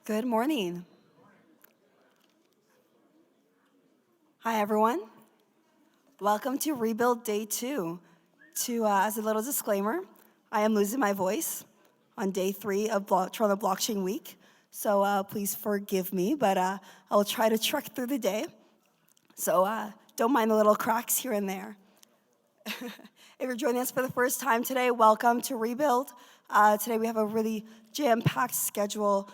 Good morning. Hi, everyone. Welcome to Rebuild Day 2. As a little disclaimer, I am losing my voice on day 3 of Toronto Blockchain Week, so please forgive me, but I will try to truck through the day. So don't mind the little cracks here and there. If you're joining us for the first time today, welcome to Rebuild. Today we have a really jam-packed schedule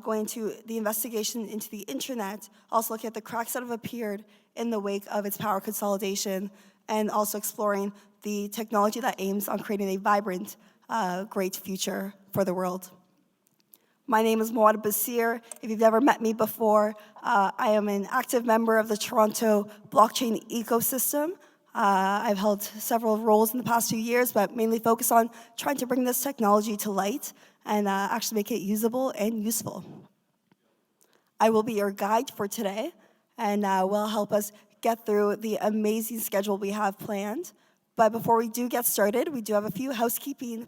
going to the investigation into the internet, also looking at the cracks that have appeared in the wake of its power consolidation, and also exploring the technology that aims on creating a vibrant, great future for the world. My name is Moad Basir. If you've never met me before, I am an active member of the Toronto blockchain ecosystem. I've held several roles in the past few years, but mainly focus on trying to bring this technology to light and actually make it usable and useful. I will be your guide for today and will help us get through the amazing schedule we have planned. But before we do get started, we do have a few housekeeping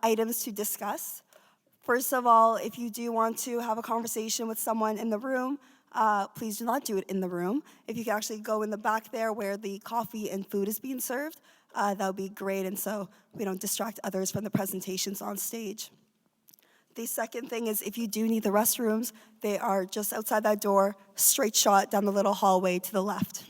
items to discuss. First of all, if you do want to have a conversation with someone in the room, please do not do it in the room. If you can actually go in the back there where the coffee and food is being served, that would be great, and so we don't distract others from the presentations on stage. The second thing is if you do need the restrooms, they are just outside that door, straight shot down the little hallway to the left.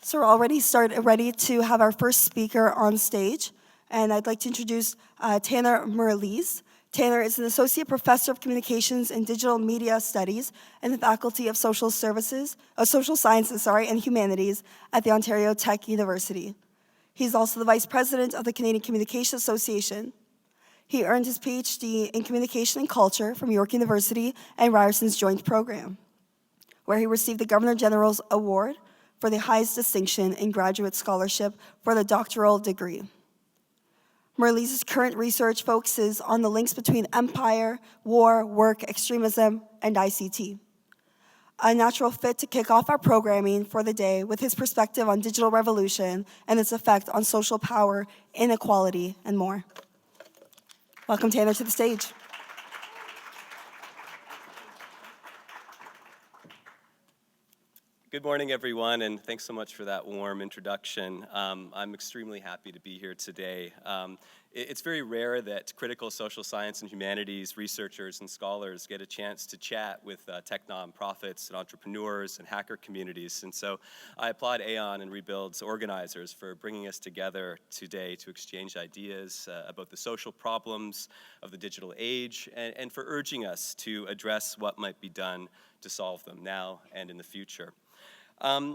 So we're already ready to have our first speaker on stage, and I'd like to introduce Taner Mirrlees. Taner is an Associate Professor of Communications and Digital Media Studies in the Faculty of Social Sciences and Humanities at the Ontario Tech University. He's also the Vice President of the Canadian Communication Association. He earned his PhD in Communication and Culture from York University and Ryerson's Joint Program, where he received the Governor General's Award for the highest distinction in graduate scholarship for the doctoral degree. Mirrlees' current research focuses on the links between empire, war, work, extremism, and ICT. A natural fit to kick off our programming for the day with his perspective on digital revolution and its effect on social power, inequality, and more. Welcome, Taner, to the stage. Good morning, everyone, and thanks so much for that warm introduction. I'm extremely happy to be here today. It's very rare that critical social science and humanities researchers and scholars get a chance to chat with tech nonprofits and entrepreneurs and hacker communities, and so I applaud Aon and Rebuild's organizers for bringing us together today to exchange ideas about the social problems of the digital age and for urging us to address what might be done to solve them now and in the future.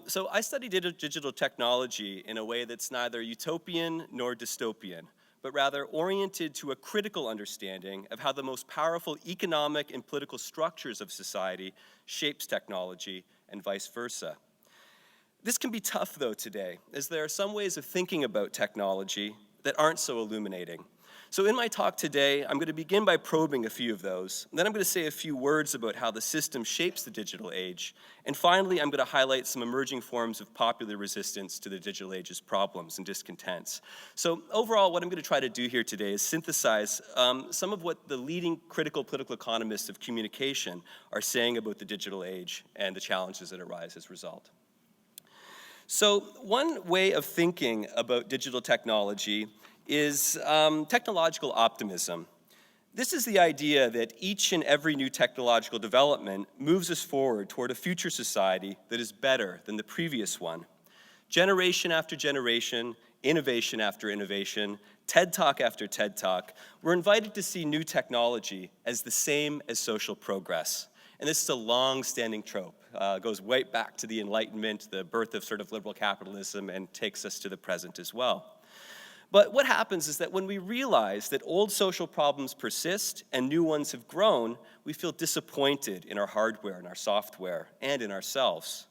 So I study digital technology in a way that's neither utopian nor dystopian, but rather oriented to a critical understanding of how the most powerful economic and political structures of society shapes technology and vice versa. This can be tough, though, today, as there are some ways of thinking about technology that aren't so illuminating. So in my talk today, I'm going to begin by probing a few of those. Then I'm going to say a few words about how the system shapes the digital age. And finally, I'm going to highlight some emerging forms of popular resistance to the digital age's problems and discontents. So overall, what I'm going to try to do here today is synthesize some of what the leading critical political economists of communication are saying about the digital age and the challenges that arise as a result. So one way of thinking about digital technology is technological optimism. This is the idea that each and every new technological development moves us forward toward a future society that is better than the previous one. Generation after generation, innovation after innovation, TED Talk after TED Talk, we're invited to see new technology as the same as social progress. And this is a long-standing trope. Goes way back to the Enlightenment, the birth of sort of liberal capitalism, and takes us to the present as well. But what happens is that when we realize that old social problems persist and new ones have grown, we feel disappointed in our hardware and our software and in ourselves.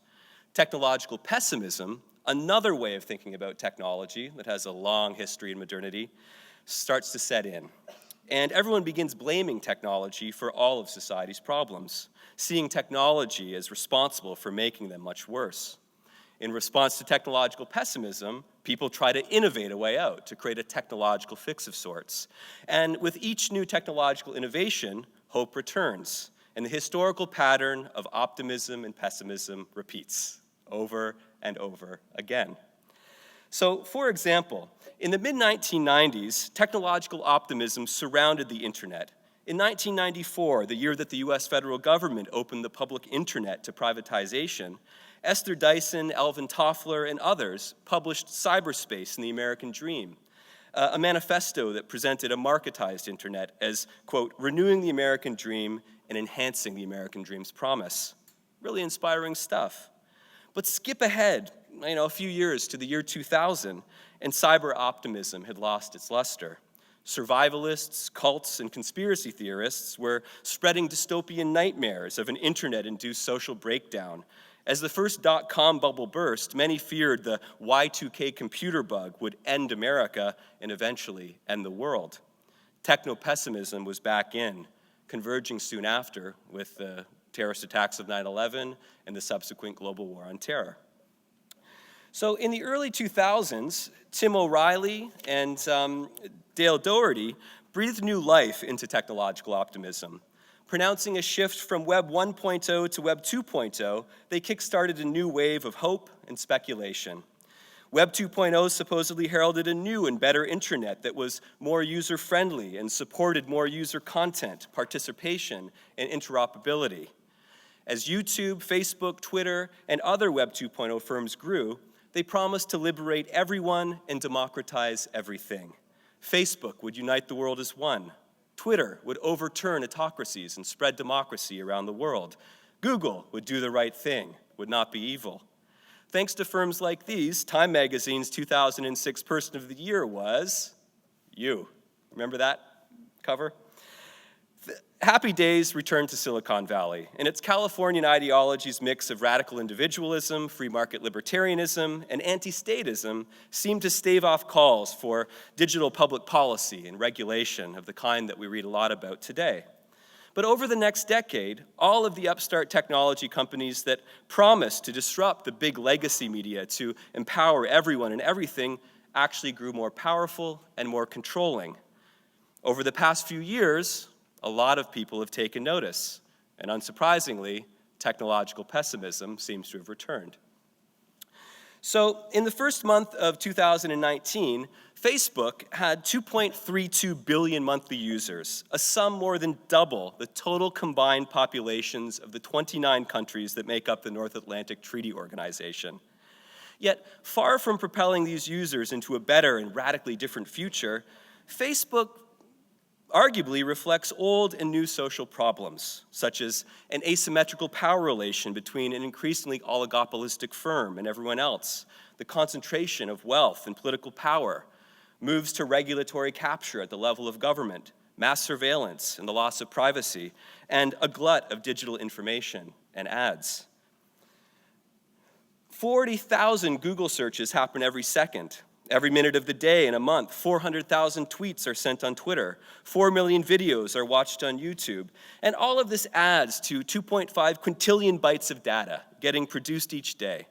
Technological pessimism, another way of thinking about technology that has a long history in modernity, starts to set in. And everyone begins blaming technology for all of society's problems, seeing technology as responsible for making them much worse. In response to technological pessimism, people try to innovate a way out, to create a technological fix of sorts. And with each new technological innovation, hope returns, and the historical pattern of optimism and pessimism repeats over and over again. So, for example, in the mid-1990s, technological optimism surrounded the internet. In 1994, the year that the US federal government opened the public internet to privatization, Esther Dyson, Alvin Toffler, and others published Cyberspace and the American Dream, a manifesto that presented a marketized internet as, quote, renewing the American dream and enhancing the American dream's promise. Really inspiring stuff. But skip ahead, a few years to the year 2000, and cyber optimism had lost its luster. Survivalists, cults, and conspiracy theorists were spreading dystopian nightmares of an internet-induced social breakdown. As the first dot-com bubble burst, many feared the Y2K computer bug would end America and eventually end the world. Techno-pessimism was back in, converging soon after with the terrorist attacks of 9/11 and the subsequent global war on terror. So in the early 2000s, Tim O'Reilly and Dale Doherty breathed new life into technological optimism. Pronouncing a shift from Web 1.0 to Web 2.0, they kickstarted a new wave of hope and speculation. Web 2.0 supposedly heralded a new and better internet that was more user-friendly and supported more user content, participation, and interoperability. As YouTube, Facebook, Twitter, and other Web 2.0 firms grew, they promised to liberate everyone and democratize everything. Facebook would unite the world as one. Twitter would overturn autocracies and spread democracy around the world. Google would do the right thing, would not be evil. Thanks to firms like these, Time Magazine's 2006 Person of the Year was you. Remember that cover? Happy Days returned to Silicon Valley, and its Californian ideology's mix of radical individualism, free market libertarianism, and anti-statism seemed to stave off calls for digital public policy and regulation of the kind that we read a lot about today. But over the next decade, all of the upstart technology companies that promised to disrupt the big legacy media to empower everyone and everything actually grew more powerful and more controlling. Over the past few years, a lot of people have taken notice, and unsurprisingly, technological pessimism seems to have returned. So, in the first month of 2019, Facebook had 2.32 billion monthly users, a sum more than double the total combined populations of the 29 countries that make up the North Atlantic Treaty Organization. Yet, far from propelling these users into a better and radically different future, Facebook arguably reflects old and new social problems, such as an asymmetrical power relation between an increasingly oligopolistic firm and everyone else, the concentration of wealth and political power, moves to regulatory capture at the level of government, mass surveillance and the loss of privacy, and a glut of digital information and ads. 40,000 Google searches happen every second. Every minute of the day in a month, 400,000 tweets are sent on Twitter, 4 million videos are watched on YouTube, and all of this adds to 2.5 quintillion bytes of data getting produced each day.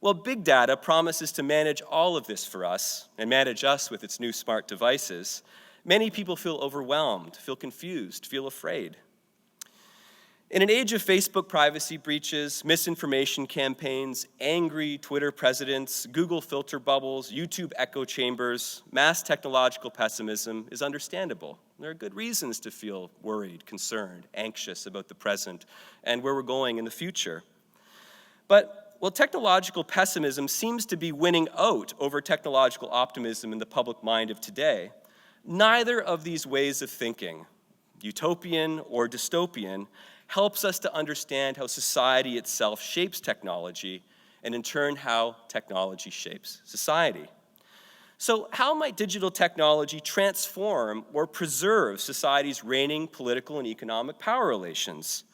Well, big data promises to manage all of this for us and manage us with its new smart devices. Many people feel overwhelmed, feel confused, feel afraid. In an age of Facebook privacy breaches, misinformation campaigns, angry Twitter presidents, Google filter bubbles, YouTube echo chambers, mass technological pessimism is understandable. There are good reasons to feel worried, concerned, anxious about the present and where we're going in the future. But while technological pessimism seems to be winning out over technological optimism in the public mind of today, neither of these ways of thinking, utopian or dystopian, helps us to understand how society itself shapes technology, and in turn, how technology shapes society. So how might digital technology transform or preserve society's reigning political and economic power relations?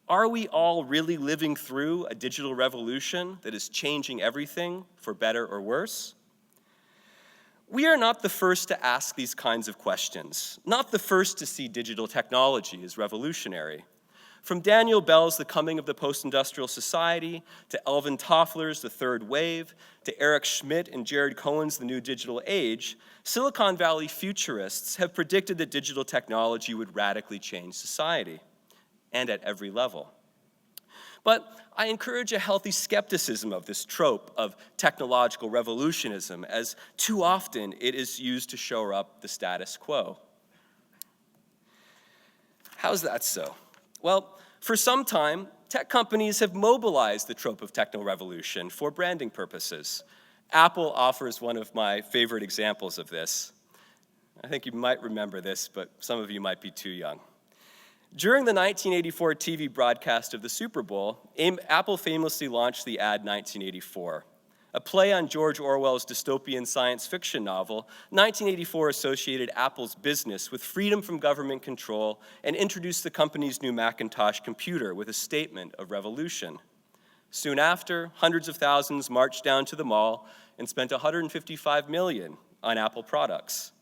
Are we all really living through a digital revolution that is changing everything for better or worse? We are not the first to ask these kinds of questions, not the first to see digital technology as revolutionary. From Daniel Bell's The Coming of the Post-Industrial Society, to Alvin Toffler's The Third Wave, to Eric Schmidt and Jared Cohen's The New Digital Age, Silicon Valley futurists have predicted that digital technology would radically change society, and at every level. But I encourage a healthy skepticism of this trope of technological revolutionism, as too often it is used to shore up the status quo. How's that so? Well, for some time, tech companies have mobilized the trope of techno-revolution for branding purposes. Apple offers one of my favorite examples of this. I think you might remember this, but some of you might be too young. During the 1984 TV broadcast of the Super Bowl, Apple famously launched the ad 1984. A play on George Orwell's dystopian science fiction novel, 1984 associated Apple's business with freedom from government control and introduced the company's new Macintosh computer with a statement of revolution. Soon after, hundreds of thousands marched down to the mall and spent $155 million on Apple products.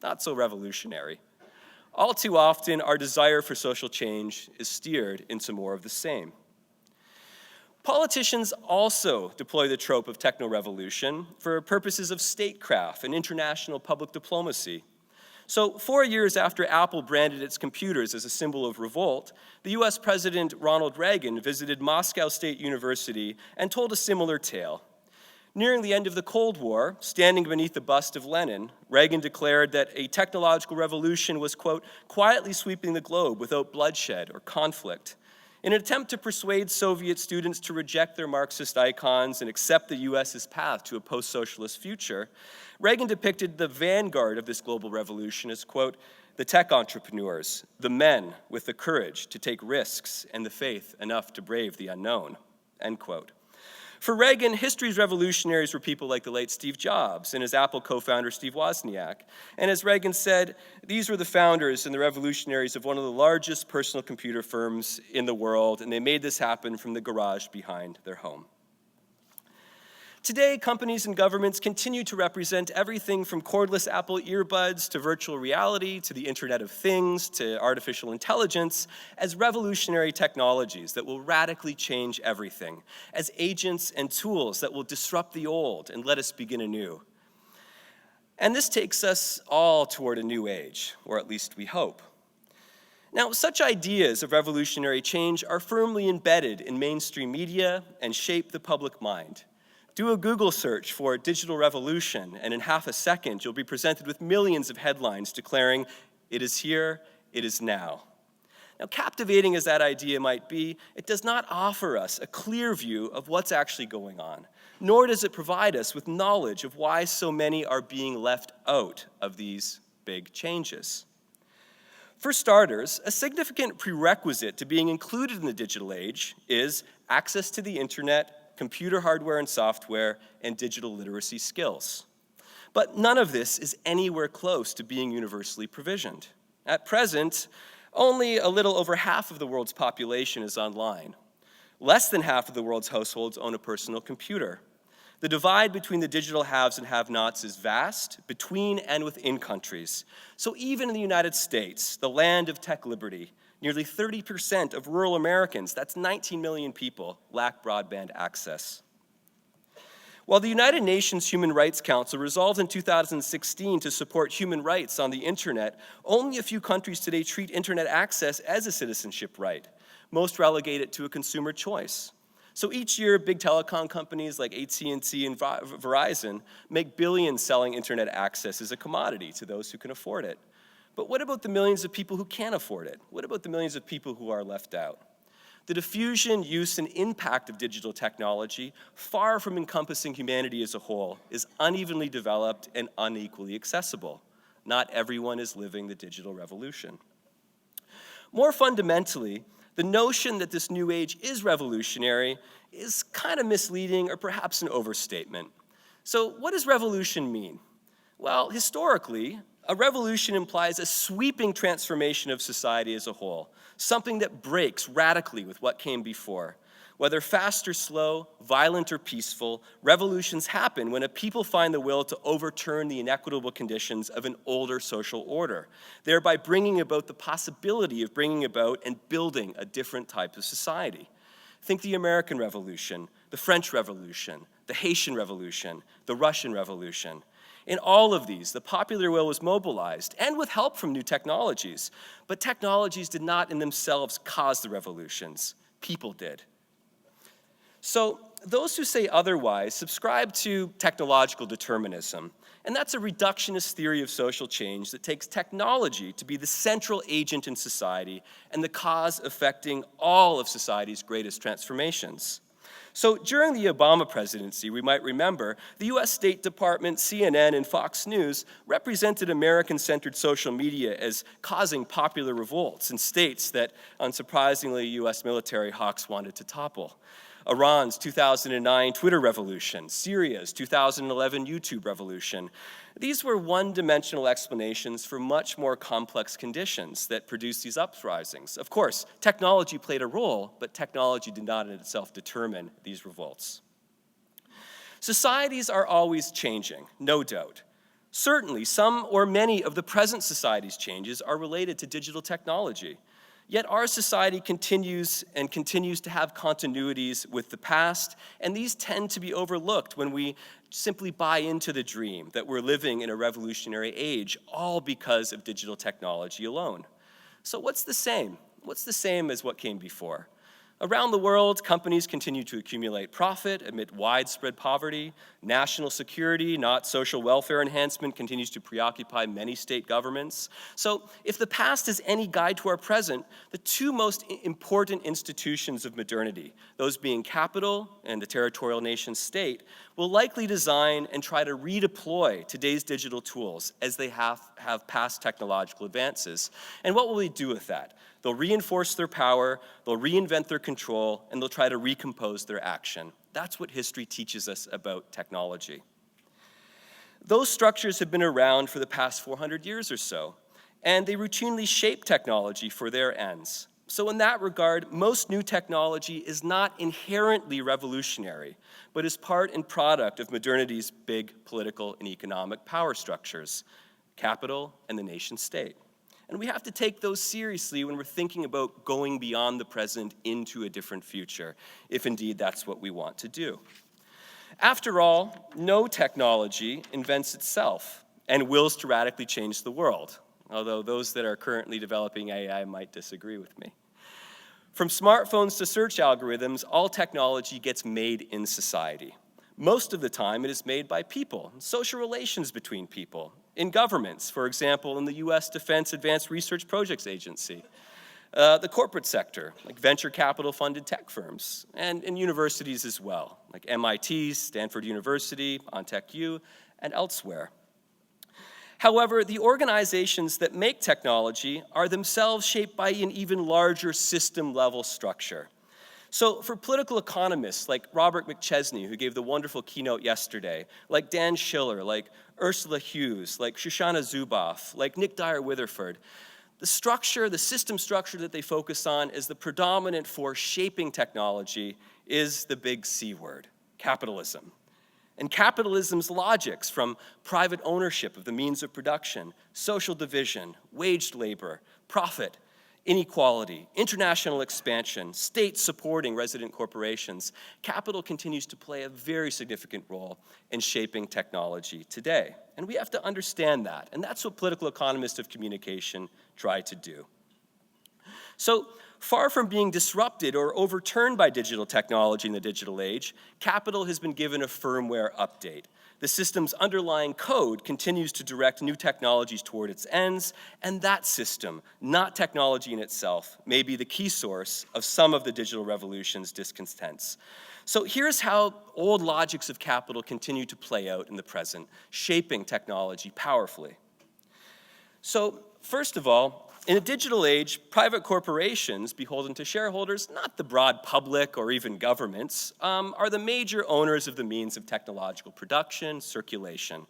Not so revolutionary. All too often, our desire for social change is steered into more of the same. Politicians also deploy the trope of techno-revolution for purposes of statecraft and international public diplomacy. So 4 years after Apple branded its computers as a symbol of revolt, the US President Ronald Reagan visited Moscow State University and told a similar tale. Nearing the end of the Cold War, standing beneath the bust of Lenin, Reagan declared that a technological revolution was, quote, quietly sweeping the globe without bloodshed or conflict. In an attempt to persuade Soviet students to reject their Marxist icons and accept the US's path to a post-socialist future, Reagan depicted the vanguard of this global revolution as, quote, the tech entrepreneurs, the men with the courage to take risks and the faith enough to brave the unknown, end quote. For Reagan, history's revolutionaries were people like the late Steve Jobs and his Apple co-founder Steve Wozniak. And as Reagan said, these were the founders and the revolutionaries of one of the largest personal computer firms in the world, and they made this happen from the garage behind their home. Today, companies and governments continue to represent everything from cordless Apple earbuds to virtual reality to the Internet of Things to artificial intelligence as revolutionary technologies that will radically change everything, as agents and tools that will disrupt the old and let us begin anew. And this takes us all toward a new age, or at least we hope. Now, such ideas of revolutionary change are firmly embedded in mainstream media and shape the public mind. Do a Google search for digital revolution, and in half a second, you'll be presented with millions of headlines declaring, it is here, it is now. Now, captivating as that idea might be, it does not offer us a clear view of what's actually going on, nor does it provide us with knowledge of why so many are being left out of these big changes. For starters, a significant prerequisite to being included in the digital age is access to the internet, computer hardware and software, and digital literacy skills. But none of this is anywhere close to being universally provisioned. At present, only a little over half of the world's population is online. Less than half of the world's households own a personal computer. The divide between the digital haves and have-nots is vast, between and within countries. So even in the United States, the land of tech liberty, nearly 30% of rural Americans, that's 19 million people, lack broadband access. While the United Nations Human Rights Council resolved in 2016 to support human rights on the internet, only a few countries today treat internet access as a citizenship right. Most relegate it to a consumer choice. So each year, big telecom companies like AT&T and Verizon make billions selling internet access as a commodity to those who can afford it. But what about the millions of people who can't afford it? What about the millions of people who are left out? The diffusion, use, and impact of digital technology, far from encompassing humanity as a whole, is unevenly developed and unequally accessible. Not everyone is living the digital revolution. More fundamentally, the notion that this new age is revolutionary is kind of misleading or perhaps an overstatement. So what does revolution mean? Well, historically, a revolution implies a sweeping transformation of society as a whole, something that breaks radically with what came before. Whether fast or slow, violent or peaceful, revolutions happen when a people find the will to overturn the inequitable conditions of an older social order, thereby bringing about the possibility of bringing about and building a different type of society. Think the American Revolution, the French Revolution, the Haitian Revolution, the Russian Revolution. In all of these, the popular will was mobilized, and with help from new technologies. But technologies did not in themselves cause the revolutions. People did. So those who say otherwise subscribe to technological determinism, and that's a reductionist theory of social change that takes technology to be the central agent in society and the cause affecting all of society's greatest transformations. So during the Obama presidency, we might remember, the US State Department, CNN, and Fox News represented American-centered social media as causing popular revolts in states that, unsurprisingly, US military hawks wanted to topple. Iran's 2009 Twitter revolution, Syria's 2011 YouTube revolution. These were one-dimensional explanations for much more complex conditions that produced these uprisings. Of course, technology played a role, but technology did not in itself determine these revolts. Societies are always changing, no doubt. Certainly, some or many of the present society's changes are related to digital technology. Yet our society continues to have continuities with the past, and these tend to be overlooked when we simply buy into the dream that we're living in a revolutionary age, all because of digital technology alone. So what's the same? What's the same as what came before? Around the world, companies continue to accumulate profit amid widespread poverty. National security, not social welfare enhancement, continues to preoccupy many state governments. So if the past is any guide to our present, the two most important institutions of modernity, those being capital and the territorial nation state, will likely design and try to redeploy today's digital tools as they have past technological advances. And what will they do with that? They'll reinforce their power, they'll reinvent their control, and they'll try to recompose their action. That's what history teaches us about technology. Those structures have been around for the past 400 years or so, and they routinely shape technology for their ends. So in that regard, most new technology is not inherently revolutionary, but is part and product of modernity's big political and economic power structures, capital and the nation state. And we have to take those seriously when we're thinking about going beyond the present into a different future, if indeed that's what we want to do. After all, no technology invents itself and wills to radically change the world, although those that are currently developing AI might disagree with me. From smartphones to search algorithms, all technology gets made in society. Most of the time, it is made by people, social relations between people, in governments, for example, in the US Defense Advanced Research Projects Agency, the corporate sector, like venture capital-funded tech firms, and in universities as well, like MIT, Stanford University, OnTechU, and elsewhere. However, the organizations that make technology are themselves shaped by an even larger system-level structure. So for political economists like Robert McChesney, who gave the wonderful keynote yesterday, like Dan Schiller, like Ursula Hughes, like Shoshana Zuboff, like Nick Dyer-Witherford, the system structure that they focus on is the predominant force shaping technology is the big C word, capitalism. And capitalism's logics, from private ownership of the means of production, social division, waged labor, profit, inequality, international expansion, states supporting resident corporations, capital continues to play a very significant role in shaping technology today. And we have to understand that, and that's what political economists of communication try to do. So far from being disrupted or overturned by digital technology in the digital age, capital has been given a firmware update. The system's underlying code continues to direct new technologies toward its ends, and that system, not technology in itself, may be the key source of some of the digital revolution's discontents. So here's how old logics of capital continue to play out in the present, shaping technology powerfully. So first of all, in a digital age, private corporations, beholden to shareholders, not the broad public or even governments, are the major owners of the means of technological production, circulation.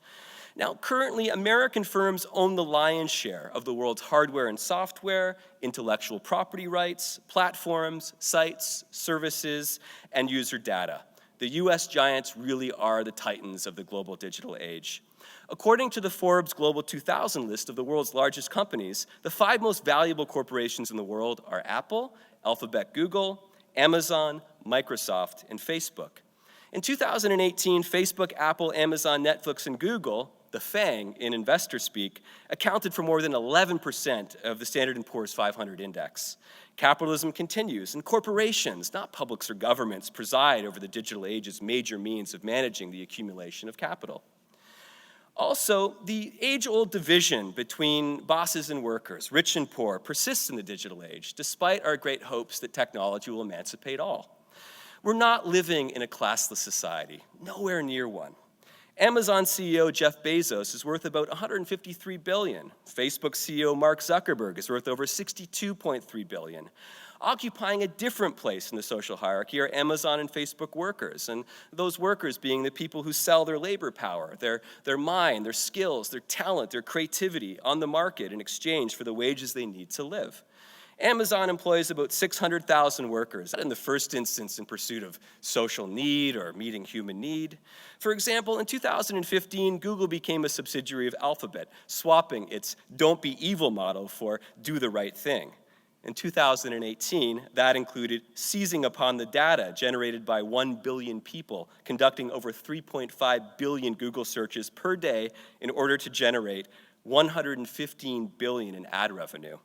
Now, currently, American firms own the lion's share of the world's hardware and software, intellectual property rights, platforms, sites, services, and user data. The US giants really are the titans of the global digital age. According to the Forbes Global 2000 list of the world's largest companies, the 5 most valuable corporations in the world are Apple, Alphabet, Google, Amazon, Microsoft, and Facebook. In 2018, Facebook, Apple, Amazon, Netflix, and Google, the FANG in investor speak, accounted for more than 11% of the Standard & Poor's 500 index. Capitalism continues, and corporations, not publics or governments, preside over the digital age's major means of managing the accumulation of capital. Also, the age-old division between bosses and workers, rich and poor, persists in the digital age, despite our great hopes that technology will emancipate all. We're not living in a classless society, nowhere near one. Amazon CEO Jeff Bezos is worth about $153 billion. Facebook CEO Mark Zuckerberg is worth over $62.3 billion. Occupying a different place in the social hierarchy are Amazon and Facebook workers, and those workers being the people who sell their labor power, their mind, their skills, their talent, their creativity on the market in exchange for the wages they need to live. Amazon employs about 600,000 workers, not in the first instance in pursuit of social need or meeting human need. For example, in 2015, Google became a subsidiary of Alphabet, swapping its "don't be evil" motto for "do the right thing." In 2018, that included seizing upon the data generated by 1 billion people, conducting over 3.5 billion Google searches per day in order to generate $115 billion in ad revenue.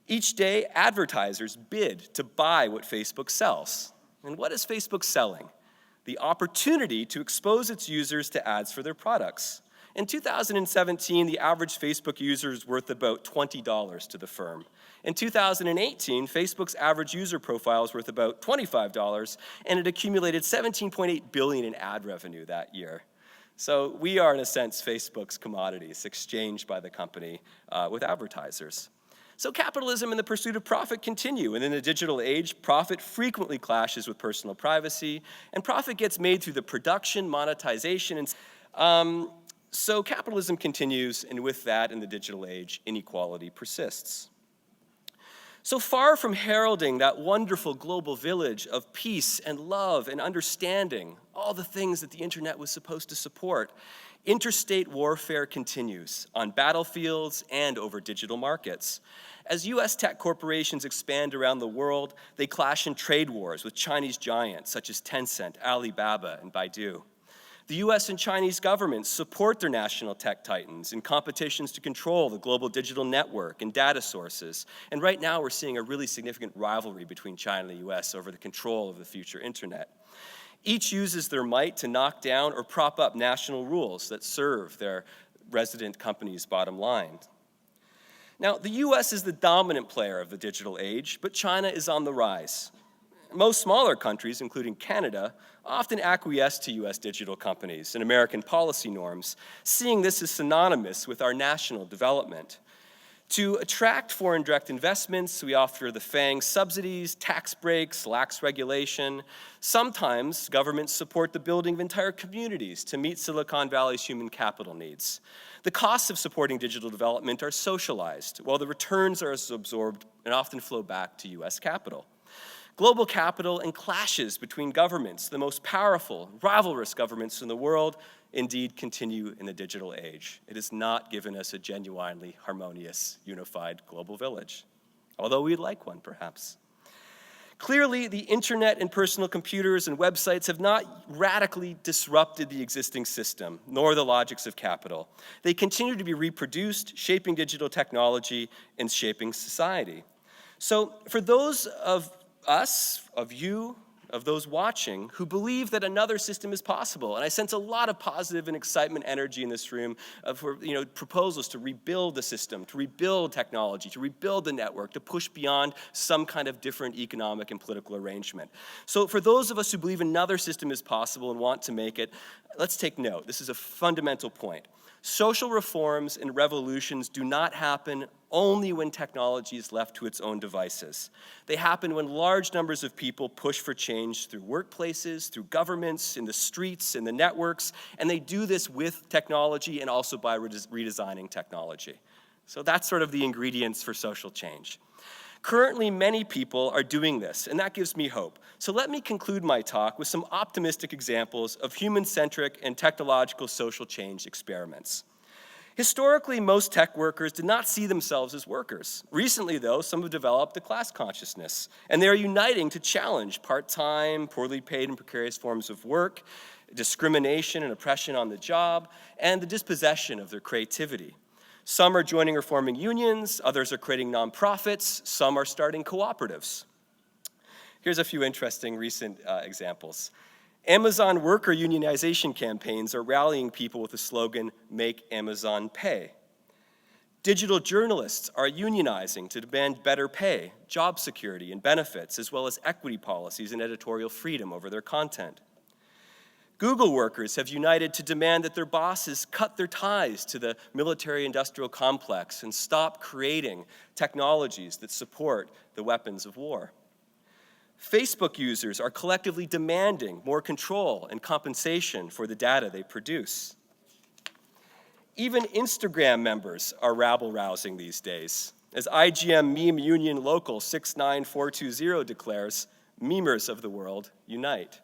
Each day, advertisers bid to buy what Facebook sells. And what is Facebook selling? The opportunity to expose its users to ads for their products. In 2017, the average Facebook user is worth about $20 to the firm. In 2018, Facebook's average user profile is worth about $25, and it accumulated $17.8 billion in ad revenue that year. So we are, in a sense, Facebook's commodities exchanged by the company with advertisers. So capitalism and the pursuit of profit continue, and in the digital age, profit frequently clashes with personal privacy, and profit gets made through the production, monetization, and so capitalism continues, and with that, in the digital age, inequality persists. So far from heralding that wonderful global village of peace and love and understanding, all the things that the internet was supposed to support, interstate warfare continues on battlefields and over digital markets. As US tech corporations expand around the world, they clash in trade wars with Chinese giants such as Tencent, Alibaba, and Baidu. The US and Chinese governments support their national tech titans in competitions to control the global digital network and data sources. And right now we're seeing a really significant rivalry between China and the US over the control of the future internet. Each uses their might to knock down or prop up national rules that serve their resident companies' bottom line. Now, the US is the dominant player of the digital age, but China is on the rise. Most smaller countries, including Canada, often acquiesce to US digital companies and American policy norms, seeing this as synonymous with our national development. To attract foreign direct investments, we offer the FANG subsidies, tax breaks, lax regulation. Sometimes governments support the building of entire communities to meet Silicon Valley's human capital needs. The costs of supporting digital development are socialized, while the returns are absorbed and often flow back to US capital. Global capital and clashes between governments, the most powerful, rivalrous governments in the world, indeed continue in the digital age. It has not given us a genuinely harmonious, unified global village, although we'd like one, perhaps. Clearly, the internet and personal computers and websites have not radically disrupted the existing system, nor the logics of capital. They continue to be reproduced, shaping digital technology and shaping society. So for those of us, of you, of those watching who believe that another system is possible, and I sense a lot of positive and excitement energy in this room for proposals to rebuild the system, to rebuild technology, to rebuild the network, to push beyond some kind of different economic and political arrangement. So for those of us who believe another system is possible and want to make it, let's take note. This is a fundamental point. Social reforms and revolutions do not happen only when technology is left to its own devices. They happen when large numbers of people push for change through workplaces, through governments, in the streets, in the networks, and they do this with technology and also by redesigning technology. So that's sort of the ingredients for social change. Currently, many people are doing this, and that gives me hope. So let me conclude my talk with some optimistic examples of human-centric and technological social change experiments. Historically, most tech workers did not see themselves as workers. Recently, though, some have developed a class consciousness, and they are uniting to challenge part-time, poorly paid and precarious forms of work, discrimination and oppression on the job, and the dispossession of their creativity. Some are joining or forming unions, others are creating nonprofits, some are starting cooperatives. Here's a few interesting recent examples. Amazon worker unionization campaigns are rallying people with the slogan, "Make Amazon Pay." Digital journalists are unionizing to demand better pay, job security, and benefits, as well as equity policies and editorial freedom over their content. Google workers have united to demand that their bosses cut their ties to the military-industrial complex and stop creating technologies that support the weapons of war. Facebook users are collectively demanding more control and compensation for the data they produce. Even Instagram members are rabble-rousing these days. As IGM Meme Union Local 69420 declares, memers of the world unite.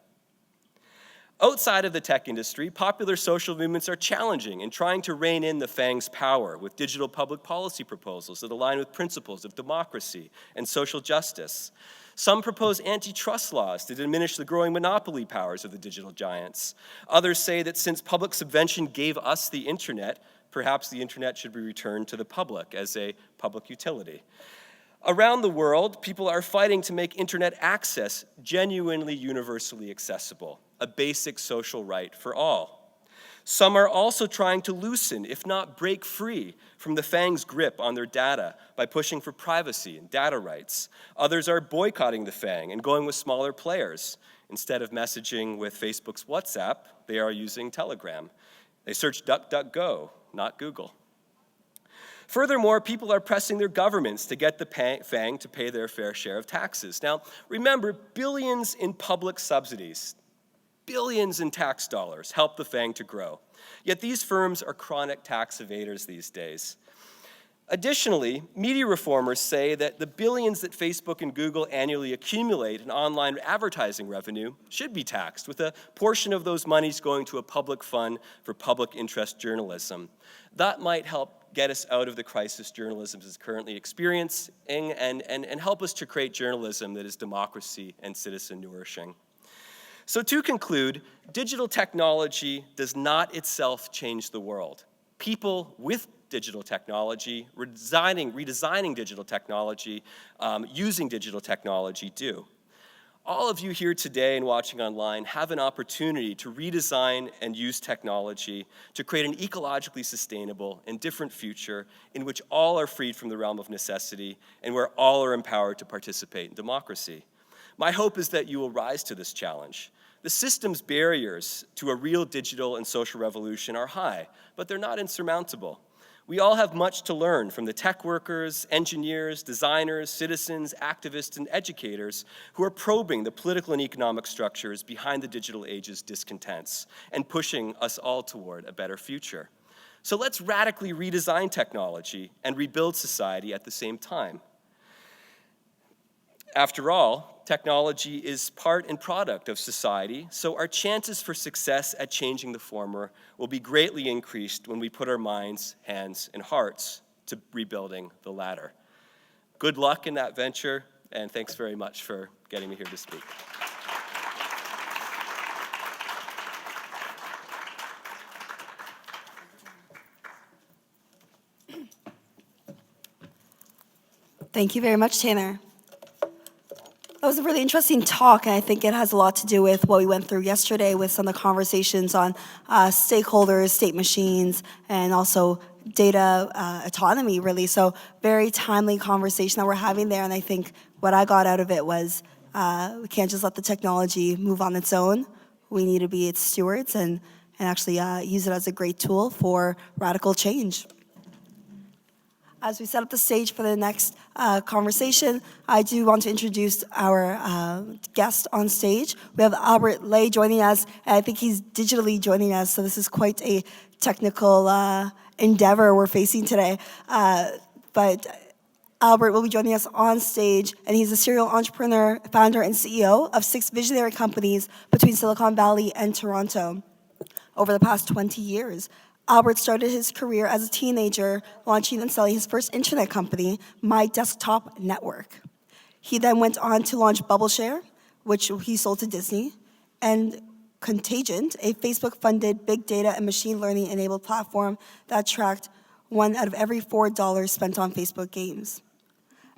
Outside of the tech industry, popular social movements are challenging and trying to rein in the FANG's power with digital public policy proposals that align with principles of democracy and social justice. Some propose antitrust laws to diminish the growing monopoly powers of the digital giants. Others say that since public subvention gave us the internet, perhaps the internet should be returned to the public as a public utility. Around the world, people are fighting to make internet access genuinely universally accessible, a basic social right for all. Some are also trying to loosen, if not break free, from the FANG's grip on their data by pushing for privacy and data rights. Others are boycotting the FANG and going with smaller players. Instead of messaging with Facebook's WhatsApp, they are using Telegram. They search DuckDuckGo, not Google. Furthermore, people are pressing their governments to get the FANG to pay their fair share of taxes. Now, remember, billions in public subsidies, billions in tax dollars help the FANG to grow. Yet these firms are chronic tax evaders these days. Additionally, media reformers say that the billions that Facebook and Google annually accumulate in online advertising revenue should be taxed, with a portion of those monies going to a public fund for public interest journalism. That might help get us out of the crisis journalism is currently experiencing and help us to create journalism that is democracy and citizen nourishing. So to conclude, digital technology does not itself change the world. People with digital technology, redesigning digital technology, using digital technology do. All of you here today and watching online have an opportunity to redesign and use technology to create an ecologically sustainable and different future in which all are freed from the realm of necessity and where all are empowered to participate in democracy. My hope is that you will rise to this challenge. The system's barriers to a real digital and social revolution are high, but they're not insurmountable. We all have much to learn from the tech workers, engineers, designers, citizens, activists, and educators who are probing the political and economic structures behind the digital age's discontents and pushing us all toward a better future. So let's radically redesign technology and rebuild society at the same time. After all, technology is part and product of society, so our chances for success at changing the former will be greatly increased when we put our minds, hands, and hearts to rebuilding the latter. Good luck in that venture, and thanks very much for getting me here to speak. Thank you very much, Tanner. was a really interesting talk, and I think it has a lot to do with what we went through yesterday with some of the conversations on stakeholders, state machines, and also data autonomy, really. So very timely conversation that we're having there, and I think what I got out of it was we can't just let the technology move on its own. We need to be its stewards and actually use it as a great tool for radical change. As we set up the stage for the next conversation, I do want to introduce our guest on stage. We have Albert Lay joining us, and I think he's digitally joining us, so this is quite a technical endeavor we're facing today. But Albert will be joining us on stage, and he's a serial entrepreneur, founder, and CEO of 6 visionary companies between Silicon Valley and Toronto over the past 20 years. Albert started his career as a teenager, launching and selling his first internet company, My Desktop Network. He then went on to launch BubbleShare, which he sold to Disney, and Contagion, a Facebook-funded big data and machine learning-enabled platform that tracked 1 out of every $4 spent on Facebook games.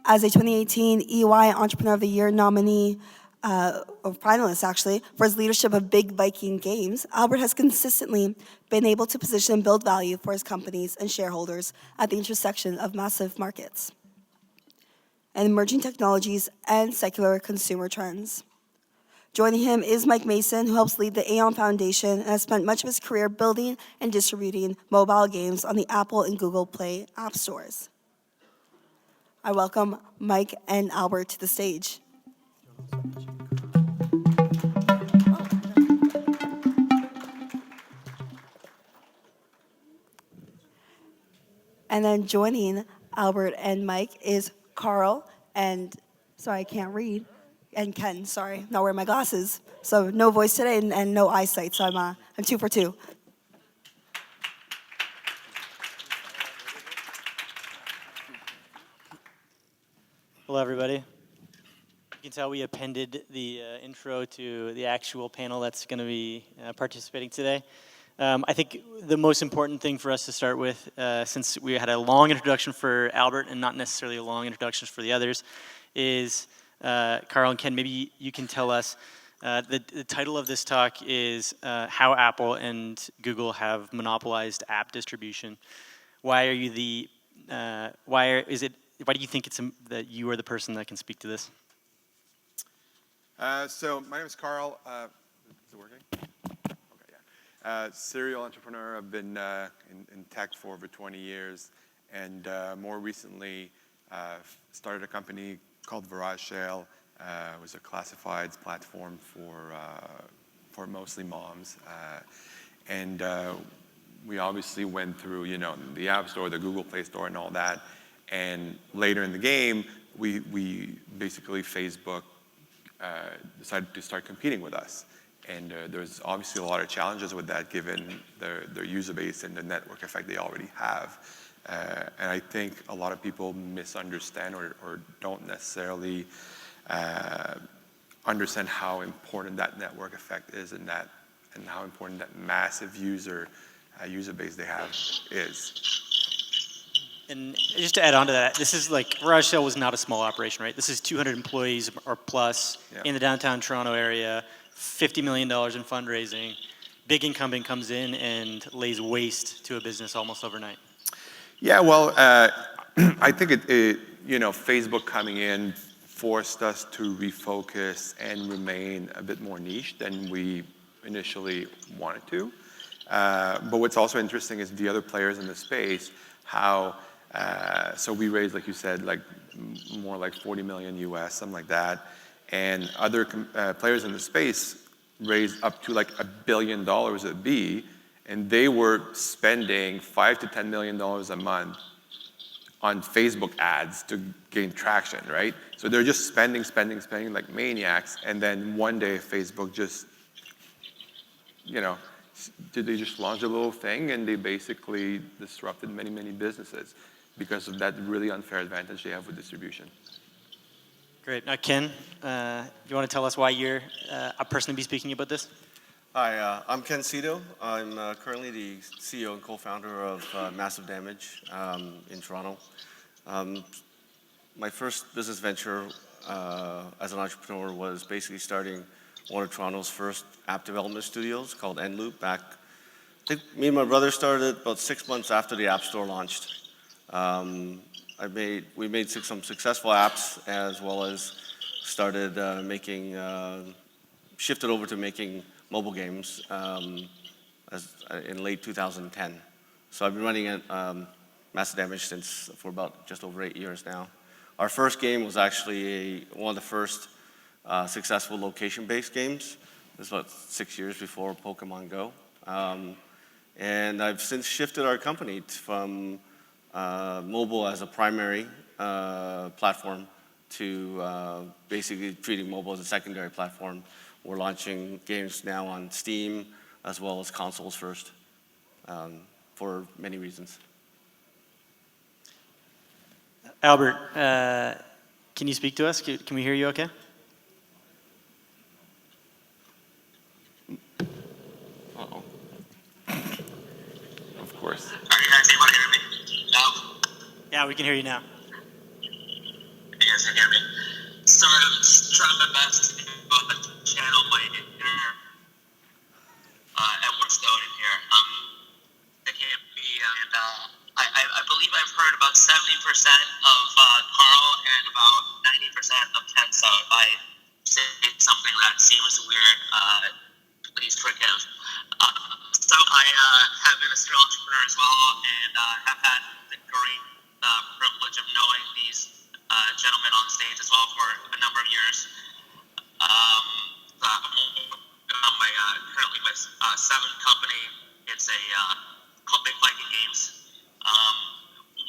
As a 2018 EY Entrepreneur of the Year nominee, or finalist actually, for his leadership of Big Viking Games, Albert has consistently been able to position and build value for his companies and shareholders at the intersection of massive markets and emerging technologies and secular consumer trends. Joining him is Mike Mason, who helps lead the Aon Foundation and has spent much of his career building and distributing mobile games on the Apple and Google Play app stores. I welcome Mike and Albert to the stage. And then joining Albert and Mike is Carl and, sorry, I can't read, and Ken, sorry, not wearing my glasses. So no voice today and no eyesight, so I'm 2 for 2. Hello, everybody. You can tell we appended the intro to the actual panel that's going to be participating today. I think the most important thing for us to start with, since we had a long introduction for Albert and not necessarily a long introduction for the others, is Carl and Ken, maybe you can tell us, the title of this talk is How Apple and Google Have Monopolized App Distribution. Why are you the, why do you think that you are the person that can speak to this? So my name is Carl. Is it working? Okay, yeah. Serial entrepreneur. I've been in tech for over 20 years, and more recently started a company called VarageShale. It was a classifieds platform for mostly moms, and we obviously went through, you know, the App Store, the Google Play Store, and all that. And later in the game, we basically Facebook decided to start competing with us. And there's obviously a lot of challenges with that given their user base and the network effect they already have. And I think a lot of people misunderstand or don't necessarily understand how important that network effect is and how important that massive user base they have is. And just to add on to that, this is like, VarageShale was not a small operation, right? This is 200 employees or plus in the downtown Toronto area, $50 million in fundraising. Big incumbent comes in and lays waste to a business almost overnight. Yeah, well, I think you know, Facebook coming in forced us to refocus and remain a bit more niche than we initially wanted to. But what's also interesting is the other players in the space, how, so we raised, like you said, like more like 40 million US, something like that. And other players in the space raised up to like $1 billion a B, and they were spending $5 to $10 million a month on Facebook ads to gain traction, right? So they're just spending like maniacs, and then one day Facebook just, you know, they just launched a little thing, and they basically disrupted many, many businesses because of that really unfair advantage they have with distribution. Great. Now, Ken, do you want to tell us why you're a person to be speaking about this? Hi, I'm Ken Cito. I'm currently the CEO and co-founder of Massive Damage in Toronto. My first business venture as an entrepreneur was basically starting one of Toronto's first app development studios called Nloop back. I think me and my brother started about 6 months after the App Store launched. We made some successful apps as well as started shifted over to making mobile games in late 2010. So I've been running at Massive Damage for about just over 8 years now. Our first game was actually one of the first successful location-based games. It was about 6 years before Pokemon Go. And I've since shifted our company from mobile as a primary platform to basically treating mobile as a secondary platform. We're launching games now on Steam as well as consoles first for many reasons. Albert, can you speak to us? Can we hear you okay? Uh-oh. Of course. Are you guys able to hear me now? Yeah, we can hear you now. You guys can hear me. So I'm just trying my best to channel my inner Edward Snowden here. I can't be, and I believe I've heard about 70% of Carl and about 90% of Ken. So if I say something that seems weird, please forgive. So I have been a serial entrepreneur as well, and have had the great privilege of knowing these gentlemen on stage as well for a number of years. Currently my seventh company. It's called Big Viking Games.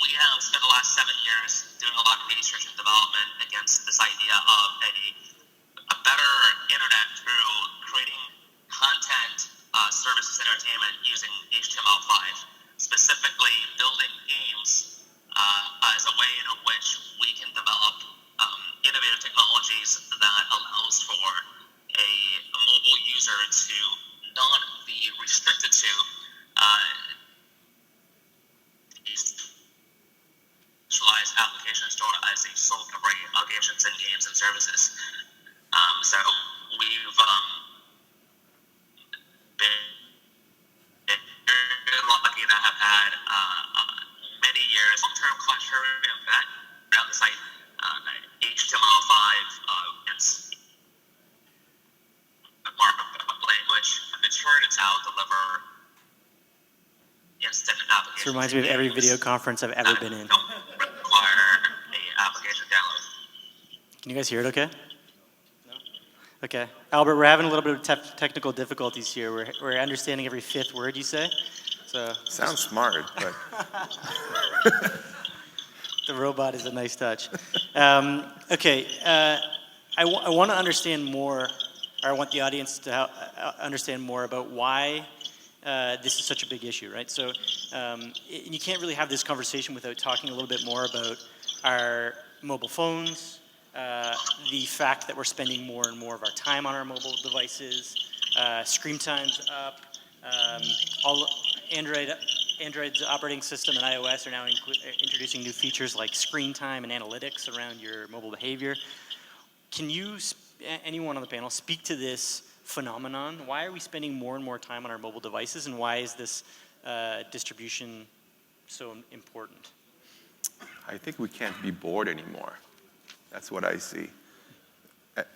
We have spent the last 7 years doing a lot of research and development against this idea of a better internet through creating content, services, entertainment using HTML5, specifically building games as a way in which we can develop innovative technologies that allows for a mobile user to not be restricted to specialized application store as a sole covering applications and games and services. So we've been very lucky to have had many years long-term contrarian bet around the site HTML5 language matured it's out deliver instant applications. This reminds me of every video conference I've ever been in. Don't require a application download. Can you guys hear it okay? No? Okay. Albert, we're having a little bit of technical difficulties here. We're understanding every fifth word you say. So Sounds smart, but the robot is a nice touch. Okay. I want to understand more, or I want the audience to understand more about why this is such a big issue, right? So you can't really have this conversation without talking a little bit more about our mobile phones, the fact that we're spending more and more of our time on our mobile devices, screen time's up, all Android's operating system and iOS are now introducing new features like screen time and analytics around your mobile behavior. Can you, anyone on the panel, speak to this phenomenon? Why are we spending more and more time on our mobile devices, and why is this distribution so important? I think we can't be bored anymore. That's what I see.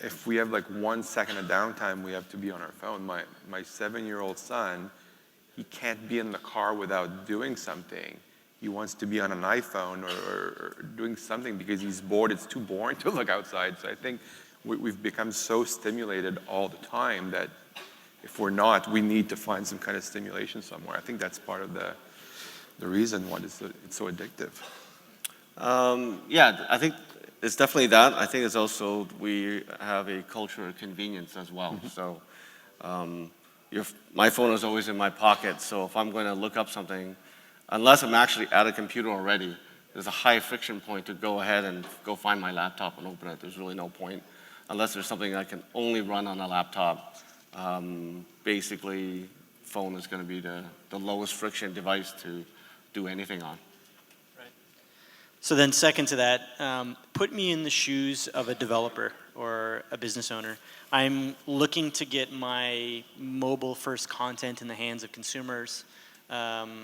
If we have like 1 second of downtime, we have to be on our phone. My 7-year-old son, he can't be in the car without doing something. He wants to be on an iPhone or doing something because he's bored. It's too boring to look outside. So I think we've become so stimulated all the time that if we're not, we need to find some kind of stimulation somewhere. I think that's part of the reason why it's so addictive. Yeah, I think it's definitely that. I think it's also we have a culture of convenience as well. Mm-hmm. So my phone is always in my pocket. So if I'm going to look up something, unless I'm actually at a computer already, there's a high friction point to go ahead and go find my laptop and open it. There's really no point. Unless there's something that can only run on a laptop. Basically, phone is going to be the lowest friction device to do anything on. So then second to that, put me in the shoes of a developer or a business owner. I'm looking to get my mobile-first content in the hands of consumers. What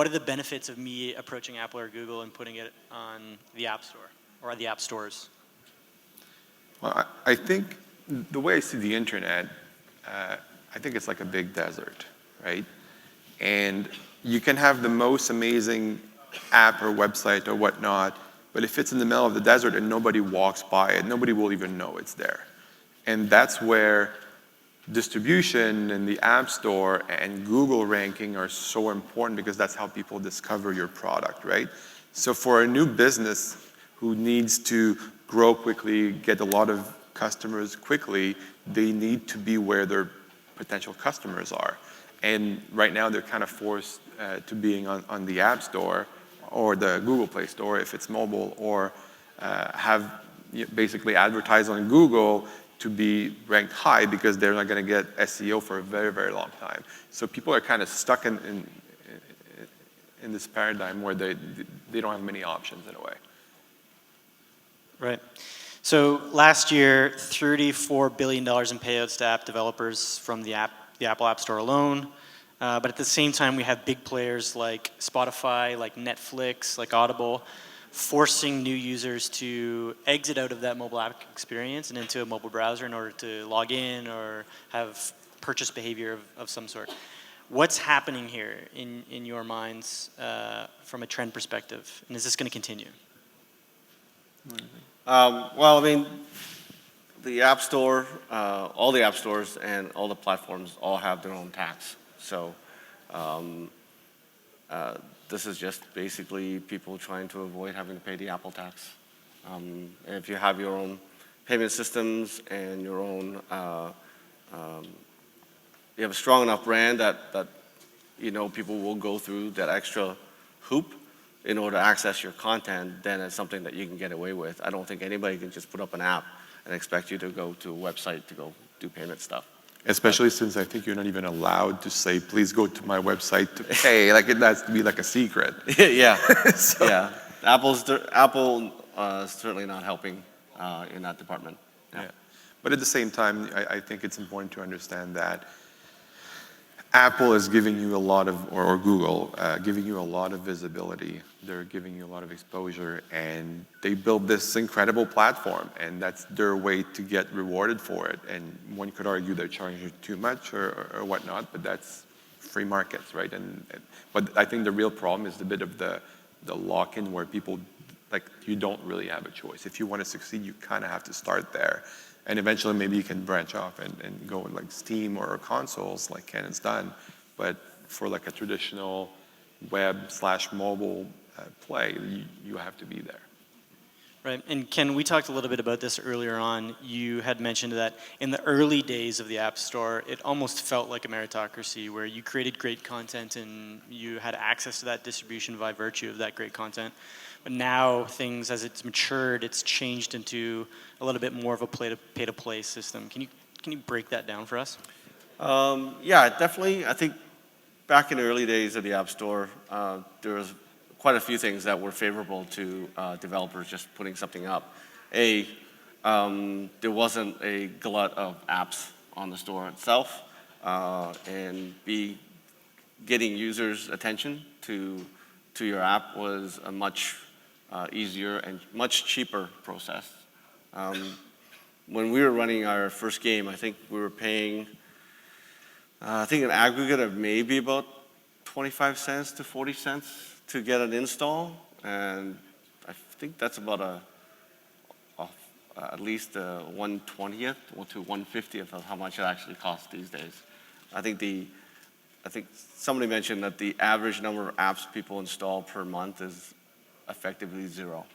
are the benefits of me approaching Apple or Google and putting it on the App Store or the App Stores? Well, I think the way I see the internet, I think it's like a big desert, right? And you can have the most amazing app or website or whatnot, but if it's in the middle of the desert and nobody walks by it, nobody will even know it's there. And that's where distribution and the App Store and Google ranking are so important, because that's how people discover your product, right? So for a new business who needs to grow quickly, get a lot of customers quickly, they need to be where their potential customers are. And right now they're kind of forced to being on the App Store or the Google Play Store if it's mobile, or have basically advertise on Google to be ranked high, because they're not going to get SEO for a very, very long time. So people are kind of stuck in this paradigm where they don't have many options in a way. Right. So last year, $34 billion in payouts to app developers from the Apple App Store alone. But at the same time, we have big players like Spotify, like Netflix, like Audible, forcing new users to exit out of that mobile app experience and into a mobile browser in order to log in or have purchase behavior of some sort. What's happening here in your minds from a trend perspective? And is this going to continue? Well, I mean, the App Store, all the App Stores and all the platforms all have their own tax. So this is just basically people trying to avoid having to pay the Apple tax. And if you have your own payment systems and your own, you have a strong enough brand that people will go through that extra hoop in order to access your content, then it's something that you can get away with. I don't think anybody can just put up an app and expect you to go to a website to go do payment stuff. Especially since I think you're not even allowed to say, please go to my website to pay. Like, it has to be like a secret. Yeah, So- yeah. Apple is certainly not helping in that department. Yeah. But at the same time, I think it's important to understand that Apple is giving you a lot of, or Google, giving you a lot of visibility. They're giving you a lot of exposure, and they built this incredible platform, and that's their way to get rewarded for it. And one could argue they're charging you too much or whatnot, but that's free markets, right? But I think the real problem is a bit of the lock-in, where people, like, you don't really have a choice. If you want to succeed, you kind of have to start there. And eventually maybe you can branch off and go in like Steam or consoles like Canon's done. But for like a traditional web/mobile play, you have to be there. Right, and Ken, we talked a little bit about this earlier on. You had mentioned that in the early days of the App Store, it almost felt like a meritocracy, where you created great content and you had access to that distribution by virtue of that great content. But now things, as it's matured, it's changed into a little bit more of a pay-to-play system. Can you break that down for us? Yeah, definitely. I think back in the early days of the App Store, there was quite a few things that were favorable to developers just putting something up. A, there wasn't a glut of apps on the store itself, and B, getting users' attention to your app was a much easier and much cheaper process. When we were running our first game, I think we were paying, I think an aggregate of maybe about 25 cents to 40 cents to get an install, and I think that's about at least 1/20th to 1/50th of how much it actually costs these days. I think somebody mentioned that the average number of apps people install per month is effectively 0.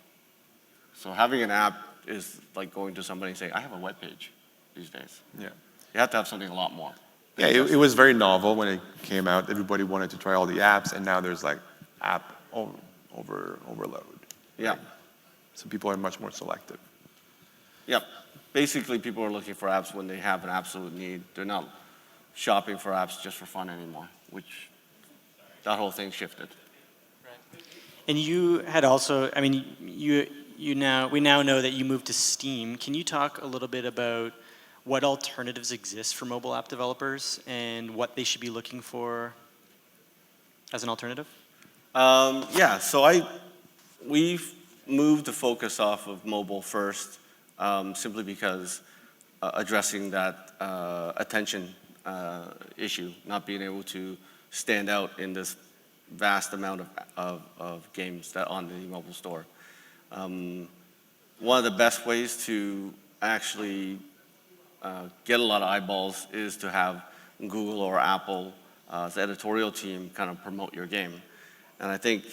So having an app is like going to somebody and saying, I have a web page these days. Yeah. You have to have something a lot more. Yeah, it was very novel when it came out. Everybody wanted to try all the apps, and now there's like app overload. Yeah. So people are much more selective. Yep. Basically, people are looking for apps when they have an absolute need. They're not shopping for apps just for fun anymore, which that whole thing shifted. Right. And you had also, I mean, we now know that you moved to Steam. Can you talk a little bit about what alternatives exist for mobile app developers and what they should be looking for as an alternative? Yeah, so we've moved the focus off of mobile first, simply because addressing that attention issue, not being able to stand out in this vast amount of games that on the mobile store. One of the best ways to actually get a lot of eyeballs is to have Google or Apple, the editorial team, kind of promote your game. And I think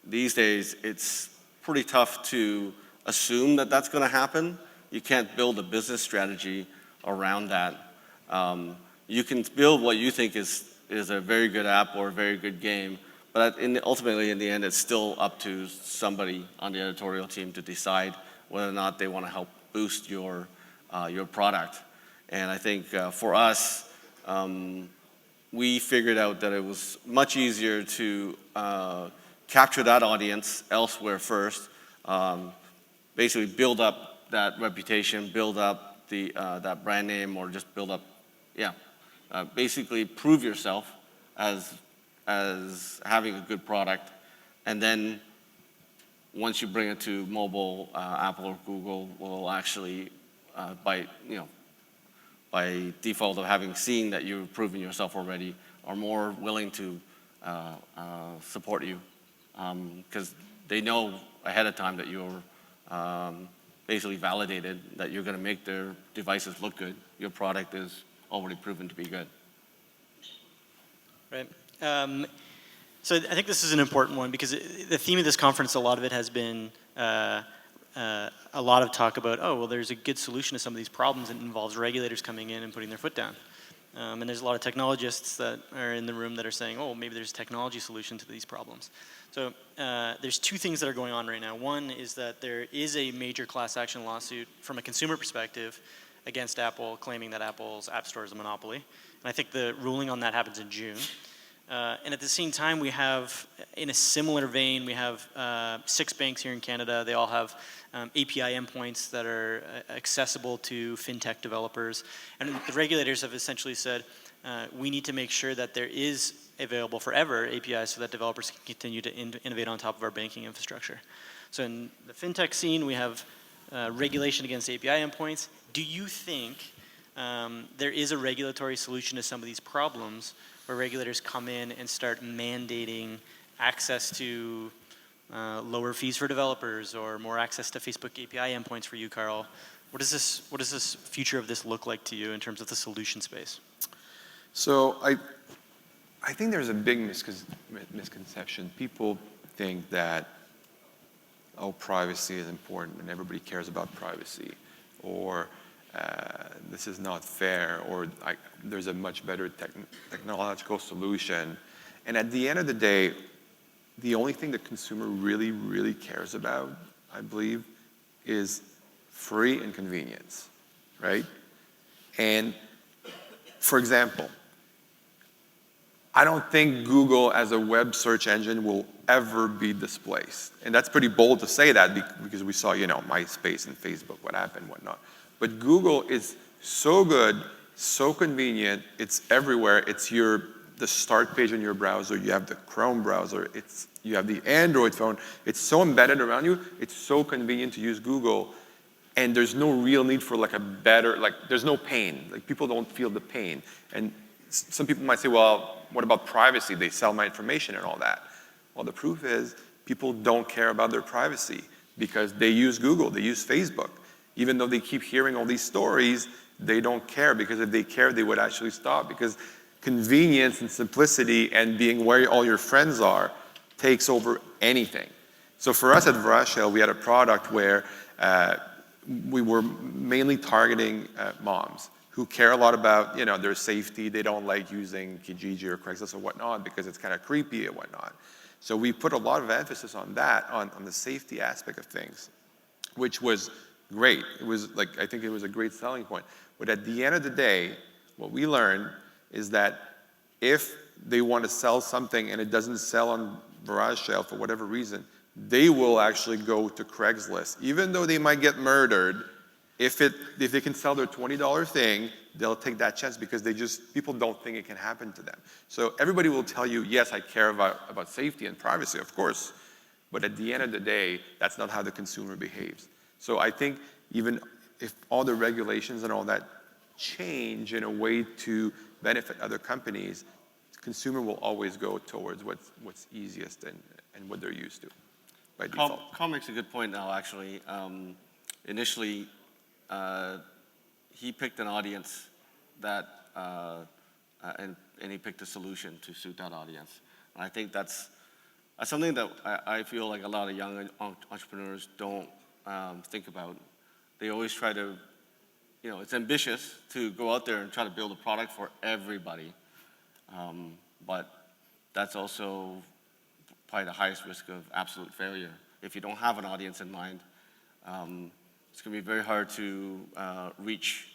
these days it's pretty tough to assume that that's going to happen. You can't build a business strategy around that. You can build what you think is a very good app or a very good game, but ultimately in the end it's still up to somebody on the editorial team to decide whether or not they want to help boost your product. And I think for us, we figured out that it was much easier to capture that audience elsewhere first, basically build up that reputation, build up that brand name, or just build up, basically prove yourself as having a good product, and then once you bring it to mobile, Apple or Google will actually, by default of having seen that you've proven yourself already, are more willing to support you, because they know ahead of time that you're basically validated, that you're going to make their devices look good. Your product is already proven to be good. Right. So I think this is an important one because the theme of this conference, a lot of it has been a lot of talk about, oh, well, there's a good solution to some of these problems, and it involves regulators coming in and putting their foot down. And there's a lot of technologists that are in the room that are saying, oh, maybe there's a technology solution to these problems. So there's two things that are going on right now. One is that there is a major class action lawsuit from a consumer perspective against Apple, claiming that Apple's App Store is a monopoly. And I think the ruling on that happens in June. And at the same time, we have, in a similar vein, we have 6 banks here in Canada. They all have API endpoints that are accessible to fintech developers. And the regulators have essentially said, we need to make sure that there is available forever APIs so that developers can continue to innovate on top of our banking infrastructure. So in the fintech scene, we have regulation against API endpoints. Do you think there is a regulatory solution to some of these problems where regulators come in and start mandating access to lower fees for developers or more access to Facebook API endpoints for you, Carl? What does this future of this look like to you in terms of the solution space? So I think there's a big misconception. People think that, oh, privacy is important and everybody cares about privacy, or this is not fair, or there's a much better technological solution. And at the end of the day, the only thing the consumer really, really cares about, I believe, is free and convenience, right? And for example, I don't think Google as a web search engine will ever be displaced. And that's pretty bold to say that because we saw, MySpace and Facebook, what happened, whatnot. But Google is so good, so convenient, it's everywhere. It's the start page on your browser, you have the Chrome browser, you have the Android phone. It's so embedded around you, it's so convenient to use Google, and there's no real need for there's no pain. People don't feel the pain. And some people might say, well, what about privacy? They sell my information and all that. Well, the proof is people don't care about their privacy because they use Google, they use Facebook. Even though they keep hearing all these stories, they don't care, because if they cared, they would actually stop, because convenience and simplicity and being where all your friends are takes over anything. So for us at Verashell, we had a product where we were mainly targeting moms who care a lot about their safety. They don't like using Kijiji or Craigslist or whatnot because it's kind of creepy and whatnot. So we put a lot of emphasis on that, on the safety aspect of things, which was great. It was I think it was a great selling point. But at the end of the day, what we learned is that if they want to sell something and it doesn't sell on garage sale for whatever reason, they will actually go to Craigslist. Even though they might get murdered, if they can sell their $20 thing, they'll take that chance because people don't think it can happen to them. So everybody will tell you, yes, I care about safety and privacy, of course, but at the end of the day, that's not how the consumer behaves. So I think even if all the regulations and all that change in a way to benefit other companies, the consumer will always go towards what's easiest and what they're used to by default. Carl makes a good point now, actually. Initially, he picked an audience that, and he picked a solution to suit that audience. And I think that's something that I feel like a lot of young entrepreneurs don't think about. They always try to, it's ambitious to go out there and try to build a product for everybody. But that's also probably the highest risk of absolute failure. If you don't have an audience in mind, it's going to be very hard to reach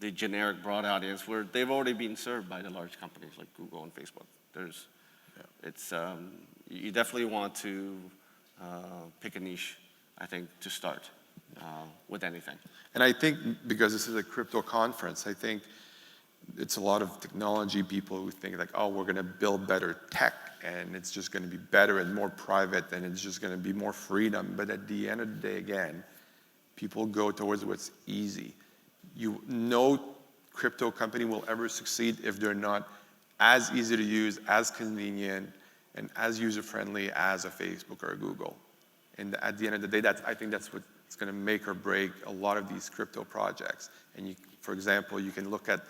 the generic broad audience where they've already been served by the large companies like Google and Facebook. You definitely want to pick a niche, I think, to start with anything. And I think because this is a crypto conference, I think it's a lot of technology people who think like, oh, we're going to build better tech and it's just going to be better and more private and it's just going to be more freedom. But at the end of the day, again, people go towards what's easy. No crypto company will ever succeed if they're not as easy to use, as convenient, and as user-friendly as a Facebook or a Google. And at the end of the day, I think that's what's going to make or break a lot of these crypto projects. And for example, you can look at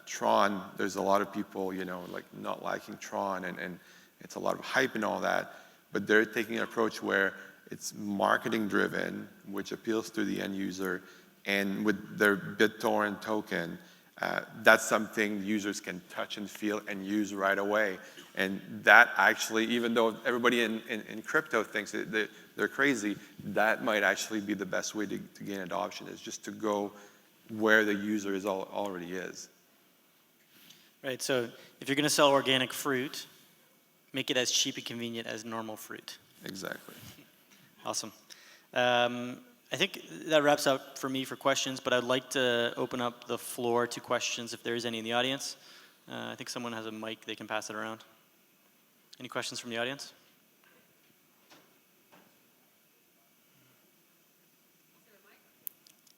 Tron. There's a lot of people, like not liking Tron, and it's a lot of hype and all that. But they're taking an approach where it's marketing-driven, which appeals to the end user, and with their BitTorrent token, that's something users can touch and feel and use right away. And that actually, even though everybody in crypto thinks that they're crazy, that might actually be the best way to gain adoption, is just to go where the user already is. Right, so if you're going to sell organic fruit, make it as cheap and convenient as normal fruit. Exactly. Awesome. I think that wraps up for me for questions, but I'd like to open up the floor to questions if there is any in the audience. I think someone has a mic, they can pass it around. Any questions from the audience?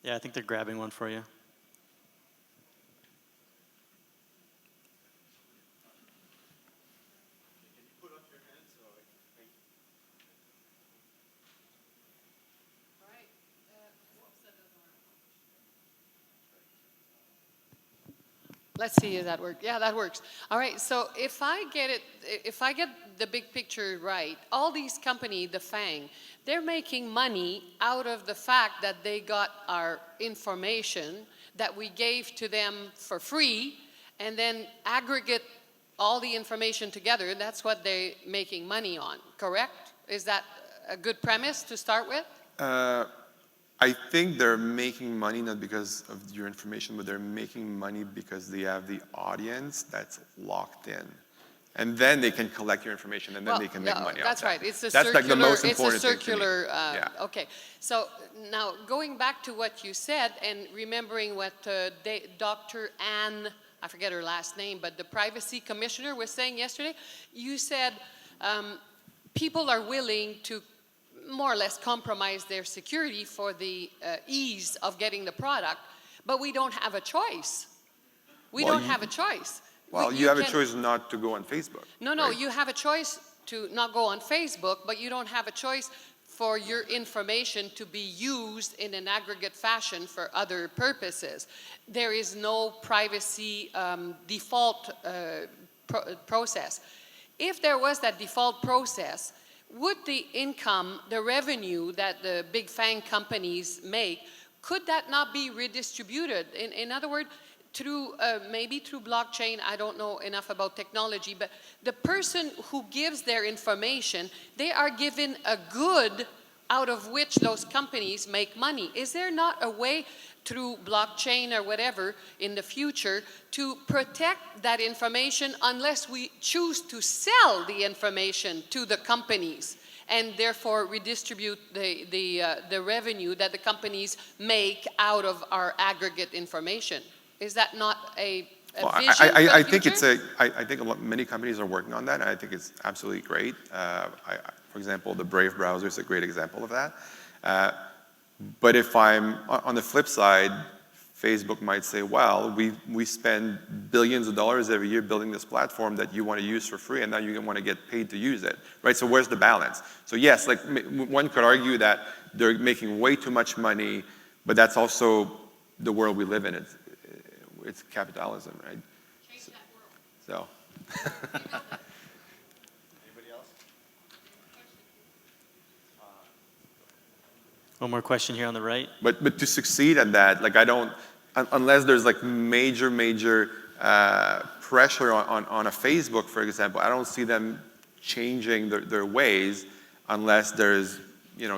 Yeah, I think they're grabbing one for you. Let's see if that works. Yeah, that works. All right, so if I get the big picture right, all these companies, the FANG, they're making money out of the fact that they got our information that we gave to them for free and then aggregate all the information together. That's what they're making money on, correct? Is that a good premise to start with? I think they're making money not because of your information, but they're making money because they have the audience that's locked in. And then they can collect your information, and then they can make money That's off right. that. It's a That's circular, like the most important it's a circular, thing to me. Yeah. Okay. So now going back to what you said and remembering what Dr. Anne, I forget her last name, but the privacy commissioner was saying yesterday, you said people are willing to more or less compromise their security for the ease of getting the product, but we don't have a choice. We don't have a choice. Well, you have a choice not to go on Facebook. No, right? you have a choice to not go on Facebook, but you don't have a choice for your information to be used in an aggregate fashion for other purposes. There is no privacy default process. If there was that default process, would the income, the revenue that the big FANG companies make, could that not be redistributed? In other words, through maybe through blockchain, I don't know enough about technology, but the person who gives their information, they are given a good out of which those companies make money. Is there not a way through blockchain or whatever in the future to protect that information unless we choose to sell the information to the companies and therefore redistribute the revenue that the companies make out of our aggregate information. Is that not a Well, vision for the I think future? I think many companies are working on that, and I think it's absolutely great. For example, the Brave browser is a great example of that. But if I'm on the flip side, Facebook might say, well, we spend billions of dollars every year building this platform that you want to use for free, and now you want to get paid to use it, right? So where's the balance? So yes, like one could argue that they're making way too much money, but that's also the world we live in. It's capitalism, right? Change that world. So. One more question here on the right. But to succeed at that, like unless there's like major pressure on a Facebook, for example, I don't see them changing their ways unless there's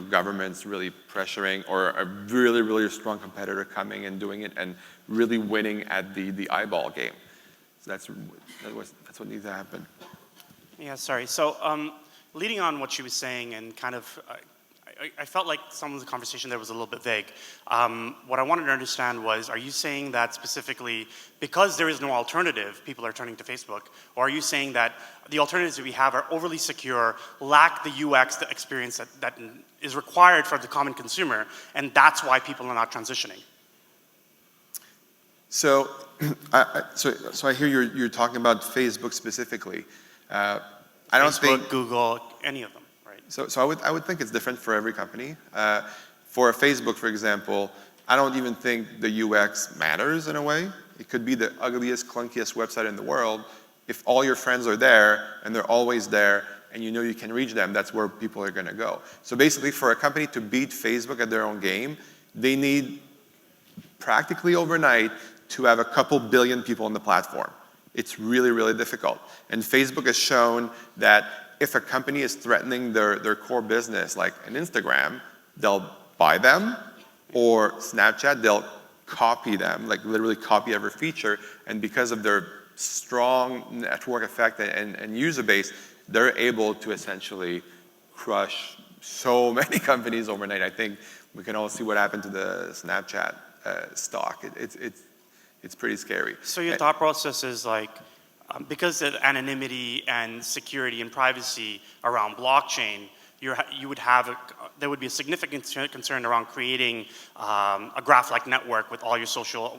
governments really pressuring or a really strong competitor coming and doing it and really winning at the eyeball game. So that's what needs to happen. Yeah, sorry. So leading on what she was saying and kind of, I felt like some of the conversation there was a little bit vague. What I wanted to understand was, are you saying that specifically because there is no alternative, people are turning to Facebook? Or are you saying that the alternatives that we have are overly secure, lack the UX, the experience that is required for the common consumer, and that's why people are not transitioning? So, so I hear you're talking about Facebook specifically. I don't Facebook, think Google, any of them, right? So I would think it's different for every company. For Facebook, for example, I don't even think the UX matters in a way. It could be the ugliest, clunkiest website in the world. If all your friends are there and they're always there and you know you can reach them, that's where people are going to go. So basically, for a company to beat Facebook at their own game, they need practically overnight to have a couple billion people on the platform. It's really difficult. And Facebook has shown that if a company is threatening their core business, like an Instagram, they'll buy them, or Snapchat, they'll copy them, like literally copy every feature, and because of their strong network effect and user base, they're able to essentially crush so many companies overnight. I think we can all see what happened to the Snapchat stock. It's pretty scary. So your thought process is like, because of anonymity and security and privacy around blockchain, there would be a significant concern around creating a graph-like network with all your social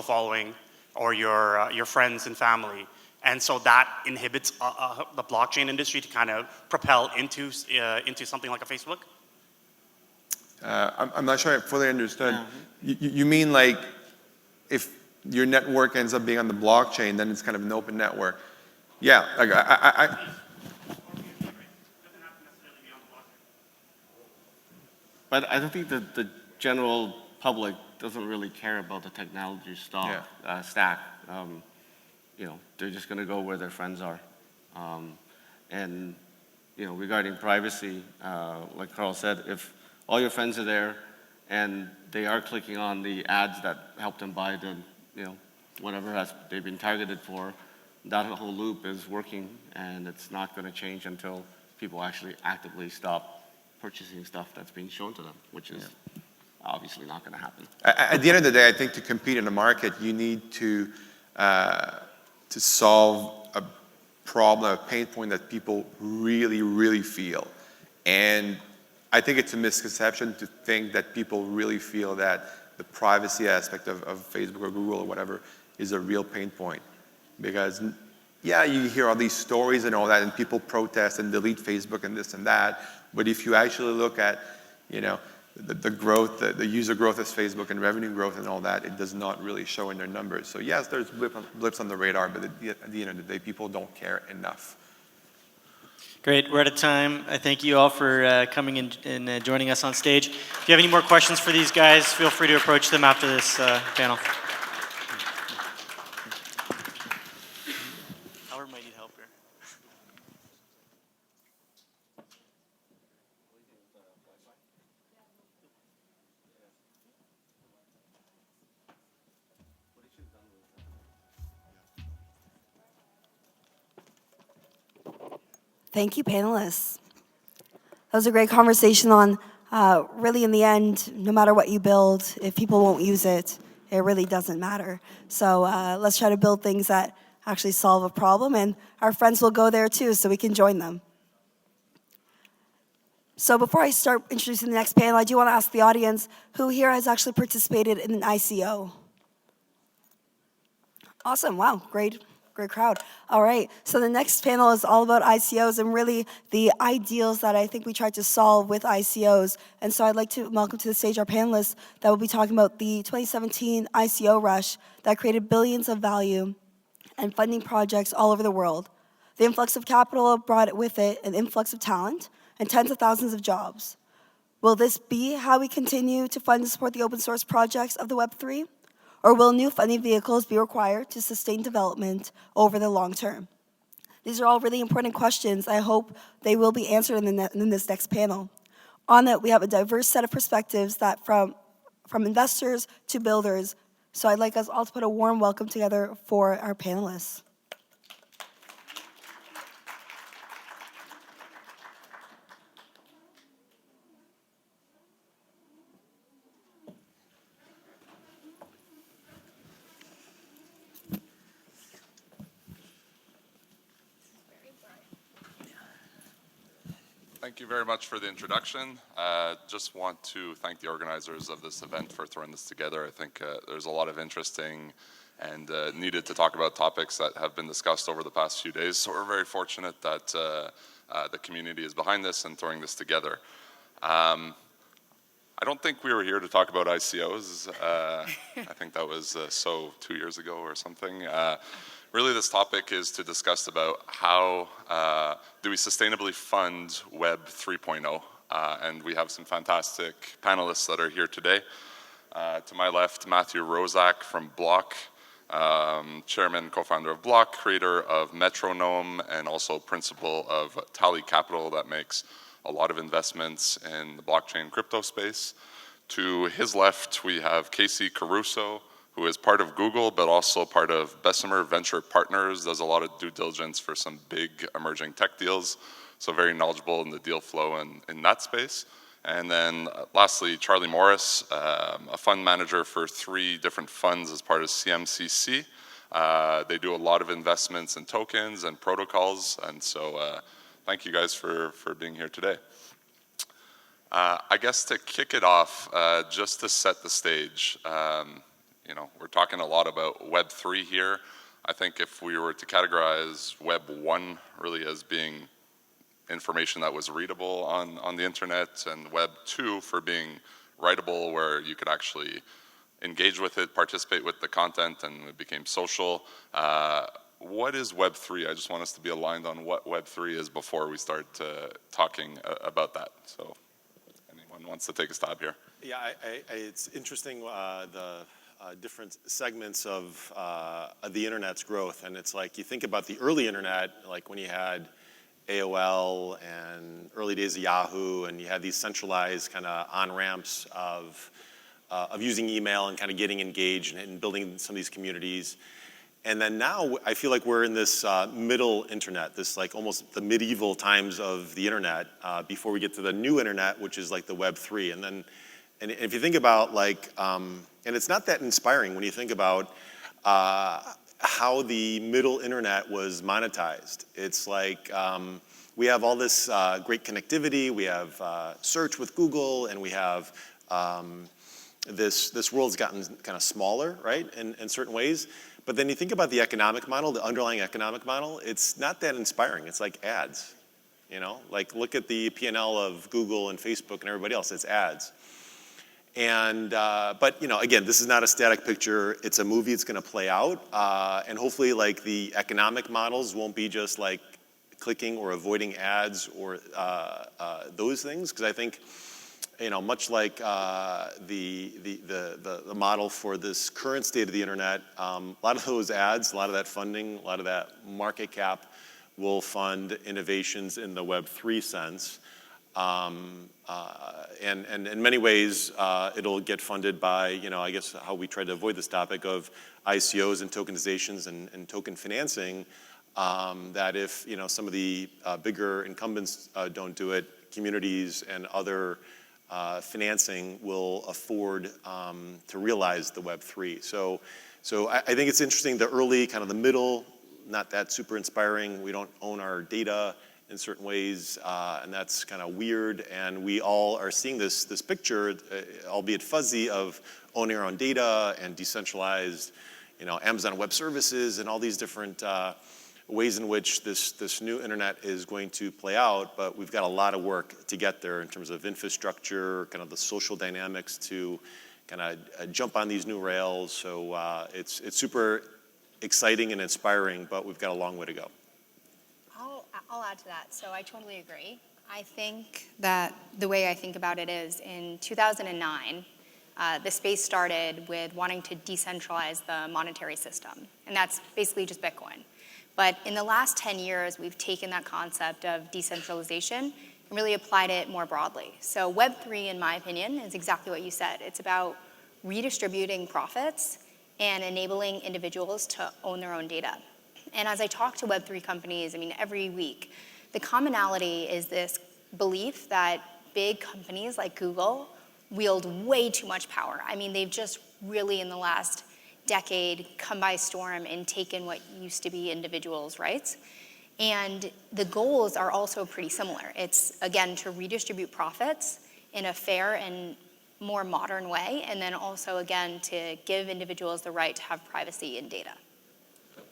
following or your friends and family, and so that inhibits the blockchain industry to kind of propel into something like a Facebook. I'm not sure I fully understood. You mean like if your network ends up being on the blockchain, then it's kind of an open network? Yeah, like But I don't think that the general public doesn't really care about the technology stack. They're just going to go where their friends are. And regarding privacy, like Carl said, if all your friends are there and they are clicking on the ads that help them buy the, whatever they've been targeted for, that whole loop is working, and it's not going to change until people actually actively stop purchasing stuff that's being shown to them, which is obviously not going to happen. At the end of the day, I think to compete in the market, you need to solve a problem, a pain point that people really feel. And I think it's a misconception to think that people really feel that the privacy aspect of Facebook or Google or whatever is a real pain point. Because, yeah, you hear all these stories and all that, and people protest and delete Facebook and this and that. But if you actually look at, the growth, the user growth of Facebook and revenue growth and all that, it does not really show in their numbers. So yes, there's blips on the radar, but at the end of the day, people don't care enough. Great, we're out of time. I thank you all for coming in and joining us on stage. If you have any more questions for these guys, feel free to approach them after this panel. Albert might need help here. Thank you, panelists. That was a great conversation on really, in the end, no matter what you build, if people won't use it, it really doesn't matter. So let's try to build things that actually solve a problem, and our friends will go there too, so we can join them. So before I start introducing the next panel, I do want to ask the audience, who here has actually participated in an ICO? Awesome, wow, great crowd. All right, so the next panel is all about ICOs and really the ideals that I think we tried to solve with ICOs. And so I'd like to welcome to the stage our panelists that will be talking about the 2017 ICO rush that created billions of value and funding projects all over the world. The influx of capital brought with it an influx of talent and tens of thousands of jobs. Will this be how we continue to fund and support the open source projects of the Web3? Or will new funding vehicles be required to sustain development over the long term? These are all really important questions. I hope they will be answered in this next panel. On it, we have a diverse set of perspectives that from investors to builders. So I'd like us all to put a warm welcome together for our panelists. Thank you very much for the introduction. Just want to thank the organizers of this event for throwing this together. I think there's a lot of interesting and needed to talk about topics that have been discussed over the past few days. So we're very fortunate that the community is behind this and throwing this together. I don't think we were here to talk about ICOs. I think that was 2 years ago or something. Really, this topic is to discuss about how do we sustainably fund Web 3.0, and we have some fantastic panelists that are here today. To my left, Matthew Roszak from Block, chairman, co-founder of Block, creator of Metronome, and also principal of Tally Capital that makes a lot of investments in the blockchain crypto space. To his left, we have Casey Caruso, who is part of Google, but also part of Bessemer Venture Partners, does a lot of due diligence for some big emerging tech deals, so very knowledgeable in the deal flow in that space. And then lastly, Charlie Morris, a fund manager for 3 different funds as part of CMCC. They do a lot of investments in tokens and protocols, and so thank you guys for being here today. I guess to kick it off, just to set the stage, we're talking a lot about Web 3 here. I think if we were to categorize Web 1 really as being information that was readable on the internet, and Web 2 for being writable, where you could actually engage with it, participate with the content, and it became social. What is Web 3? I just want us to be aligned on what Web 3 is before we start talking about that. So anyone wants to take a stab here? Yeah, it's interesting, the different segments of the internet's growth. And it's like, you think about the early internet, like when you had AOL and early days of Yahoo, and you had these centralized kind of on-ramps of using email and kind of getting engaged and building some of these communities. And then now I feel like we're in this middle internet, this like almost the medieval times of the internet before we get to the new internet, which is like the Web 3. And if you think about like, and it's not that inspiring when you think about how the middle internet was monetized. It's like we have all this great connectivity, we have search with Google, and we have this world's gotten kind of smaller, right, in certain ways. But then you think about the economic model, the underlying economic model, it's not that inspiring. It's like ads, Like look at the P&L of Google and Facebook and everybody else, it's ads. And, but again, this is not a static picture. It's a movie, it's gonna play out. And hopefully like the economic models won't be just like clicking or avoiding ads or those things. Because I think, much like the model for this current state of the internet, a lot of those ads, a lot of that funding, a lot of that market cap will fund innovations in the Web 3 sense. And in many ways, it'll get funded by, I guess how we try to avoid this topic of ICOs and tokenizations and token financing. that if some of the bigger incumbents don't do it, communities and other financing will afford to realize the Web3. So I think it's interesting, the early, kind of the middle, not that super inspiring. We don't own our data in certain ways, and that's kind of weird. And we all are seeing this picture, albeit fuzzy, of owning our own data and decentralized, Amazon Web Services and all these different ways in which this new internet is going to play out. But we've got a lot of work to get there in terms of infrastructure, kind of the social dynamics to kind of jump on these new rails. So it's super exciting and inspiring, but we've got a long way to go. I'll add to that. So I totally agree. I think that the way I think about it is in 2009, the space started with wanting to decentralize the monetary system. And that's basically just Bitcoin. But in the last 10 years, we've taken that concept of decentralization and really applied it more broadly. So Web3, in my opinion, is exactly what you said. It's about redistributing profits and enabling individuals to own their own data. And as I talk to Web3 companies, every week, the commonality is this belief that big companies like Google wield way too much power. They've just really, in the last decade, come by storm and taken what used to be individuals' rights. And the goals are also pretty similar. It's, again, to redistribute profits in a fair and more modern way, and then also, again, to give individuals the right to have privacy in data.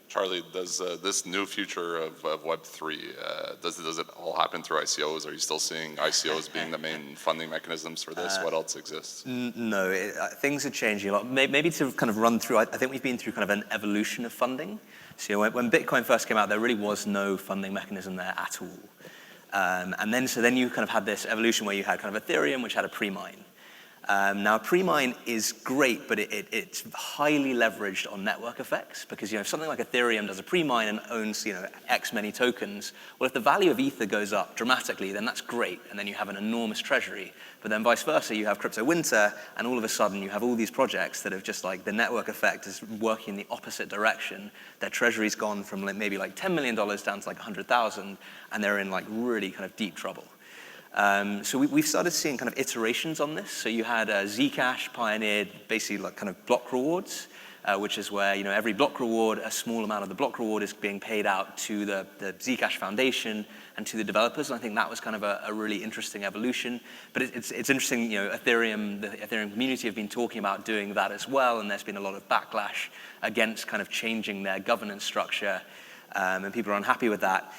Charlie, does this new future of Web3, does it all happen through ICOs? Are you still seeing ICOs being the main funding mechanisms for this? What else exists? No, things are changing a lot. Maybe to kind of run through, I think we've been through kind of an evolution of funding. So when Bitcoin first came out, there really was no funding mechanism there at all. And then you kind of had this evolution where you had kind of Ethereum, which had a pre-mine. Now, a pre-mine is great, but it's highly leveraged on network effects because, if something like Ethereum does a pre-mine and owns, X many tokens, well, if the value of Ether goes up dramatically, then that's great, and then you have an enormous treasury. But then vice versa, you have crypto winter, and all of a sudden you have all these projects that have just the network effect is working in the opposite direction. Their treasury's gone from maybe $10 million down to 100,000, and they're in really kind of deep trouble. So we've started seeing kind of iterations on this. So you had Zcash pioneered basically kind of block rewards, which is where every block reward, a small amount of the block reward is being paid out to the Zcash Foundation and to the developers. And I think that was kind of a really interesting evolution. But it's interesting, Ethereum, the Ethereum community have been talking about doing that as well, and there's been a lot of backlash against kind of changing their governance structure, and people are unhappy with that.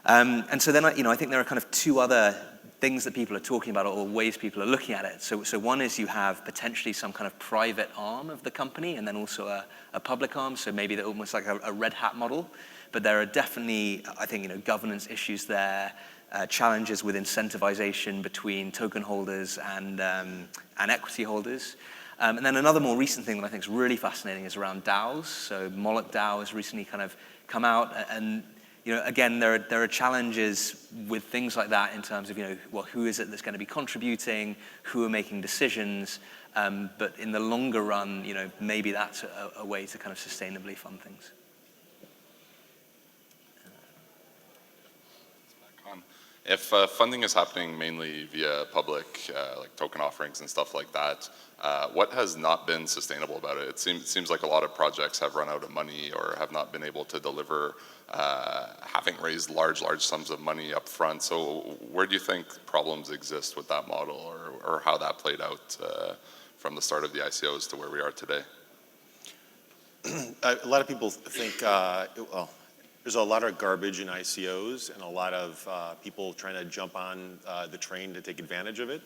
And so then I think there are kind of two other things that people are talking about or ways people are looking at it. So one is you have potentially some kind of private arm of the company and then also a public arm, so maybe they're almost like a Red Hat model. But there are definitely, I think, governance issues there, challenges with incentivization between token holders and equity holders. And then another more recent thing that I think is really fascinating is around DAOs. So Moloch DAO has recently kind of come out, and again, there are challenges with things like that in terms of, who is it that's going to be contributing, who are making decisions, but in the longer run, maybe that's a way to kind of sustainably fund things. If funding is happening mainly via public, like token offerings and stuff like that, what has not been sustainable about it? It seems like a lot of projects have run out of money or have not been able to deliver, having raised large sums of money up front. So where do you think problems exist with that model, or how that played out from the start of the ICOs to where we are today? A lot of people think, there's a lot of garbage in ICOs and a lot of people trying to jump on the train to take advantage of it.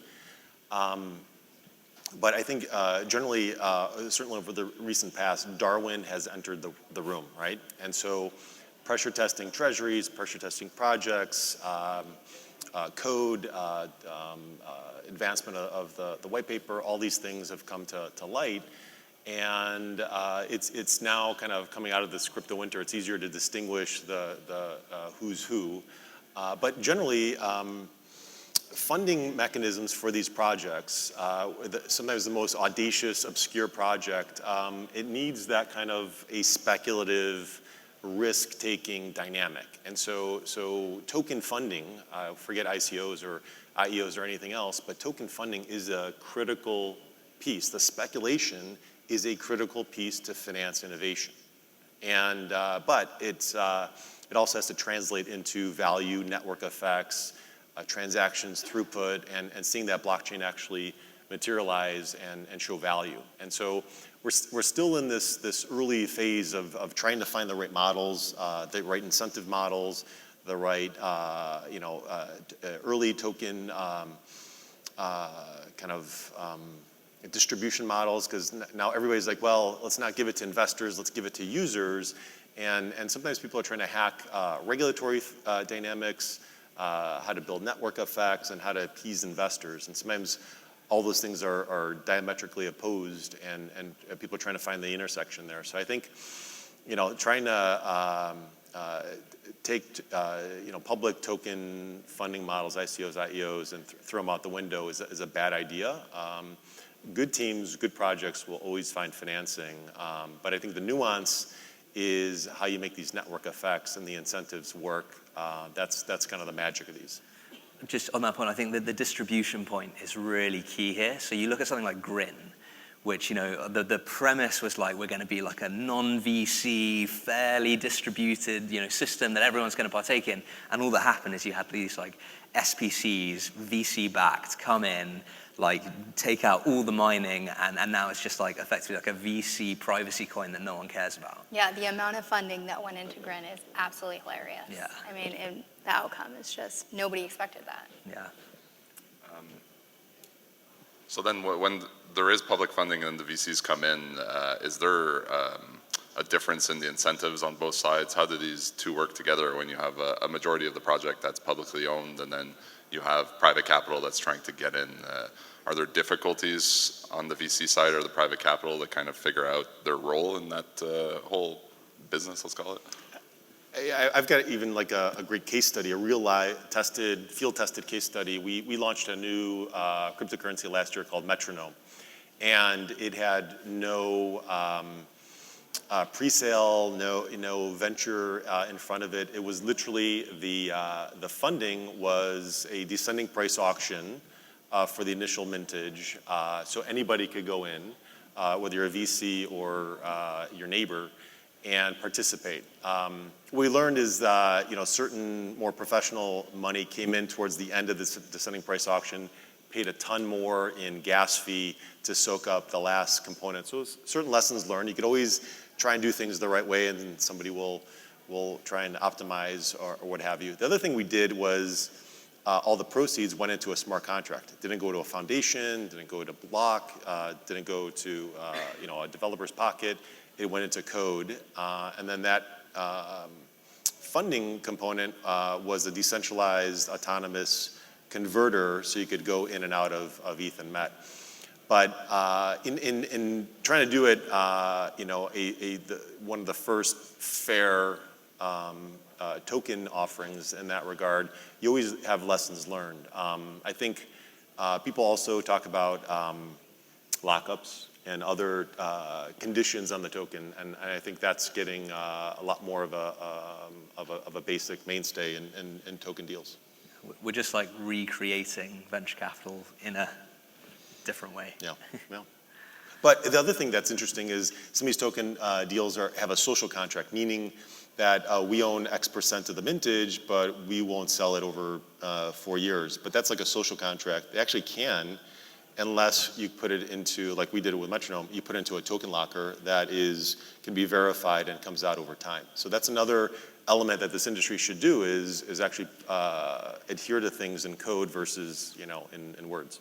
But I think generally, certainly over the recent past, Darwin has entered the room, right? And so pressure testing treasuries, pressure testing projects, code, advancement of the white paper, all these things have come to light. And it's now kind of coming out of this crypto winter. It's easier to distinguish the who's who. But generally, funding mechanisms for these projects, sometimes the most audacious, obscure project, it needs that kind of a speculative risk-taking dynamic. And so token funding, forget ICOs or IEOs or anything else, but token funding is a critical piece. The speculation is a critical piece to finance innovation. And, but it also has to translate into value, network effects, transactions, throughput, and seeing that blockchain actually materialize and show value. And so we're still in this early phase of trying to find the right models, the right incentive models, the right early token distribution models, because now everybody's like, well, let's not give it to investors, let's give it to users. And sometimes people are trying to hack regulatory dynamics, how to build network effects, and how to appease investors. And sometimes all those things are diametrically opposed, and people are trying to find the intersection there. So I think, trying to take public token funding models, ICOs, IEOs, and throw them out the window is a bad idea. Good teams, good projects will always find financing, but I think the nuance is how you make these network effects and the incentives work. That's kind of the magic of these. Just on that point, I think that the distribution point is really key here. So you look at something like Grin, which, the premise was like, we're going to be like a non-VC, fairly distributed, system that everyone's going to partake in. And all that happened is you had these like SPCs, VC-backed, come in, like take out all the mining, and now it's just like effectively like a VC privacy coin that no one cares about. Yeah, the amount of funding that went into Grin is absolutely hilarious. Yeah. I mean, the outcome is just, nobody expected that. Yeah. So then when there is public funding and the VCs come in, is there a difference in the incentives on both sides? How do these two work together when you have a majority of the project that's publicly owned and then you have private capital that's trying to get in? Are there difficulties on the VC side or the private capital to kind of figure out their role in that whole business, let's call it? I've got even like a great case study, a real live field tested case study. We launched a new cryptocurrency last year called Metronome, and it had no pre-sale, no venture in front of it. It was literally the funding was a descending price auction for the initial mintage, so anybody could go in, whether you're a VC or your neighbor, and participate. What we learned is that certain more professional money came in towards the end of this descending price auction, paid a ton more in gas fee to soak up the last component. So certain lessons learned. You could always try and do things the right way, and somebody will try and optimize or what have you. The other thing we did was all the proceeds went into a smart contract. It didn't go to a foundation, didn't go to Block, didn't go to a developer's pocket. It went into code, and then that funding component was a decentralized autonomous converter, so you could go in and out of ETH and MET. But in trying to do it, one of the first fair token offerings in that regard, you always have lessons learned. I think people also talk about lockups and other conditions on the token, and I think that's getting a lot more of a basic mainstay in token deals. We're just like recreating venture capital in a different way. Yeah. But the other thing that's interesting is some of these token deals have a social contract, meaning that we own X% of the mintage, but we won't sell it over 4 years. But that's like a social contract. They actually can, unless you put it into, like we did it with Metronome, you put it into a token locker that can be verified and comes out over time. So that's another element that this industry should do is actually adhere to things in code versus in words.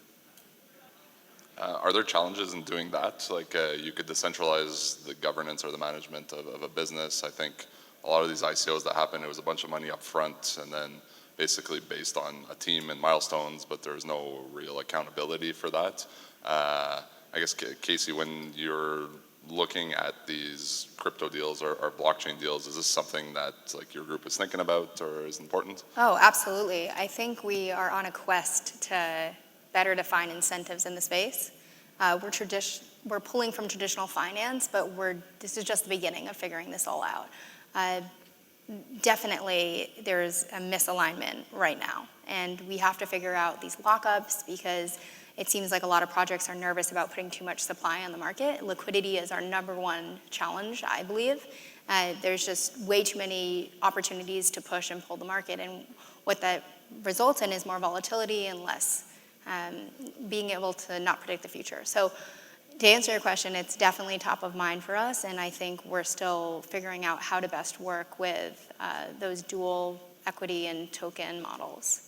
Are there challenges in doing that? Like you could decentralize the governance or the management of a business. I think a lot of these ICOs that happened, it was a bunch of money up front and then basically based on a team and milestones, but there's no real accountability for that. I guess, Casey, when you're looking at these crypto deals or blockchain deals, is this something that like your group is thinking about or is important? Oh, absolutely. I think we are on a quest to better define incentives in the space. We're pulling from traditional finance, but this is just the beginning of figuring this all out. definitely there's a misalignment right now. And we have to figure out these lockups because it seems like a lot of projects are nervous about putting too much supply on the market. Liquidity is our #1 challenge, I believe. There's just way too many opportunities to push and pull the market. And what that results in is more volatility and less being able to not predict the future. So to answer your question, it's definitely top of mind for us, and I think we're still figuring out how to best work with those dual equity and token models.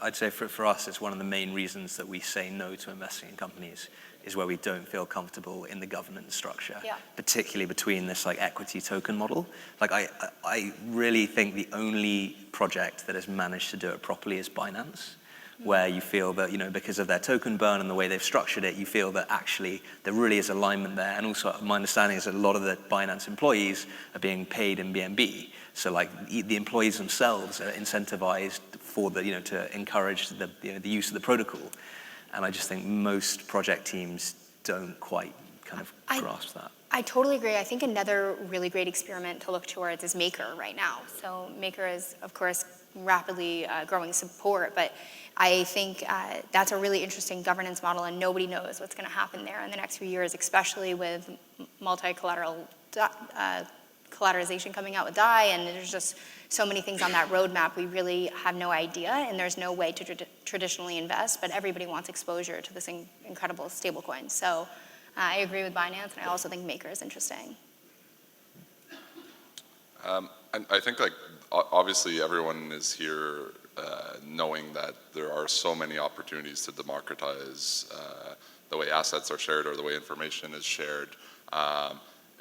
I'd say for us, it's one of the main reasons that we say no to investing in companies is where we don't feel comfortable in the governance structure, particularly between this like equity token model. Like I really think the only project that has managed to do it properly is Binance, where you feel that, you know, because of their token burn and the way they've structured it, you feel that actually there really is alignment there. And also my understanding is that a lot of the Binance employees are being paid in BNB. So like the employees themselves are incentivized for the, you know, to encourage the, you know, the use of the protocol. And I just think most project teams don't quite kind of grasp that. I totally agree. I think another really great experiment to look towards is Maker right now. So Maker is, of course, rapidly growing support, but I think that's a really interesting governance model, and nobody knows what's going to happen there in the next few years, especially with multi-collateral collateralization coming out with DAI, and there's just so many things on that roadmap. We really have no idea, and there's no way to traditionally invest, but everybody wants exposure to this incredible stablecoin. So I agree with Binance, and I also think Maker is interesting. I think, like, obviously everyone is here knowing that there are so many opportunities to democratize the way assets are shared or the way information is shared.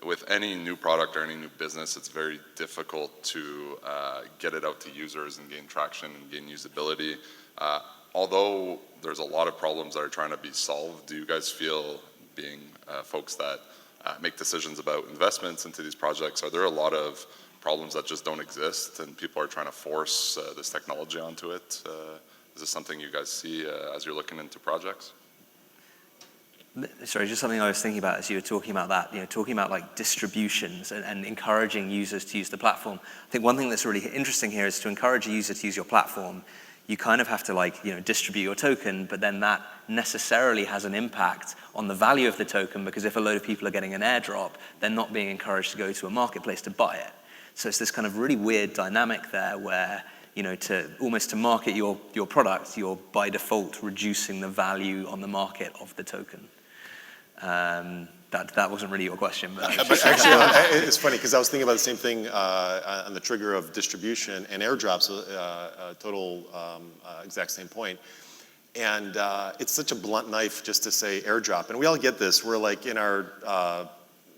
With any new product or any new business, it's very difficult to get it out to users and gain traction and gain usability. Although there's a lot of problems that are trying to be solved, do you guys feel, being folks that make decisions about investments into these projects, are there a lot of problems that just don't exist and people are trying to force this technology onto it? Is this something you guys see as you're looking into projects? Sorry, just something I was thinking about as you were talking about that, you know, talking about like distributions and encouraging users to use the platform. I think one thing that's really interesting here is to encourage a user to use your platform, you kind of have to like, you know, distribute your token, but then that necessarily has an impact on the value of the token, because if a load of people are getting an airdrop, they're not being encouraged to go to a marketplace to buy it. So it's this kind of really weird dynamic there where, you know, to market your product, you're by default reducing the value on the market of the token. That wasn't really your question, but actually, it's funny because I was thinking about the same thing on the trigger of distribution and airdrops. Total exact same point, and it's such a blunt knife just to say airdrop, and we all get this. We're like in our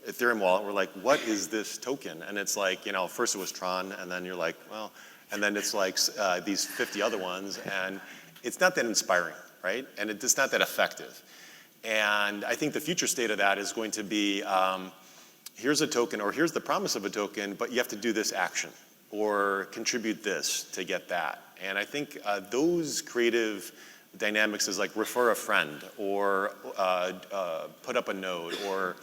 Ethereum wallet, we're like, what is this token? And it's like, you know, first it was Tron, and then you're like, well, and then it's like these 50 other ones, and it's not that inspiring, right? And it's not that effective. And I think the future state of that is going to be, here's a token, or here's the promise of a token, but you have to do this action, or contribute this to get that. And I think those creative dynamics is like refer a friend, or put up a node, or,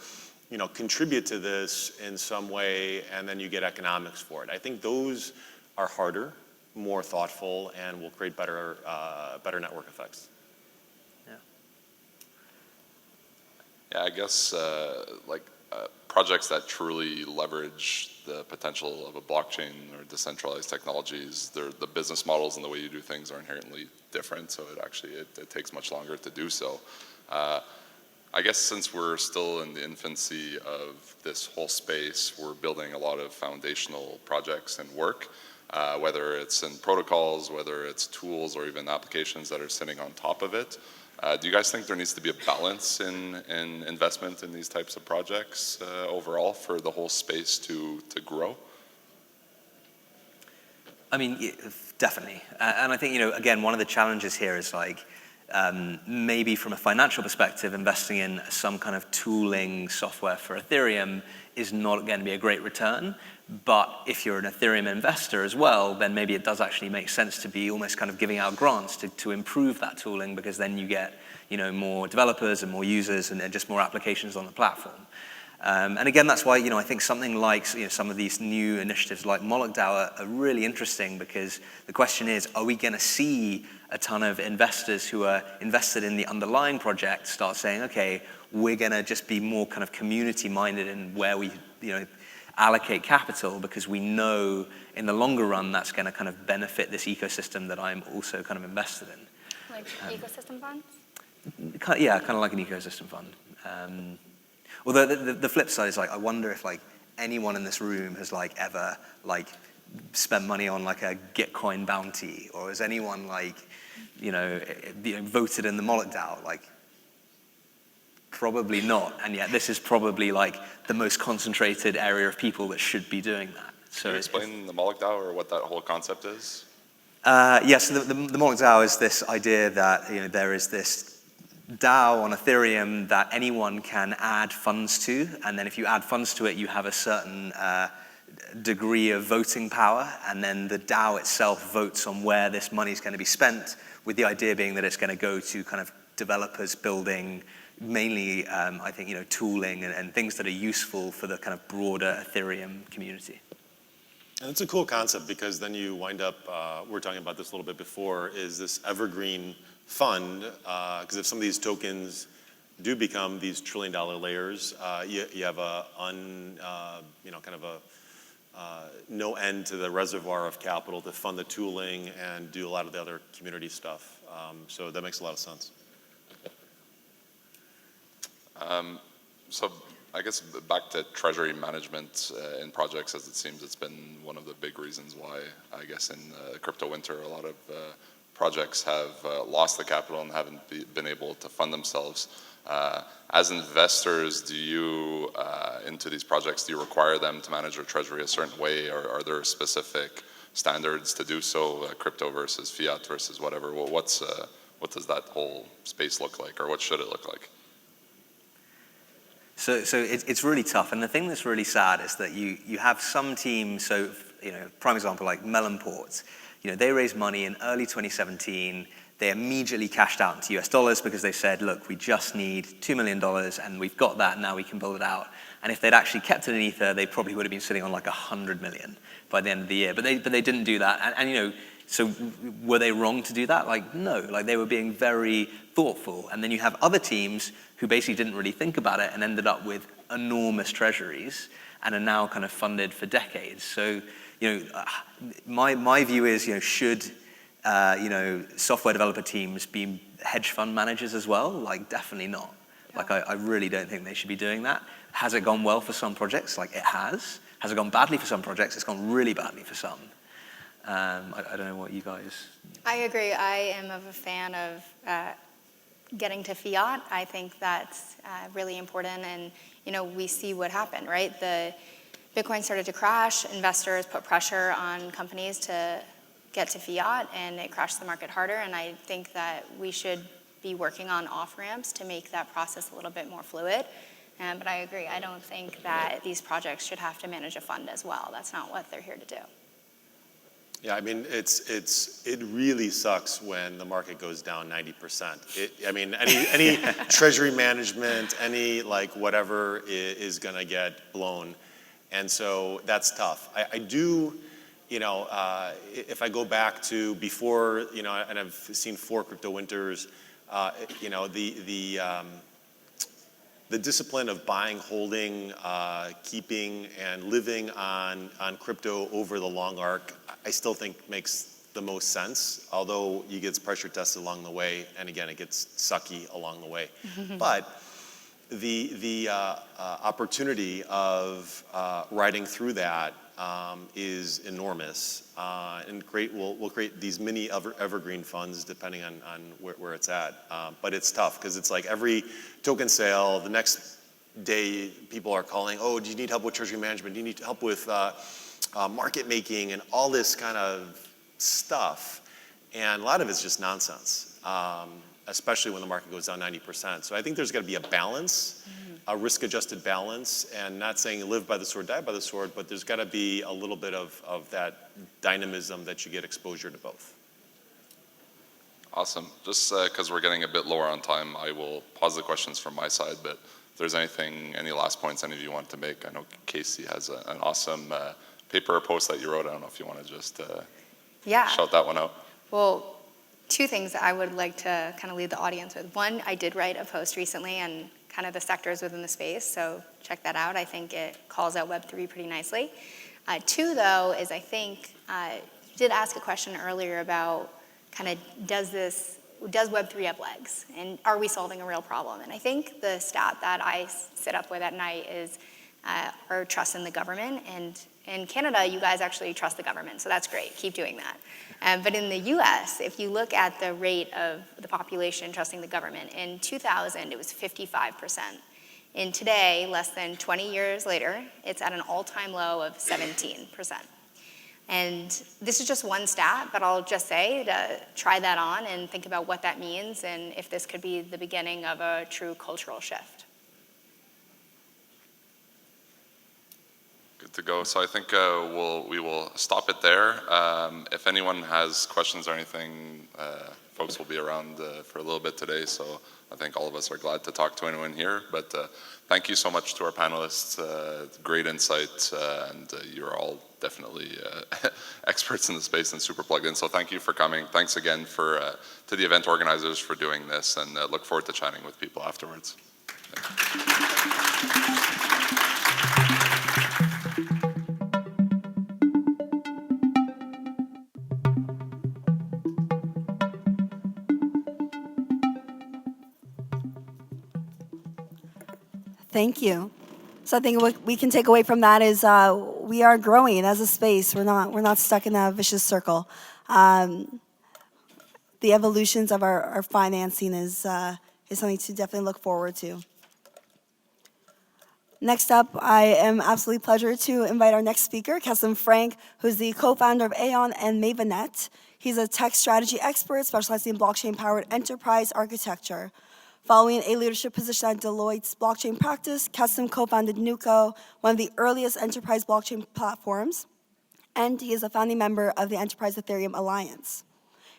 you know, contribute to this in some way, and then you get economics for it. I think those are harder, more thoughtful, and will create better network effects. Yeah, I guess projects that truly leverage the potential of a blockchain or decentralized technologies, the business models and the way you do things are inherently different, so it takes much longer to do so. I guess since we're still in the infancy of this whole space, we're building a lot of foundational projects and work, whether it's in protocols, whether it's tools, or even applications that are sitting on top of it. Do you guys think there needs to be a balance in investment in these types of projects overall for the whole space to grow? I mean, definitely. And I think, you know, again, one of the challenges here is like, maybe from a financial perspective, investing in some kind of tooling software for Ethereum is not going to be a great return. But if you're an Ethereum investor as well, then maybe it does actually make sense to be almost kind of giving out grants to improve that tooling, because then you get, you know, more developers and more users and just more applications on the platform. And again, that's why, I think something like, some of these new initiatives like Moloch DAO are really interesting, because the question is, are we going to see a ton of investors who are invested in the underlying project start saying, okay, we're going to just be more kind of community-minded in where we, allocate capital, because we know in the longer run that's going to kind of benefit this ecosystem that I'm also kind of invested in. Like ecosystem funds? Yeah, kind of like an ecosystem fund. Although the flip side is, like, I wonder if, like, anyone in this room has, like, ever, like, spent money on, like, a Gitcoin bounty, or has anyone, like, voted in the Moloch DAO? Like, probably not. And yet this is probably, like, the most concentrated area of people that should be doing that. So Can you explain the Moloch DAO, or what that whole concept is? Yes, the Moloch DAO is this idea that there is this DAO on Ethereum that anyone can add funds to, and then if you add funds to it, you have a certain degree of voting power, and then the DAO itself votes on where this money is going to be spent, with the idea being that it's going to go to kind of developers building mainly, I think, tooling and things that are useful for the kind of broader Ethereum community. And it's a cool concept, because then you wind up, we were talking about this a little bit before, is this evergreen fund, because if some of these tokens do become these trillion-dollar layers, you have no end to the reservoir of capital to fund the tooling and do a lot of the other community stuff. So that makes a lot of sense. So I guess back to treasury management in projects, as it seems it's been one of the big reasons why, I guess, in crypto winter, a lot of projects have lost the capital and haven't been able to fund themselves. As investors, do you, into these projects, do you require them to manage their treasury a certain way, or are there specific standards to do so, crypto versus fiat versus whatever? What does that whole space look like, or what should it look like? So it's really tough, and the thing that's really sad is that you have some teams. So prime example, like Melonport, they raised money in early 2017. They immediately cashed out into US dollars because they said, look, we just need $2 million and we've got that, now we can build it out. And if they'd actually kept it in Ether, they probably would have been sitting on like 100 million by the end of the year. But they didn't do that. And so were they wrong to do that? Like, no, like they were being very thoughtful. And then you have other teams who basically didn't really think about it and ended up with enormous treasuries and are now kind of funded for decades. So, my view is, should software developer teams be hedge fund managers as well? Like, definitely not. Yeah. Like, I really don't think they should be doing that. Has it gone well for some projects? Like, it has. Has it gone badly for some projects? It's gone really badly for some. I don't know what you guys... I agree. I am of a fan of getting to fiat. I think that's really important, and, we see what happened, right? The Bitcoin started to crash, investors put pressure on companies to get to fiat, and it crashed the market harder, and I think that we should be working on off-ramps to make that process a little bit more fluid. But I agree, I don't think that these projects should have to manage a fund as well. That's not what they're here to do. Yeah, I mean, it really sucks when the market goes down 90%. Any treasury management, any like whatever is gonna get blown. And so that's tough. I do, if I go back to before, and I've seen 4 crypto winters, the discipline of buying, holding, keeping, and living on crypto over the long arc, I still think makes the most sense, although you get pressure tested along the way, and again, it gets sucky along the way. But the opportunity of riding through that is enormous, and we'll create these mini evergreen funds depending on where it's at. But it's tough because it's like every token sale, the next day people are calling, oh, do you need help with treasury management? Do you need help with market making and all this kind of stuff? And a lot of it's just nonsense, especially when the market goes down 90%. So I think there's got to be a balance, a risk-adjusted balance, and not saying live by the sword, die by the sword, but there's got to be a little bit of that dynamism that you get exposure to both. Awesome. Just because we're getting a bit lower on time, I will pause the questions from my side, but there's any last points any of you want to make. I know Casey has an awesome paper or post that you wrote. I don't know if you want to just shout that one out. Well, two things I would like to kind of leave the audience with. One, I did write a post recently on kind of the sectors within the space, so check that out. I think it calls out Web3 pretty nicely. Two, though, is I think you did ask a question earlier about kind of does Web3 have legs, and are we solving a real problem? And I think the stat that I sit up with at night is our trust in the government. And in Canada, you guys actually trust the government, so that's great. Keep doing that. But in the US, if you look at the rate of the population trusting the government, in 2000, it was 55%. And today, less than 20 years later, it's at an all-time low of 17%. And this is just one stat, but I'll just say to try that on and think about what that means and if this could be the beginning of a true cultural shift. Good to go. So I think we will stop it there. If anyone has questions or anything, folks will be around for a little bit today. So I think all of us are glad to talk to anyone here. But thank you so much to our panelists. Great insight, and you're all definitely experts in the space and super plugged in. So thank you for coming. Thanks again to the event organizers for doing this, and look forward to chatting with people afterwards. Thank you. So I think what we can take away from that is we are growing as a space. We're not stuck in a vicious circle. The evolutions of our financing is something to definitely look forward to. Next up, I am absolutely pleased to invite our next speaker, Kesem Frank, who's the co-founder of Aon and Mavennet. He's a tech strategy expert specializing in blockchain-powered enterprise architecture. Following a leadership position at Deloitte's blockchain practice, Kesem co-founded Nuco, one of the earliest enterprise blockchain platforms, and he is a founding member of the Enterprise Ethereum Alliance.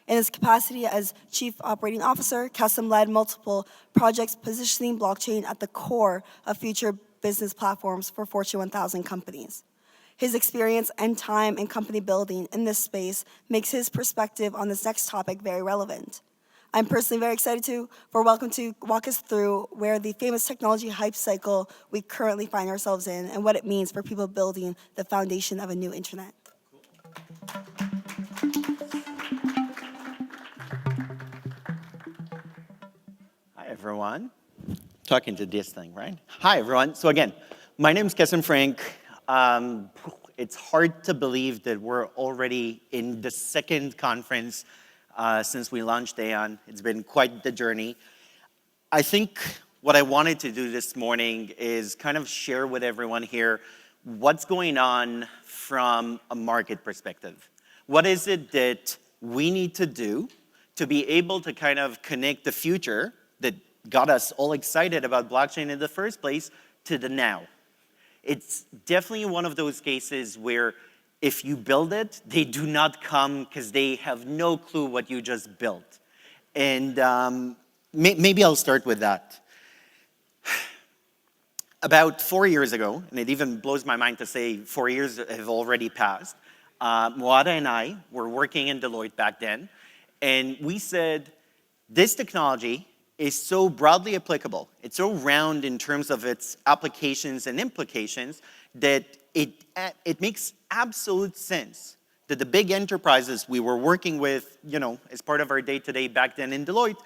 In his capacity as Chief Operating Officer, Kesem led multiple projects positioning blockchain at the core of future business platforms for Fortune 1000 companies. His experience and time in company building in this space makes his perspective on this next topic very relevant. I'm personally very excited for Welcome to walk us through where the famous technology hype cycle we currently find ourselves in and what it means for people building the foundation of a new internet. Hi, everyone. Talking to this thing, right? Hi, everyone. So again, my name is Kesem Frank. It's hard to believe that we're already in the second conference since we launched Aon. It's been quite the journey. I think what I wanted to do this morning is kind of share with everyone here what's going on from a market perspective. What is it that we need to do to be able to kind of connect the future that got us all excited about blockchain in the first place to the now? It's definitely one of those cases where if you build it, they do not come because they have no clue what you just built. And maybe I'll start with that. About 4 years ago, and it even blows my mind to say 4 years have already passed, Moada and I were working in Deloitte back then, and we said, this technology is so broadly applicable, it's so round in terms of its applications and implications, that it makes absolute sense that the big enterprises we were working with, as part of our day-to-day back then in Deloitte,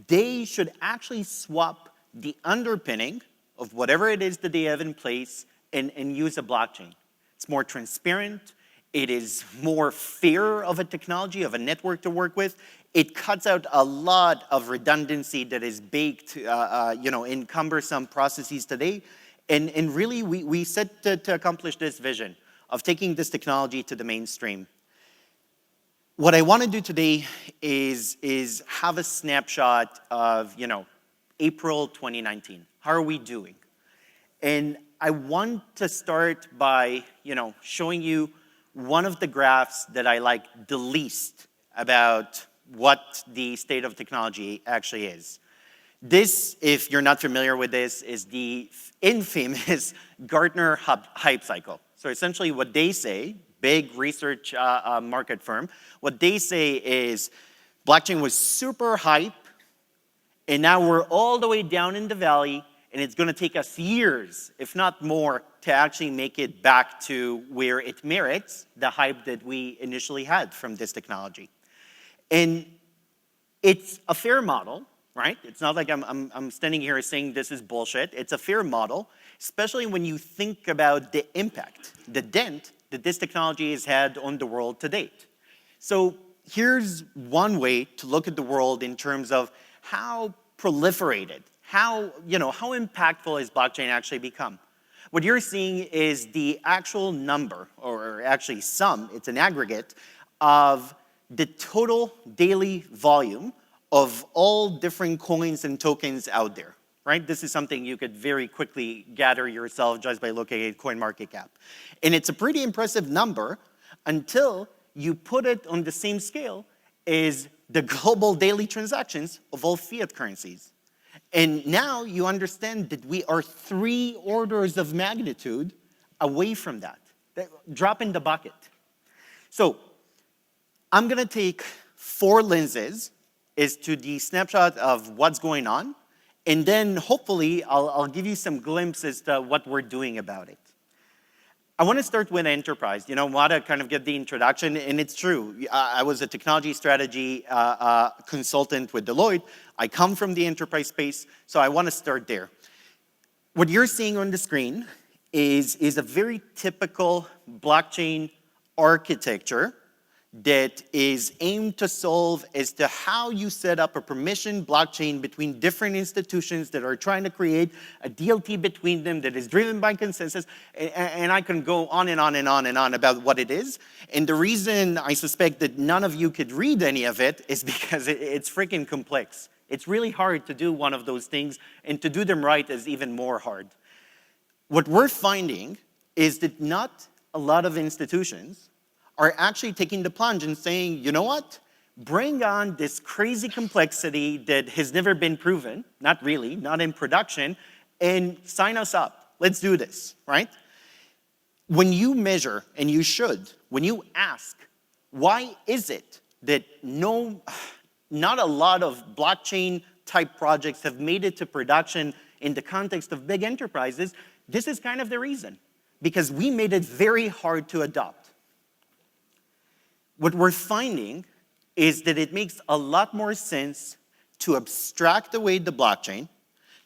they should actually swap the underpinning of whatever it is that they have in place and use a blockchain. It's more transparent. It is more fair of a technology, of a network to work with. It cuts out a lot of redundancy that is baked, in cumbersome processes today. And really, we set to accomplish this vision of taking this technology to the mainstream. What I want to do today is have a snapshot of, April 2019. How are we doing? And I want to start by, showing you one of the graphs that I like the least about what the state of technology actually is. This, if you're not familiar with this, is the infamous Gartner hype cycle. So essentially what they say, big research market firm, what they say is blockchain was super hype, and now we're all the way down in the valley, and it's going to take us years, if not more, to actually make it back to where it merits the hype that we initially had from this technology. And it's a fair model, right? It's not like I'm standing here saying this is bullshit. It's a fair model, especially when you think about the impact, the dent that this technology has had on the world to date. So here's one way to look at the world in terms of how proliferated, how impactful has blockchain actually become. What you're seeing is the actual number, or actually sum, it's an aggregate, of the total daily volume of all different coins and tokens out there, right? This is something you could very quickly gather yourself just by looking at CoinMarketCap. And it's a pretty impressive number until you put it on the same scale as the global daily transactions of all fiat currencies. And now you understand that we are 3 orders of magnitude away from that. Drop in the bucket. So I'm going to take 4 lenses as to the snapshot of what's going on, and then hopefully I'll give you some glimpses to what we're doing about it. I want to start with enterprise. You know, Wada kind of get the introduction, and it's true. I was a technology strategy consultant with Deloitte. I come from the enterprise space, so I want to start there. What you're seeing on the screen is a very typical blockchain architecture that is aimed to solve as to how you set up a permissioned blockchain between different institutions that are trying to create a DLT between them that is driven by consensus, and I can go on and on and on and on about what it is. And the reason I suspect that none of you could read any of it is because it's freaking complex. It's really hard to do one of those things, and to do them right is even more hard. What we're finding is that not a lot of institutions are actually taking the plunge and saying, you know what? Bring on this crazy complexity that has never been proven, not really, not in production, and sign us up. Let's do this, right? When you measure, and you should, when you ask, why is it that not a lot of blockchain type projects have made it to production in the context of big enterprises, this is kind of the reason. Because we made it very hard to adopt. What we're finding is that it makes a lot more sense to abstract away the blockchain,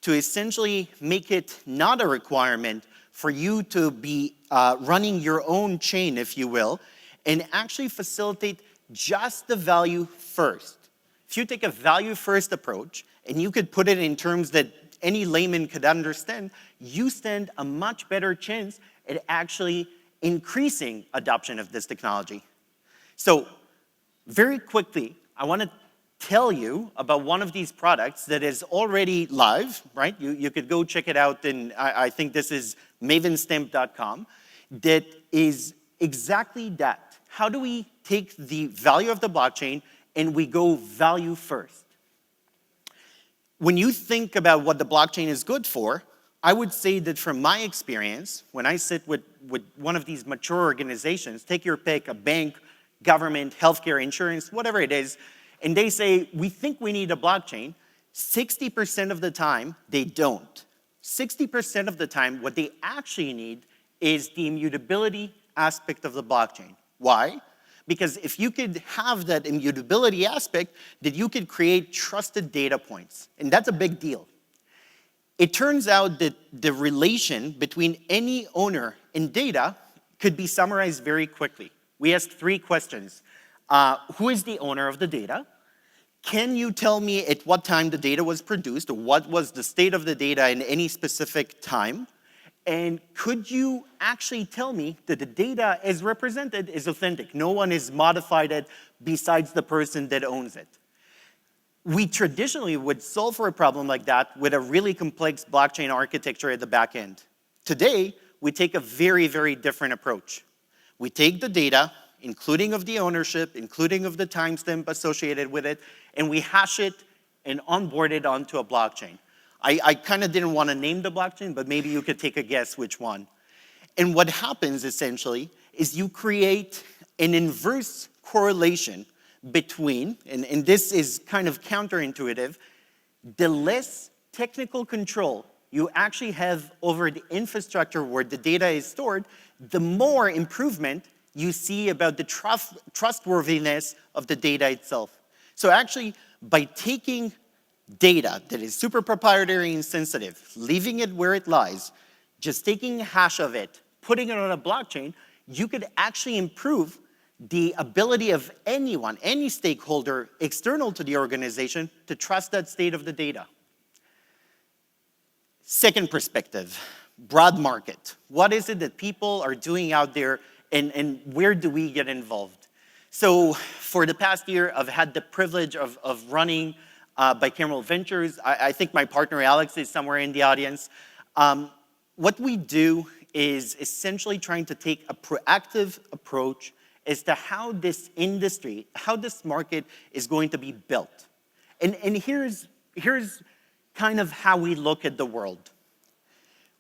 to essentially make it not a requirement for you to be running your own chain, if you will, and actually facilitate just the value first. If you take a value first approach, and you could put it in terms that any layman could understand, you stand a much better chance at actually increasing adoption of this technology. So very quickly, I want to tell you about one of these products that is already live, right? You could go check it out, and I think this is mavenstamp.com, that is exactly that. How do we take the value of the blockchain and we go value first? When you think about what the blockchain is good for, I would say that from my experience, when I sit with one of these mature organizations, take your pick, a bank, government, healthcare, insurance, whatever it is, and they say, we think we need a blockchain, 60% of the time, they don't. 60% of the time, what they actually need is the immutability aspect of the blockchain. Why? Because if you could have that immutability aspect, that you could create trusted data points, and that's a big deal. It turns out that the relation between any owner and data could be summarized very quickly. We asked 3 questions. Who is the owner of the data? Can you tell me at what time the data was produced, or what was the state of the data in any specific time? And could you actually tell me that the data as represented is authentic? No one has modified it besides the person that owns it. We traditionally would solve for a problem like that with a really complex blockchain architecture at the back end. Today, we take a very, very different approach. We take the data, including of the ownership, including of the timestamp associated with it, and we hash it and onboard it onto a blockchain. I kind of didn't want to name the blockchain, but maybe you could take a guess which one. And what happens essentially is you create an inverse correlation between, and this is kind of counterintuitive, the less technical control you actually have over the infrastructure where the data is stored, the more improvement you see about the trustworthiness of the data itself. So actually, by taking data that is super proprietary and sensitive, leaving it where it lies, just taking a hash of it, putting it on a blockchain, you could actually improve the ability of anyone, any stakeholder external to the organization to trust that state of the data. Second perspective, broad market. What is it that people are doing out there and where do we get involved? So for the past year, I've had the privilege of running Bicameral Ventures. I think my partner Alex is somewhere in the audience. What we do is essentially trying to take a proactive approach as to how this industry, how this market is going to be built. And here's kind of how we look at the world.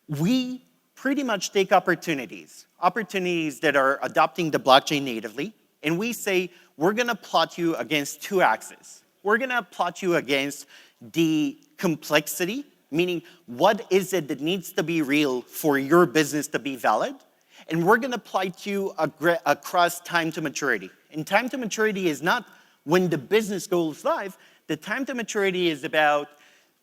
We pretty much take opportunities that are adopting the blockchain natively, and we say, we're gonna plot you against two axes. We're gonna plot you against the complexity, meaning what is it that needs to be real for your business to be valid, and we're gonna plot you across time to maturity. And time to maturity is not when the business goes live, the time to maturity is about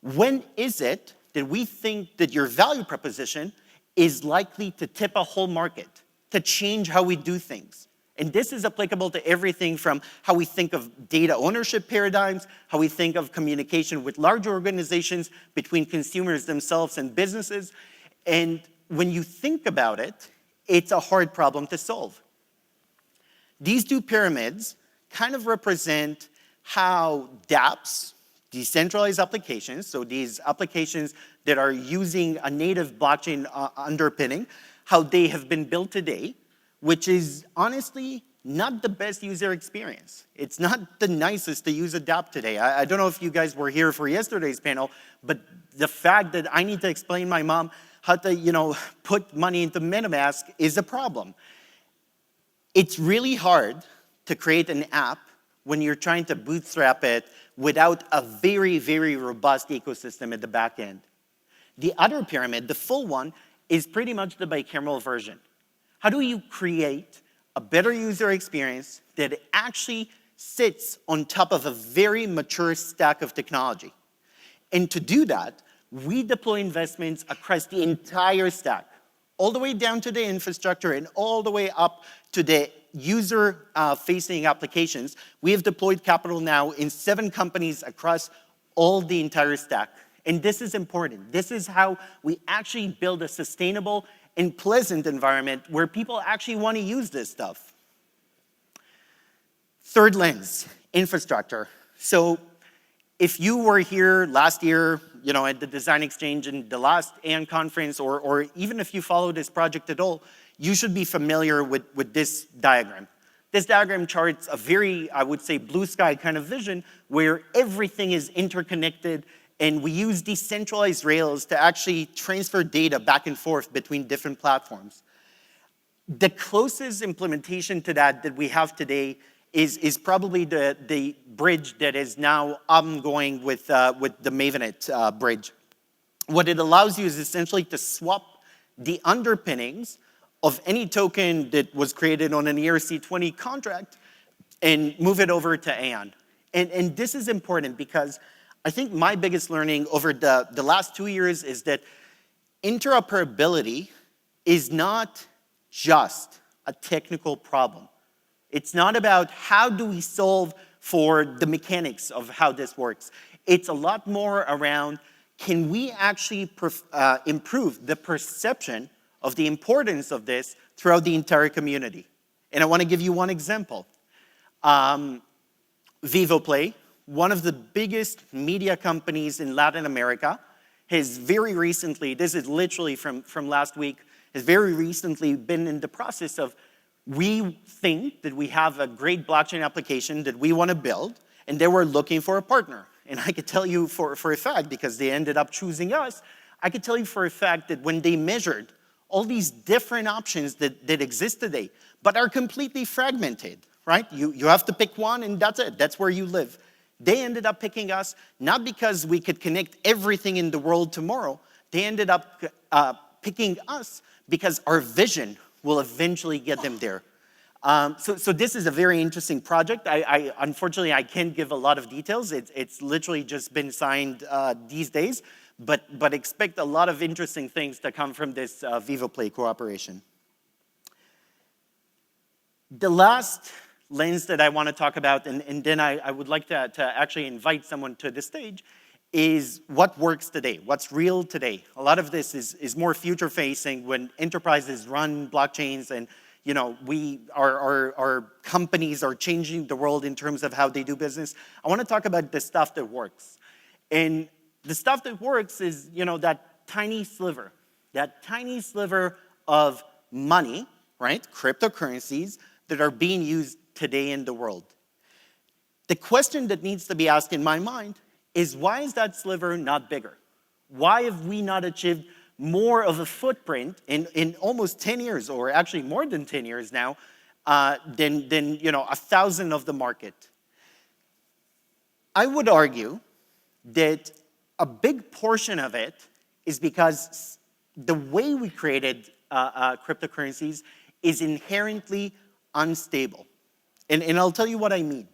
when is it that we think that your value proposition is likely to tip a whole market, to change how we do things. And this is applicable to everything from how we think of data ownership paradigms, how we think of communication with large organizations, between consumers themselves and businesses. And when you think about it, it's a hard problem to solve. These two pyramids kind of represent how dApps, decentralized applications, so these applications that are using a native blockchain underpinning, how they have been built today, which is honestly not the best user experience. It's not the nicest to use a dApp today. I don't know if you guys were here for yesterday's panel, but the fact that I need to explain my mom how to, put money into MetaMask is a problem. It's really hard to create an app when you're trying to bootstrap it without a very, very robust ecosystem at the back end. The other pyramid, the full one, is pretty much the bicameral version. How do you create a better user experience that actually sits on top of a very mature stack of technology? And to do that, we deploy investments across the entire stack, all the way down to the infrastructure and all the way up to the user-facing applications. We have deployed capital now in 7 companies across all the entire stack. And this is important. This is how we actually build a sustainable and pleasant environment where people actually want to use this stuff. Third lens, infrastructure. So if you were here last year, at the Design Exchange in the last AN conference, or even if you follow this project at all, you should be familiar with this diagram. This diagram charts a very, I would say, blue sky kind of vision where everything is interconnected and we use decentralized rails to actually transfer data back and forth between different platforms. The closest implementation to that we have today is probably the bridge that is now ongoing with the Mavennet bridge. What it allows you is essentially to swap the underpinnings of any token that was created on an ERC20 contract and move it over to AON. And this is important because I think my biggest learning over the last 2 years is that interoperability is not just a technical problem. It's not about how do we solve for the mechanics of how this works. It's a lot more around, can we actually improve the perception of the importance of this throughout the entire community? And I want to give you one example. VivoPlay, one of the biggest media companies in Latin America, has very recently, this is literally from last week, has very recently been in the process of, we think that we have a great blockchain application that we want to build, and they were looking for a partner. and I could tell you for a fact, because they ended up choosing us, I could tell you for a fact that when they measured all these different options that exist today, but are completely fragmented, right? You have to pick one and that's it, that's where you live. They ended up picking us, not because we could connect everything in the world tomorrow, they ended up picking us because our vision will eventually get them there. So this is a very interesting project. Unfortunately, I can't give a lot of details. It's literally just been signed these days, but expect a lot of interesting things to come from this VivoPlay cooperation. The last lens that I want to talk about, and then I would like to actually invite someone to the stage, is what works today, what's real today. A lot of this is more future-facing when enterprises run blockchains and our companies are changing the world in terms of how they do business. I want to talk about the stuff that works. And the stuff that works is, that tiny sliver of money, right? Cryptocurrencies that are being used today in the world. The question that needs to be asked in my mind is, why is that sliver not bigger? Why have we not achieved more of a footprint in almost 10 years, or actually more than 10 years now, than 1,000 of the market? I would argue that a big portion of it is because the way we created cryptocurrencies is inherently unstable. And I'll tell you what I mean.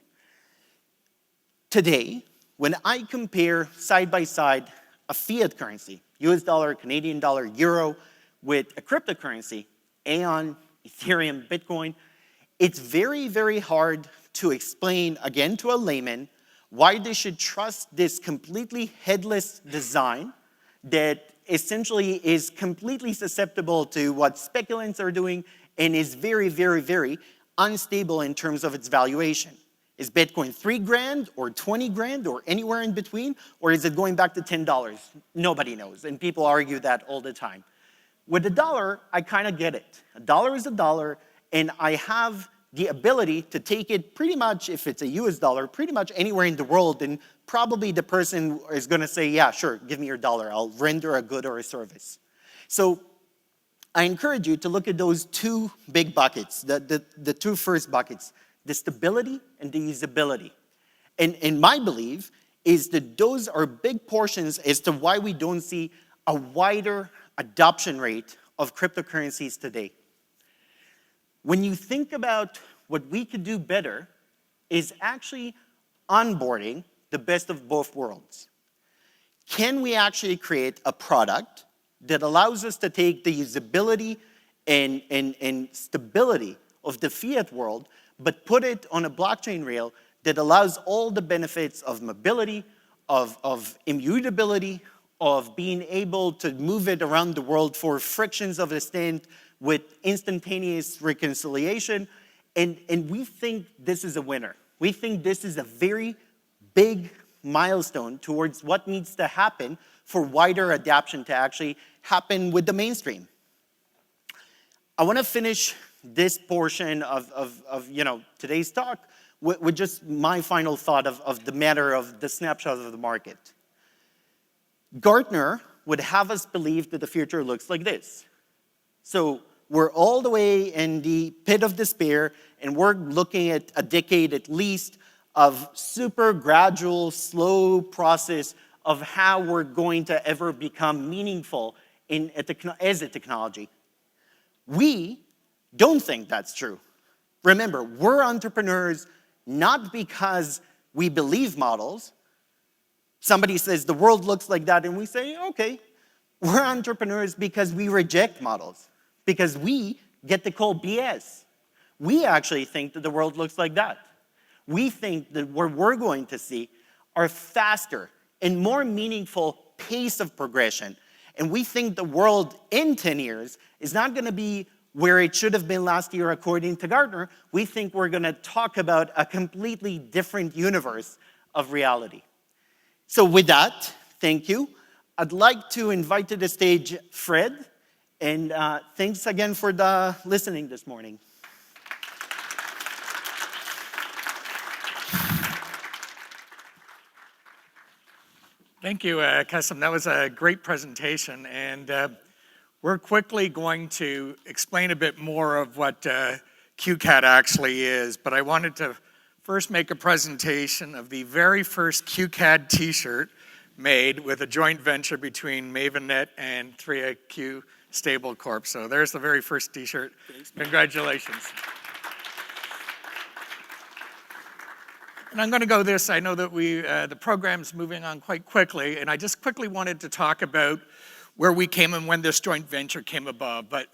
Today, when I compare side by side a fiat currency, US dollar, Canadian dollar, euro, with a cryptocurrency, Aeon, Ethereum, Bitcoin, it's very, very hard to explain, again, to a layman, why they should trust this completely headless design that essentially is completely susceptible to what speculants are doing and is very, very, very unstable in terms of its valuation. Is Bitcoin 3 grand or 20 grand or anywhere in between? Or is it going back to $10? Nobody knows, and people argue that all the time. With the dollar, I kind of get it. A dollar is a dollar, and I have the ability to take it pretty much, if it's a US dollar, pretty much anywhere in the world, and probably the person is going to say, yeah, sure, give me your dollar. I'll render a good or a service. So I encourage you to look at those two big buckets, the two first buckets, the stability and the usability. And my belief is that those are big portions as to why we don't see a wider adoption rate of cryptocurrencies today. When you think about what we could do better is actually onboarding the best of both worlds. Can we actually create a product that allows us to take the usability and stability of the fiat world, but put it on a blockchain rail that allows all the benefits of mobility, of immutability, of being able to move it around the world for frictions of a stint with instantaneous reconciliation. And we think this is a winner. We think this is a very big milestone towards what needs to happen for wider adoption to actually happen with the mainstream. I want to finish this portion of today's talk with just my final thought of the matter of the snapshot of the market. Gartner would have us believe that the future looks like this. So we're all the way in the pit of despair, and we're looking at a decade at least of super gradual, slow process of how we're going to ever become meaningful as a technology. We don't think that's true. Remember, we're entrepreneurs not because we believe models. Somebody says the world looks like that, and we say, okay. We're entrepreneurs because we reject models, because we get to call BS. We actually think that the world looks like that. We think that what we're going to see are faster and more meaningful pace of progression. And we think the world in 10 years is not going to be where it should have been last year according to Gartner. We think we're going to talk about a completely different universe of reality. So with that, thank you. I'd like to invite to the stage Fred, and thanks again for the listening this morning. Thank you, Kasim. That was a great presentation. And we're quickly going to explain a bit more of what QCAD actually is. But I wanted to first make a presentation of the very first QCAD t-shirt made with a joint venture between MavenNet and 3IQ Stable Corp. So there's the very first t-shirt. Congratulations. And I'm going to go this. I know that the program's moving on quite quickly, and I just quickly wanted to talk about where we came and when this joint venture came about. But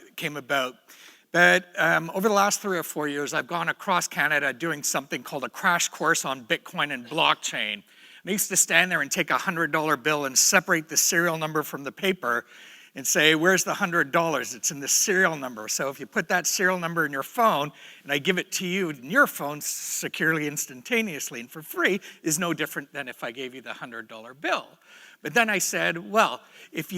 over the last 3 or 4 years, I've gone across Canada doing something called a crash course on Bitcoin and blockchain. And I used to stand there and take a $100 bill and separate the serial number from the paper and say, where's the $100? It's in the serial number. So if you put that serial number in your phone and I give it to you in your phone securely, instantaneously, and for free, is no different than if I gave you the $100 bill. But then I said, well, if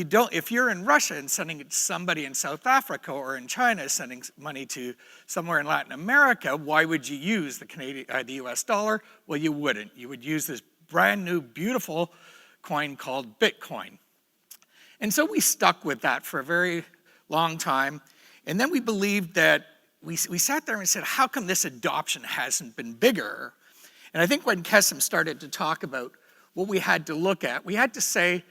you're in Russia and sending it to somebody in South Africa or in China sending money to somewhere in Latin America, why would you use the US dollar? Well, you wouldn't. You would use this brand new, beautiful coin called Bitcoin. And so we stuck with that for a very long time. And then we believed that, we sat there and said, how come this adoption hasn't been bigger? And I think when Kasim started to talk about what we had to look at, we had to say,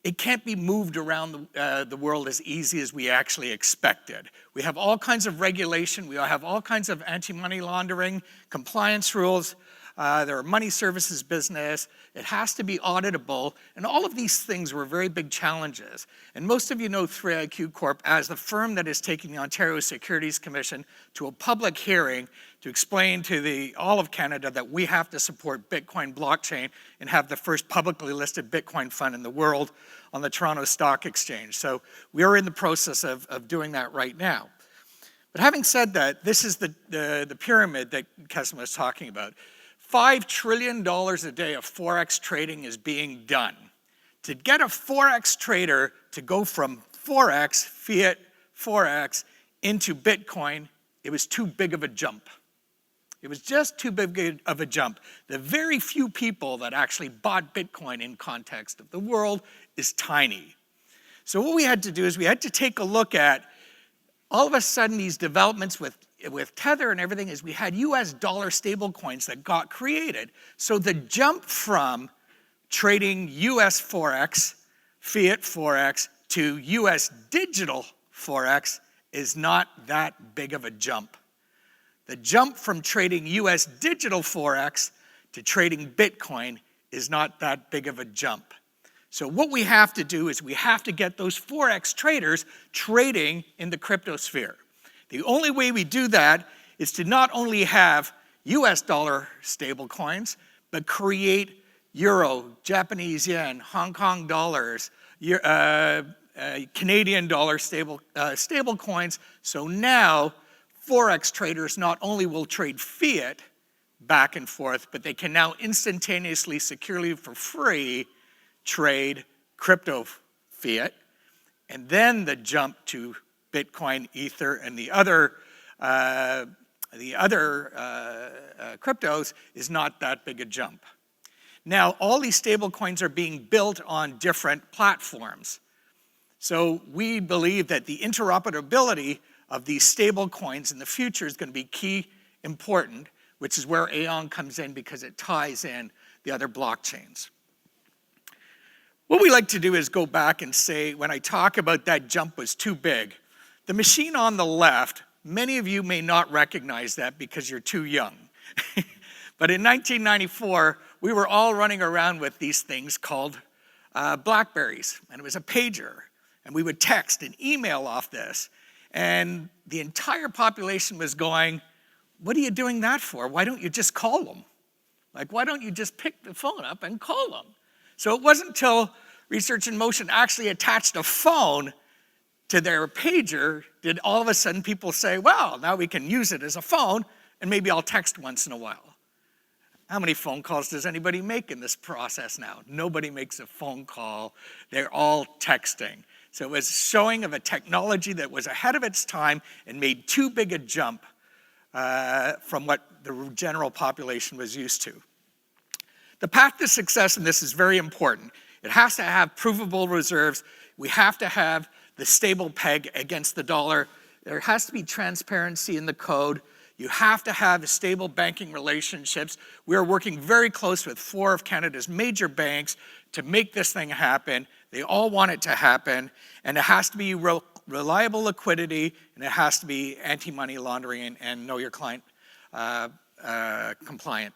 it can't be moved around the world as easy as we actually expected. We have all kinds of regulation. We have all kinds of anti-money laundering, compliance rules. There are money services business. It has to be auditable. And all of these things were very big challenges. And most of you know 3IQ Corp as the firm that is taking the Ontario Securities Commission to a public hearing to explain to all of Canada that we have to support Bitcoin blockchain and have the first publicly listed Bitcoin fund in the world on the Toronto Stock Exchange. So we are in the process of doing that right now. But having said that, this is the pyramid that Kasim was talking about. $5 trillion a day of Forex trading is being done. To get a Forex trader to go from Forex, fiat Forex, into Bitcoin, it was too big of a jump. It was just too big of a jump. The very few people that actually bought Bitcoin in context of the world is tiny. So what we had to do is we had to take a look at all of a sudden these developments with Tether and everything is we had US dollar stable coins that got created. So the jump from trading US Forex, fiat Forex, to US digital Forex is not that big of a jump. The jump from trading US digital Forex to trading Bitcoin is not that big of a jump. So what we have to do is we have to get those Forex traders trading in the crypto sphere. The only way we do that is to not only have US dollar stable coins, but create euro, Japanese yen, Hong Kong dollars, Canadian dollar stable coins. So now Forex traders not only will trade fiat back and forth, but they can now instantaneously, securely, for free, trade crypto fiat. And then the jump to Bitcoin, Ether, and the other cryptos is not that big a jump. Now, all these stable coins are being built on different platforms. So we believe that the interoperability of these stable coins in the future is going to be key important, which is where Aeon comes in because it ties in the other blockchains. What we like to do is go back and say, when I talk about that jump was too big, the machine on the left, many of you may not recognize that because you're too young. But in 1994, we were all running around with these things called Blackberries, and it was a pager. And we would text and email off this. And the entire population was going, what are you doing that for? Why don't you just call them? Like, why don't you just pick the phone up and call them? So it wasn't until Research in Motion actually attached a phone to their pager did all of a sudden people say, well, now we can use it as a phone, and maybe I'll text once in a while. How many phone calls does anybody make in this process now? Nobody makes a phone call. They're all texting. So it was showing of a technology that was ahead of its time and made too big a jump from what the general population was used to. The path to success, and this is very important, It has to have provable reserves. We have to have the stable peg against the dollar. There has to be transparency in the code. You have to have stable banking relationships. We are working very close with 4 of Canada's major banks to make this thing happen. They all want it to happen, and it has to be reliable liquidity, and it has to be anti-money laundering and know your client compliant.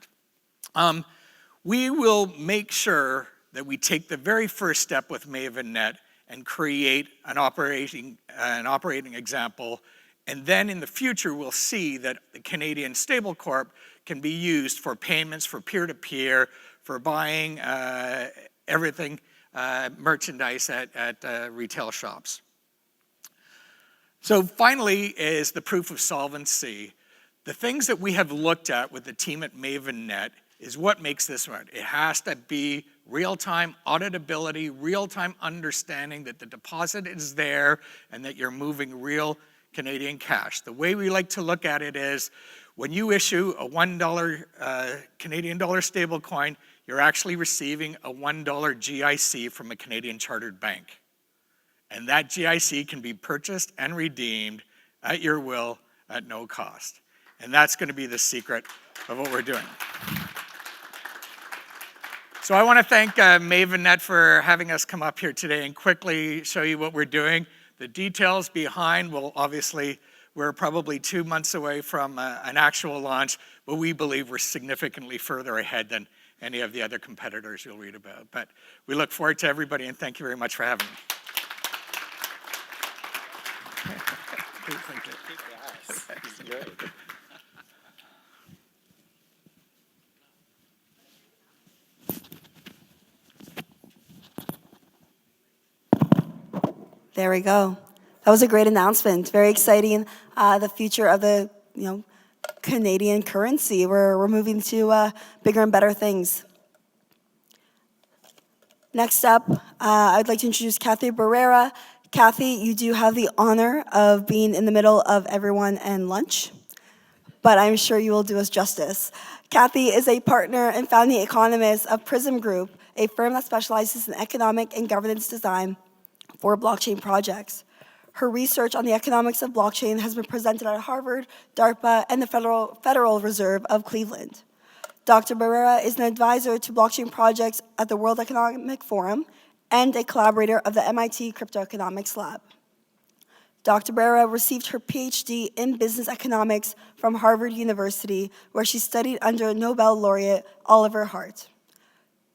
We will make sure that we take the very first step with MavenNet and create an operating example. And then in the future, we'll see that the Canadian Stable Corp can be used for payments, for peer-to-peer, for buying everything, merchandise at retail shops. So finally is the proof of solvency. The things that we have looked at with the team at MavenNet is what makes this right. It has to be real-time auditability, real-time understanding that the deposit is there and that you're moving real Canadian cash. The way we like to look at it is when you issue a $1 Canadian dollar stable coin, you're actually receiving a $1 GIC from a Canadian chartered bank. And that GIC can be purchased and redeemed at your will at no cost. And that's going to be the secret of what we're doing. So I want to thank MavenNet for having us come up here today and quickly show you what we're doing. The details behind will obviously, we're probably 2 months away from an actual launch, but we believe we're significantly further ahead than any of the other competitors you'll read about. But we look forward to everybody, and thank you very much for having me. There we go. That was a great announcement. Very exciting. The future of the Canadian currency. We're moving to bigger and better things. Next up, I'd like to introduce Kathy Barrera. Kathy, you do have the honor of being in the middle of everyone and lunch, but I'm sure you will do us justice. Kathy is a partner and founding economist of Prism Group, a firm that specializes in economic and governance design for blockchain projects. Her research on the economics of blockchain has been presented at Harvard, DARPA, and the Federal Reserve of Cleveland. Dr. Barrera is an advisor to blockchain projects at the World Economic Forum and a collaborator of the MIT Crypto Economics Lab. Dr. Barrera received her PhD in business economics from Harvard University, where she studied under Nobel laureate Oliver Hart.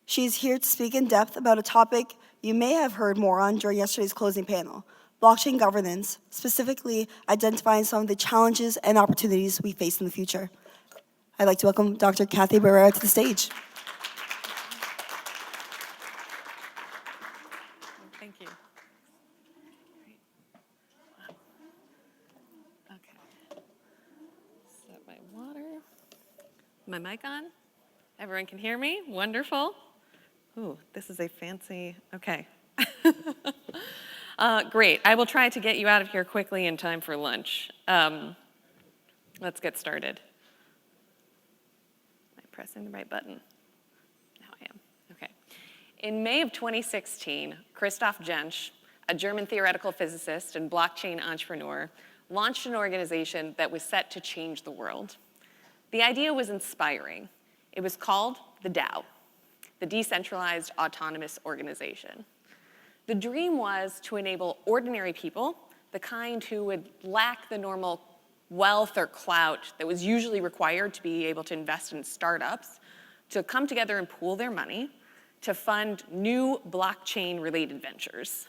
She is here to speak in depth about a topic you may have heard more on during yesterday's closing panel, blockchain governance, specifically identifying some of the challenges and opportunities we face in the future. I'd like to welcome Dr. Kathy Barrera to the stage. Thank you. Okay. Set my water. My mic on? Everyone can hear me? Wonderful. Ooh, this is a fancy, okay. Great. I will try to get you out of here quickly in time for lunch. Let's get started. Am I pressing the right button? Now I am. Okay. In May of 2016, Christoph Jensch, a German theoretical physicist and blockchain entrepreneur, launched an organization that was set to change the world. The idea was inspiring. It was called the DAO, the Decentralized Autonomous Organization. The dream was to enable ordinary people, the kind who would lack the normal wealth or clout that was usually required to be able to invest in startups, to come together and pool their money to fund new blockchain-related ventures.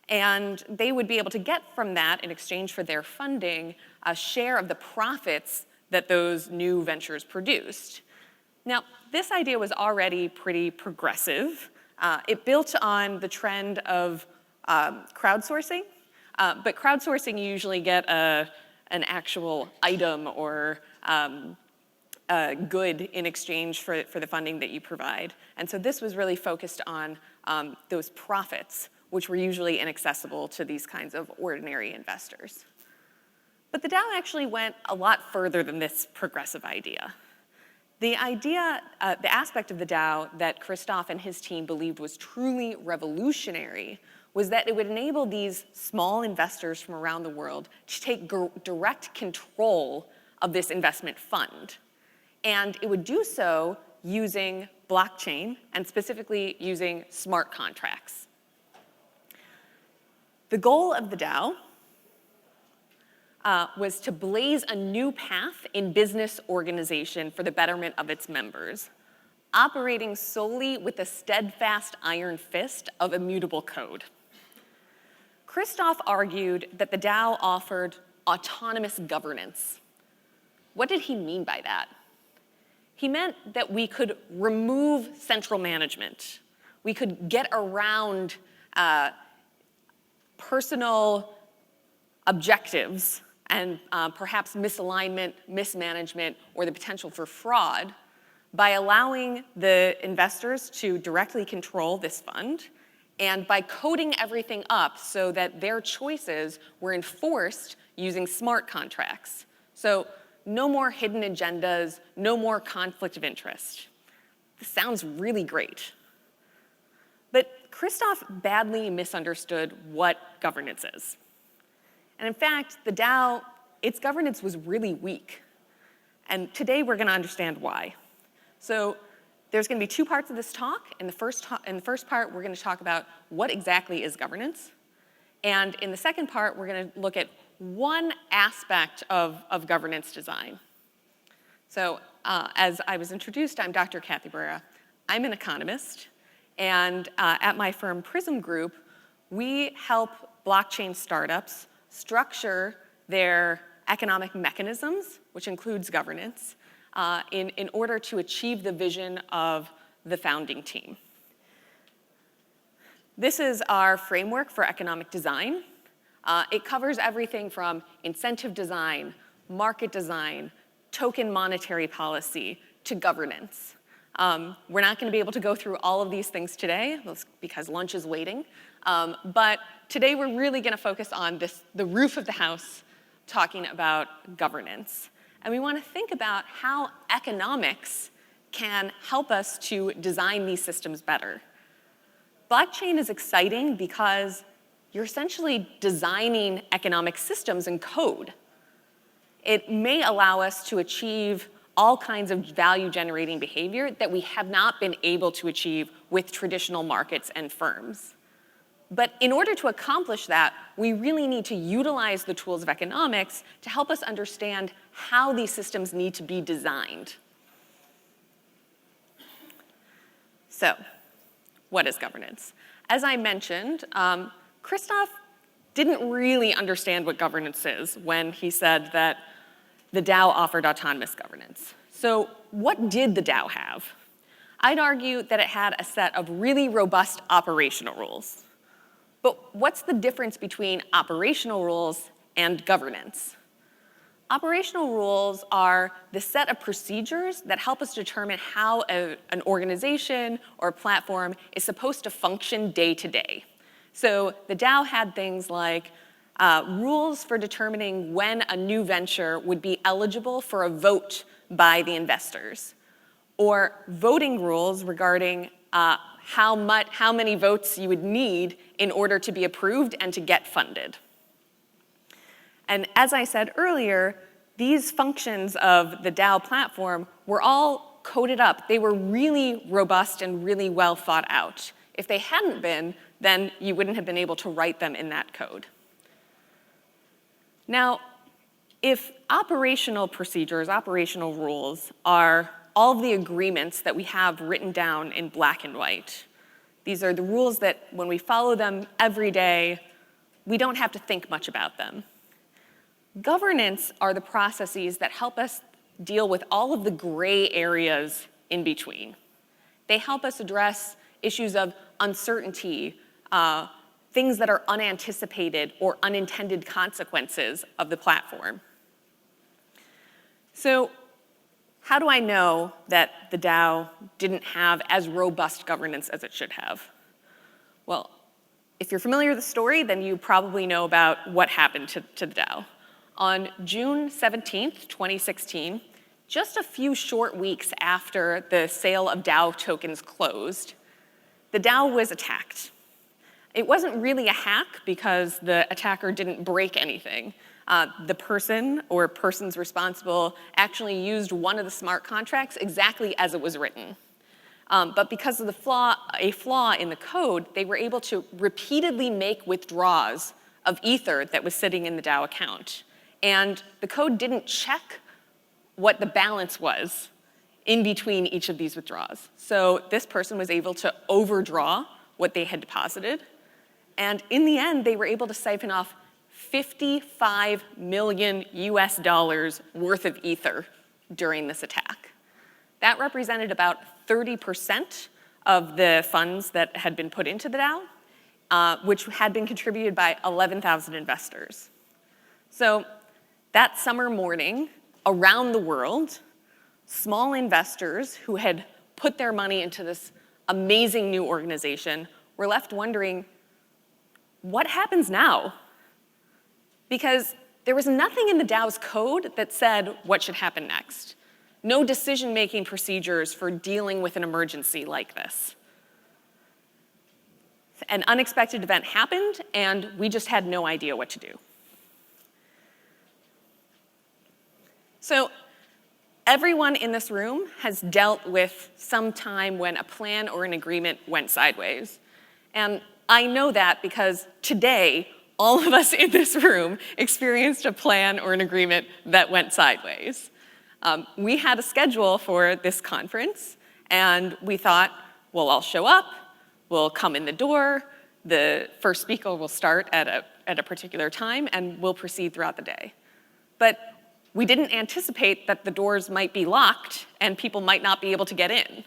And they would be able to get from that, in exchange for their funding, a share of the profits that those new ventures produced. Now, this idea was already pretty progressive. It built on the trend of crowdsourcing, but crowdsourcing, you usually get an actual item or a good in exchange for the funding that you provide. And so this was really focused on those profits, which were usually inaccessible to these kinds of ordinary investors. But the DAO actually went a lot further than this progressive idea. The idea, the aspect of the DAO that Christoph and his team believed was truly revolutionary was that it would enable these small investors from around the world to take direct control of this investment fund. And it would do so using blockchain, and specifically using smart contracts. The goal of the DAO was to blaze a new path in business organization for the betterment of its members, operating solely with the steadfast iron fist of immutable code. Christoph argued that the DAO offered autonomous governance. What did he mean by that? He meant that we could remove central management. We could get around personal objectives and perhaps misalignment, mismanagement, or the potential for fraud by allowing the investors to directly control this fund and by coding everything up so that their choices were enforced using smart contracts. So no more hidden agendas, no more conflict of interest. This sounds really great. But Christoph badly misunderstood what governance is. And in fact, the DAO, its governance was really weak. And today we're going to understand why. So there's going to be two parts of this talk. In the first part, we're going to talk about what exactly is governance. And in the second part, we're going to look at one aspect of governance design. So as I was introduced, I'm Dr. Kathy Barrera. I'm an economist. And at my firm, Prism Group, we help blockchain startups structure their economic mechanisms, which includes governance, in order to achieve the vision of the founding team. This is our framework for economic design. It covers everything from incentive design, market design, token monetary policy, to governance. We're not going to be able to go through all of these things today because lunch is waiting. But today we're really going to focus on the roof of the house, talking about governance. And we want to think about how economics can help us to design these systems better. Blockchain is exciting because you're essentially designing economic systems in code. It may allow us to achieve all kinds of value-generating behavior that we have not been able to achieve with traditional markets and firms. But in order to accomplish that, we really need to utilize the tools of economics to help us understand how these systems need to be designed. So, what is governance? As I mentioned, Christoph didn't really understand what governance is when he said that the DAO offered autonomous governance. So what did the DAO have? I'd argue that it had a set of really robust operational rules. But what's the difference between operational rules and governance? Operational rules are the set of procedures that help us determine how an organization or platform is supposed to function day to day. So the DAO had things like rules for determining when a new venture would be eligible for a vote by the investors, or voting rules regarding how many votes you would need in order to be approved and to get funded. And as I said earlier, these functions of the DAO platform were all coded up. They were really robust and really well thought out. If they hadn't been, then you wouldn't have been able to write them in that code. Now, if operational procedures, operational rules are all of the agreements that we have written down in black and white, these are the rules that when we follow them every day, we don't have to think much about them. Governance are the processes that help us deal with all of the gray areas in between. They help us address issues of uncertainty, things that are unanticipated or unintended consequences of the platform. So how do I know that the DAO didn't have as robust governance as it should have? Well, if you're familiar with the story, then you probably know about what happened to the DAO. On June 17th, 2016, just a few short weeks after the sale of DAO tokens closed, the DAO was attacked. It wasn't really a hack because the attacker didn't break anything. The person or persons responsible actually used one of the smart contracts exactly as it was written. But because of a flaw in the code, they were able to repeatedly make withdrawals of Ether that was sitting in the DAO account. And the code didn't check what the balance was in between each of these withdrawals. So this person was able to overdraw what they had deposited. And in the end, they were able to siphon off $55 million worth of Ether during this attack. That represented about 30% of the funds that had been put into the DAO, which had been contributed by 11,000 investors. So that summer morning, around the world, small investors who had put their money into this amazing new organization were left wondering, what happens now? Because there was nothing in the DAO's code that said what should happen next. No decision-making procedures for dealing with an emergency like this. An unexpected event happened, and we just had no idea what to do. So everyone in this room has dealt with some time when a plan or an agreement went sideways. And I know that because today, all of us in this room experienced a plan or an agreement that went sideways. We had a schedule for this conference, and we thought, we'll all show up, we'll come in the door, the first speaker will start at a particular time, and we'll proceed throughout the day. But we didn't anticipate that the doors might be locked and people might not be able to get in.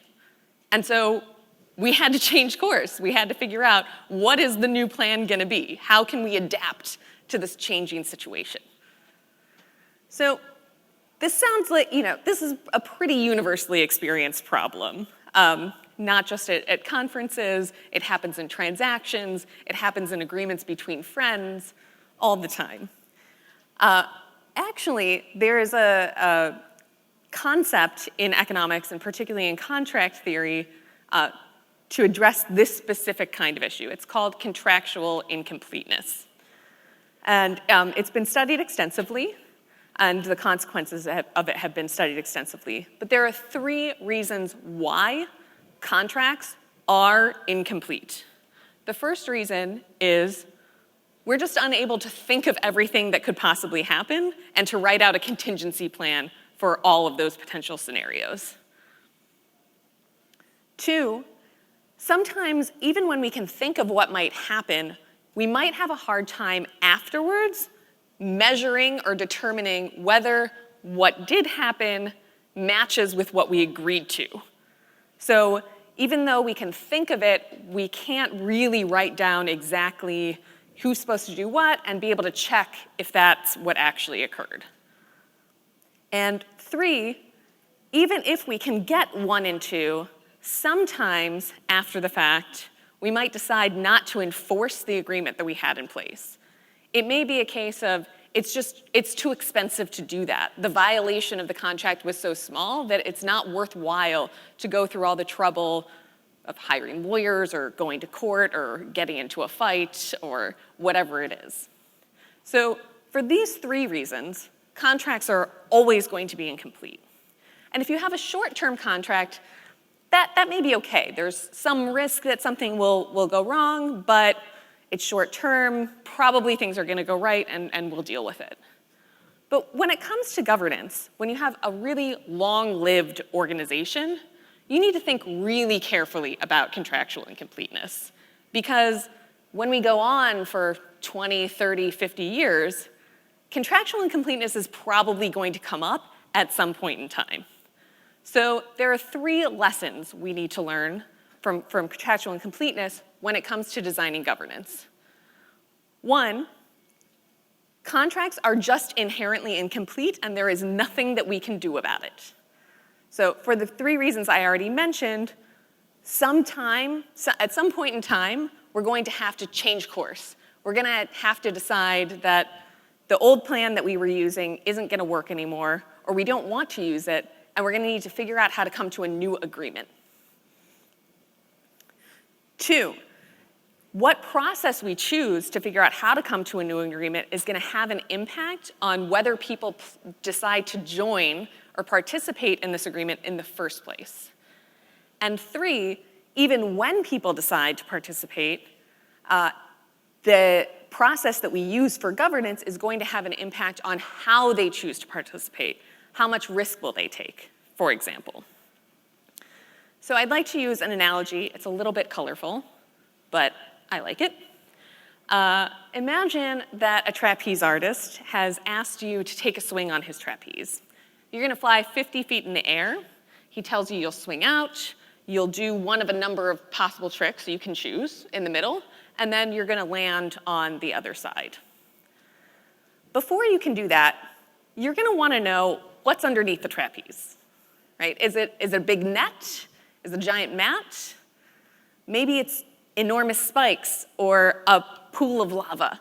And so we had to change course. We had to figure out, what is the new plan gonna be? How can we adapt to this changing situation? So this sounds like, this is a pretty universally experienced problem. Not just at conferences, it happens in transactions, it happens in agreements between friends, all the time. Actually, there is a concept in economics, and particularly in contract theory, to address this specific kind of issue. It's called contractual incompleteness. And it's been studied extensively, and the consequences of it have been studied extensively. But there are 3 reasons why contracts are incomplete. The first reason is we're just unable to think of everything that could possibly happen and to write out a contingency plan for all of those potential scenarios. 2, sometimes even when we can think of what might happen, we might have a hard time afterwards measuring or determining whether what did happen matches with what we agreed to. So even though we can think of it, we can't really write down exactly who's supposed to do what and be able to check if that's what actually occurred. And 3, even if we can get 1 and 2, sometimes after the fact, we might decide not to enforce the agreement that we had in place. It may be a case of it's too expensive to do that. The violation of the contract was so small that it's not worthwhile to go through all the trouble of hiring lawyers or going to court or getting into a fight or whatever it is. So for these 3 reasons, contracts are always going to be incomplete. And if you have a short-term contract, that may be okay. There's some risk that something will go wrong, but it's short-term, probably things are gonna go right and we'll deal with it. But when it comes to governance, when you have a really long-lived organization, you need to think really carefully about contractual incompleteness. Because when we go on for 20, 30, 50 years, contractual incompleteness is probably going to come up at some point in time. So there are 3 lessons we need to learn from contractual incompleteness when it comes to designing governance. 1, contracts are just inherently incomplete and there is nothing that we can do about it. So for the 3 reasons I already mentioned, at some point in time, we're going to have to change course. We're gonna have to decide that the old plan that we were using isn't gonna work anymore, or we don't want to use it, and we're going to need to figure out how to come to a new agreement. 2, what process we choose to figure out how to come to a new agreement is going to have an impact on whether people decide to join or participate in this agreement in the first place. And 3, even when people decide to participate, the process that we use for governance is going to have an impact on how they choose to participate. How much risk will they take, for example? So I'd like to use an analogy. It's a little bit colorful, but I like it. Imagine that a trapeze artist has asked you to take a swing on his trapeze. You're going to fly 50 feet in the air. He tells you you'll swing out. You'll do one of a number of possible tricks you can choose in the middle, and then you're going to land on the other side. Before you can do that, you're going to want to know what's underneath the trapeze, right? Is it a big net? Is it a giant mat? Maybe it's enormous spikes or a pool of lava,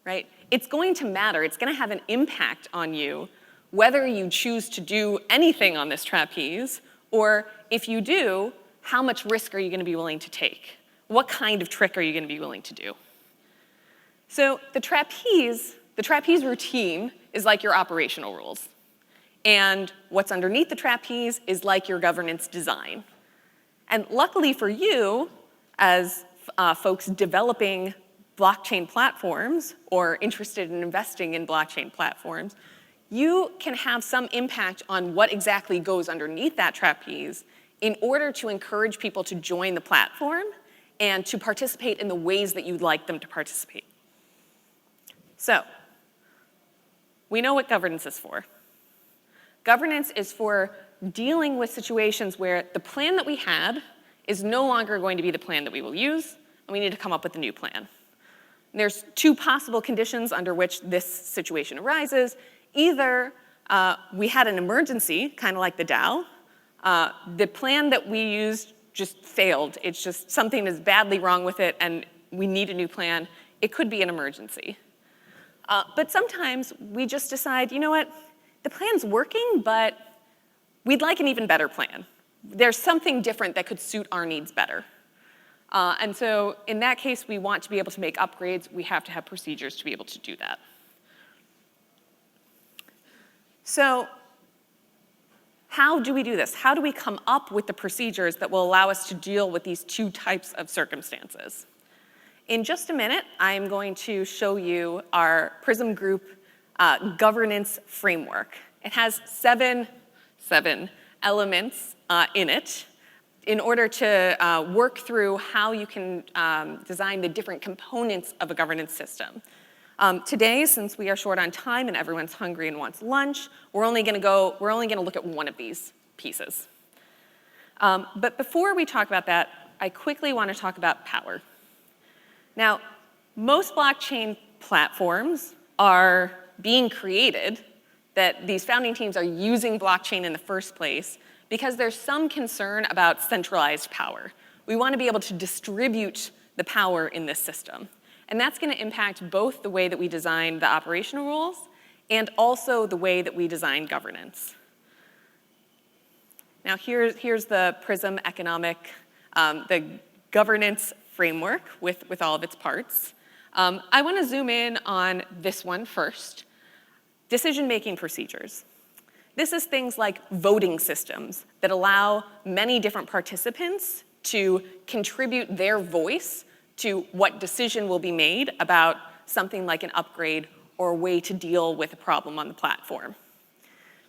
right? It's going to matter. It's going to have an impact on you whether you choose to do anything on this trapeze, or if you do, how much risk are you going to be willing to take? What kind of trick are you going to be willing to do? So the trapeze routine is like your operational rules. And what's underneath the trapeze is like your governance design. And luckily for you, as folks developing blockchain platforms or interested in investing in blockchain platforms, you can have some impact on what exactly goes underneath that trapeze in order to encourage people to join the platform and to participate in the ways that you'd like them to participate. So, we know what governance is for. Governance is for dealing with situations where the plan that we had is no longer going to be the plan that we will use, and we need to come up with a new plan. And there's 2 possible conditions under which this situation arises. Either we had an emergency, kind of like the DAO. The plan that we used just failed. It's just something is badly wrong with it, and we need a new plan. It could be an emergency. But sometimes we just decide, you know what, the plan's working, but we'd like an even better plan. There's something different that could suit our needs better. And so in that case, we want to be able to make upgrades. We have to have procedures to be able to do that. So how do we do this? How do we come up with the procedures that will allow us to deal with these 2 types of circumstances? In just a minute, I'm going to show you our Prism Group governance framework. It has seven elements in it in order to work through how you can design the different components of a governance system. Today, since we are short on time and everyone's hungry and wants lunch, we're only going to look at one of these pieces. But before we talk about that, I quickly want to talk about power. Now, most blockchain platforms are being created, that these founding teams are using blockchain in the first place because there's some concern about centralized power. We want to be able to distribute the power in this system. And that's going to impact both the way that we design the operational rules and also the way that we design governance. Now here's the Prism economic, the governance framework with all of its parts. I want to zoom in on this one first. Decision-making procedures. This is things like voting systems that allow many different participants to contribute their voice to what decision will be made about something like an upgrade or a way to deal with a problem on the platform.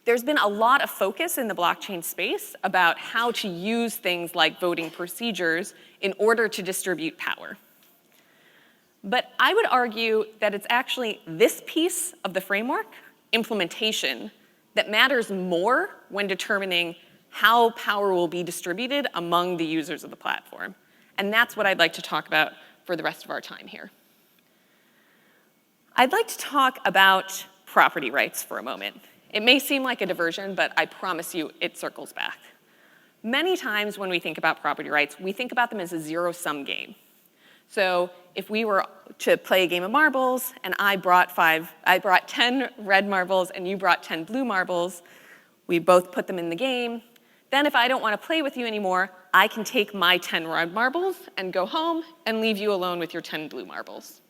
There's been a lot of focus in the blockchain space about how to use things like voting procedures in order to distribute power. But I would argue that it's actually this piece of the framework, implementation, that matters more when determining how power will be distributed among the users of the platform. And that's what I'd like to talk about for the rest of our time here. I'd like to talk about property rights for a moment. It may seem like a diversion, but I promise you it circles back. Many times when we think about property rights, we think about them as a zero-sum game. So if we were to play a game of marbles and I brought 10 red marbles and you brought 10 blue marbles, We both put them in the game. Then if I don't want to play with you anymore, I can take my 10 red marbles and go home and leave you alone with your 10 blue marbles.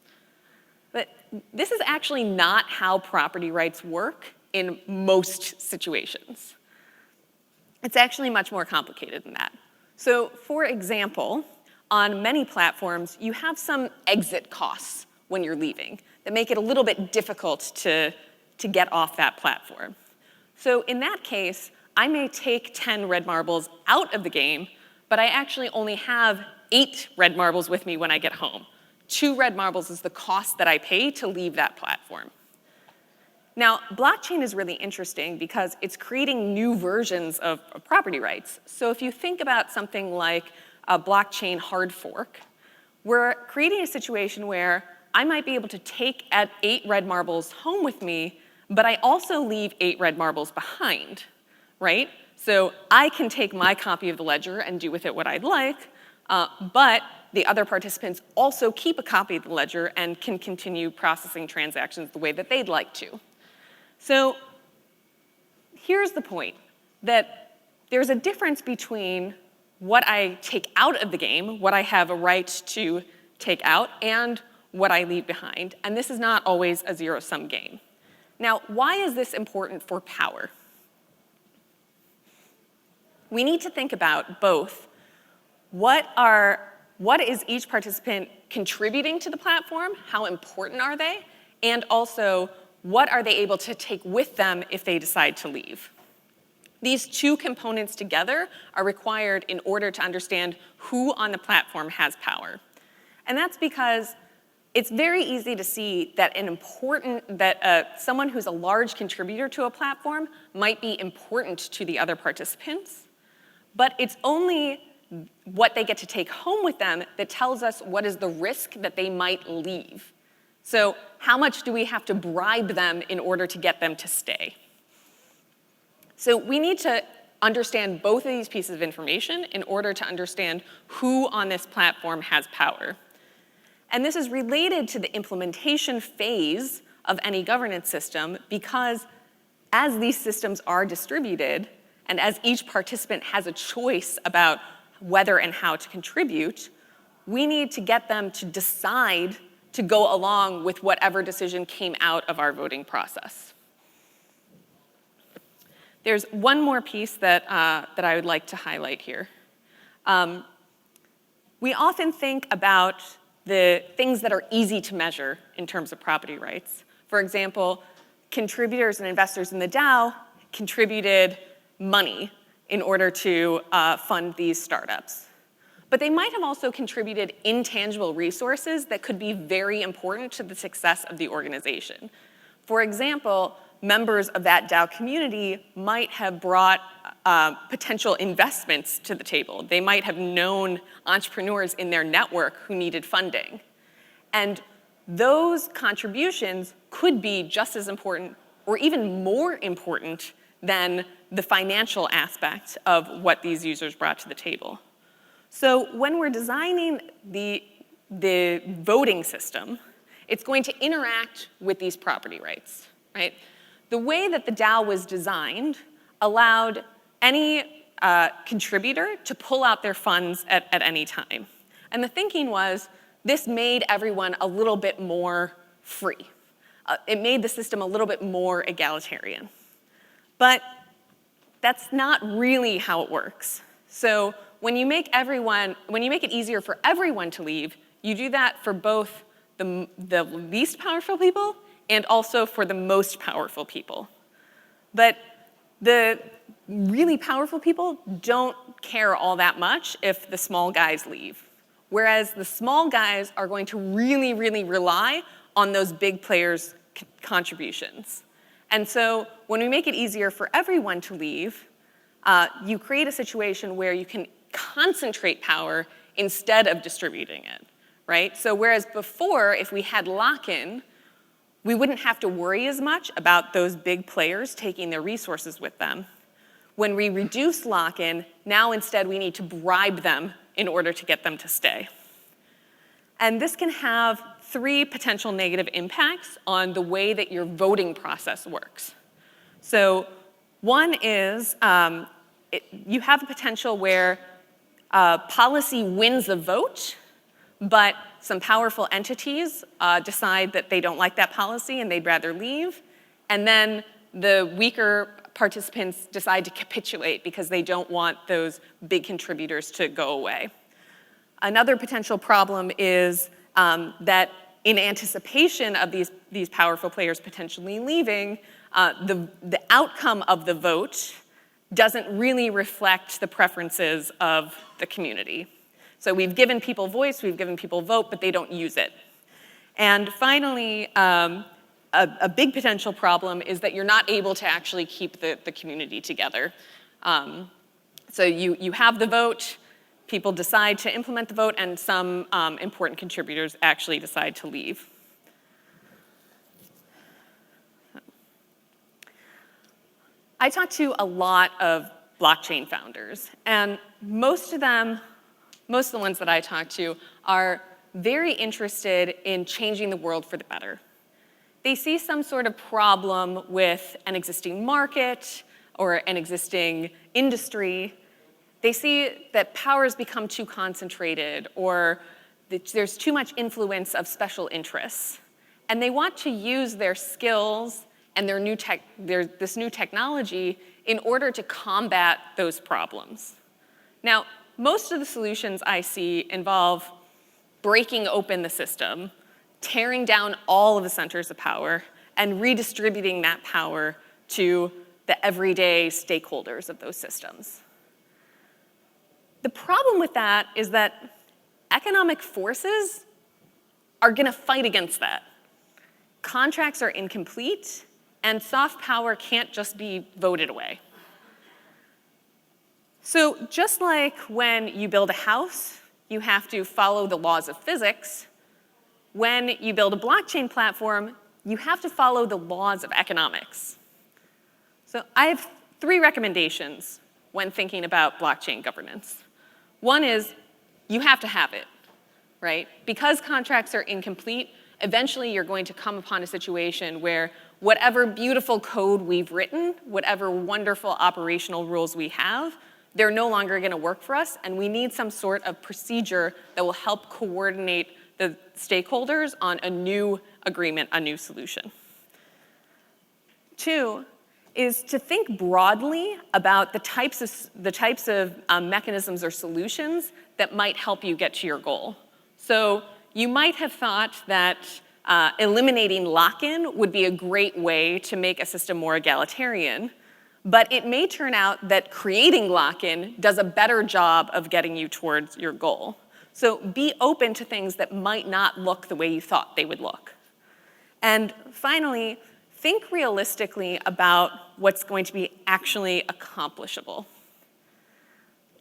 But this is actually not how property rights work in most situations. It's actually much more complicated than that. So for example, on many platforms, you have some exit costs when you're leaving that make it a little bit difficult to get off that platform. So in that case, I may take 10 red marbles out of the game, but I actually only have 8 red marbles with me when I get home. 2 red marbles is the cost that I pay to leave that platform. Now, blockchain is really interesting because it's creating new versions of property rights. So if you think about something like a blockchain hard fork, we're creating a situation where I might be able to take 8 red marbles home with me, but I also leave 8 red marbles behind, right? So I can take my copy of the ledger and do with it what I'd like, but the other participants also keep a copy of the ledger and can continue processing transactions the way that they'd like to. So here's the point, that there's a difference between what I take out of the game, what I have a right to take out, and what I leave behind. And this is not always a zero-sum game. Now, why is this important for power? We need to think about both what is each participant contributing to the platform, how important are they, and also what are they able to take with them if they decide to leave. These two components together are required in order to understand who on the platform has power. And that's because it's very easy to see that someone who's a large contributor to a platform might be important to the other participants, but it's only what they get to take home with them that tells us what is the risk that they might leave. So how much do we have to bribe them in order to get them to stay? So we need to understand both of these pieces of information in order to understand who on this platform has power. And this is related to the implementation phase of any governance system because as these systems are distributed and as each participant has a choice about whether and how to contribute, we need to get them to decide to go along with whatever decision came out of our voting process. There's one more piece that I would like to highlight here. We often think about the things that are easy to measure in terms of property rights. For example, contributors and investors in the DAO contributed money in order to fund these startups. But they might have also contributed intangible resources that could be very important to the success of the organization. For example, members of that DAO community might have brought potential investments to the table. They might have known entrepreneurs in their network who needed funding. And those contributions could be just as important or even more important than the financial aspect of what these users brought to the table. So when we're designing the voting system, it's going to interact with these property rights, right? The way that the DAO was designed allowed any contributor to pull out their funds at any time. And the thinking was this made everyone a little bit more free. It made the system a little bit more egalitarian. But that's not really how it works. So when you make it easier for everyone to leave, you do that for both the least powerful people and also for the most powerful people. But the really powerful people don't care all that much if the small guys leave. Whereas the small guys are going to really, really rely on those big players' contributions. And so when we make it easier for everyone to leave, you create a situation where you can concentrate power instead of distributing it, right? So whereas before, if we had lock-in, we wouldn't have to worry as much about those big players taking their resources with them. When we reduce lock-in, now instead we need to bribe them in order to get them to stay. And this can have 3 potential negative impacts on the way that your voting process works. So One is you have the potential where policy wins the vote, but some powerful entities decide that they don't like that policy and they'd rather leave. And then the weaker participants decide to capitulate because they don't want those big contributors to go away. Another potential problem is that in anticipation of these powerful players potentially leaving, the outcome of the vote doesn't really reflect the preferences of the community. So we've given people voice, we've given people vote, but they don't use it. And finally, a big potential problem is that you're not able to actually keep the community together. So you have the vote, people decide to implement the vote, and some important contributors actually decide to leave. I talk to a lot of blockchain founders, and most of the ones that I talk to are very interested in changing the world for the better. They see some sort of problem with an existing market or an existing industry. They see that power has become too concentrated or that there's too much influence of special interests. And they want to use their skills and this new technology in order to combat those problems. Now, most of the solutions I see involve breaking open the system, tearing down all of the centers of power, and redistributing that power to the everyday stakeholders of those systems. The problem with that is that economic forces are going to fight against that. Contracts are incomplete, and soft power can't just be voted away. So just like when you build a house, you have to follow the laws of physics, when you build a blockchain platform, you have to follow the laws of economics. So I have 3 recommendations when thinking about blockchain governance. One is you have to have it, right? Because contracts are incomplete, eventually you're going to come upon a situation where whatever beautiful code we've written, whatever wonderful operational rules we have, they're no longer going to work for us, and we need some sort of procedure that will help coordinate the stakeholders on a new agreement, a new solution. 2 is to think broadly about the types of mechanisms or solutions that might help you get to your goal. So you might have thought that eliminating lock-in would be a great way to make a system more egalitarian, but it may turn out that creating lock-in does a better job of getting you towards your goal. So be open to things that might not look the way you thought they would look. And finally, think realistically about what's going to be actually accomplishable.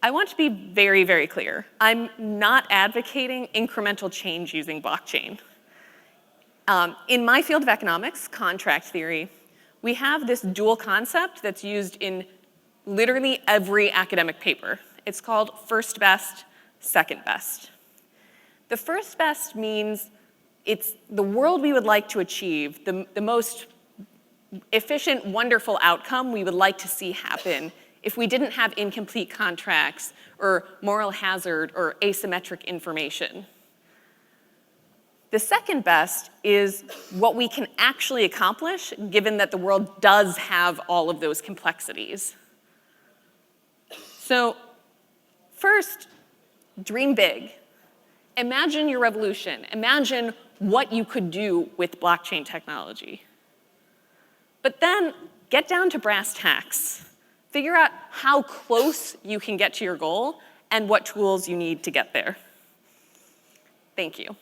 I want to be very, very clear. I'm not advocating incremental change using blockchain. In my field of economics, contract theory, we have this dual concept that's used in literally every academic paper. It's called first best, second best. The first best means it's the world we would like to achieve, the most efficient, wonderful outcome we would like to see happen if we didn't have incomplete contracts or moral hazard or asymmetric information. The second best is what we can actually accomplish, given that the world does have all of those complexities. So first, dream big. Imagine your revolution. Imagine what you could do with blockchain technology. But then get down to brass tacks. Figure out how close you can get to your goal and what tools you need to get there. Thank you.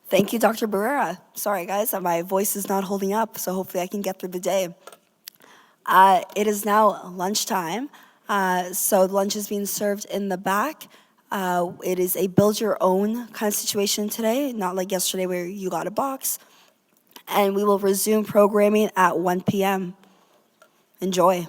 Thank you, Dr. Barrera. Sorry, guys, my voice is not holding up, so hopefully I can get through the day. It is now lunchtime, so lunch is being served in the back. It is a build-your-own kind of situation today, not like yesterday where you got a box. And we will resume programming at 1 p.m. Enjoy.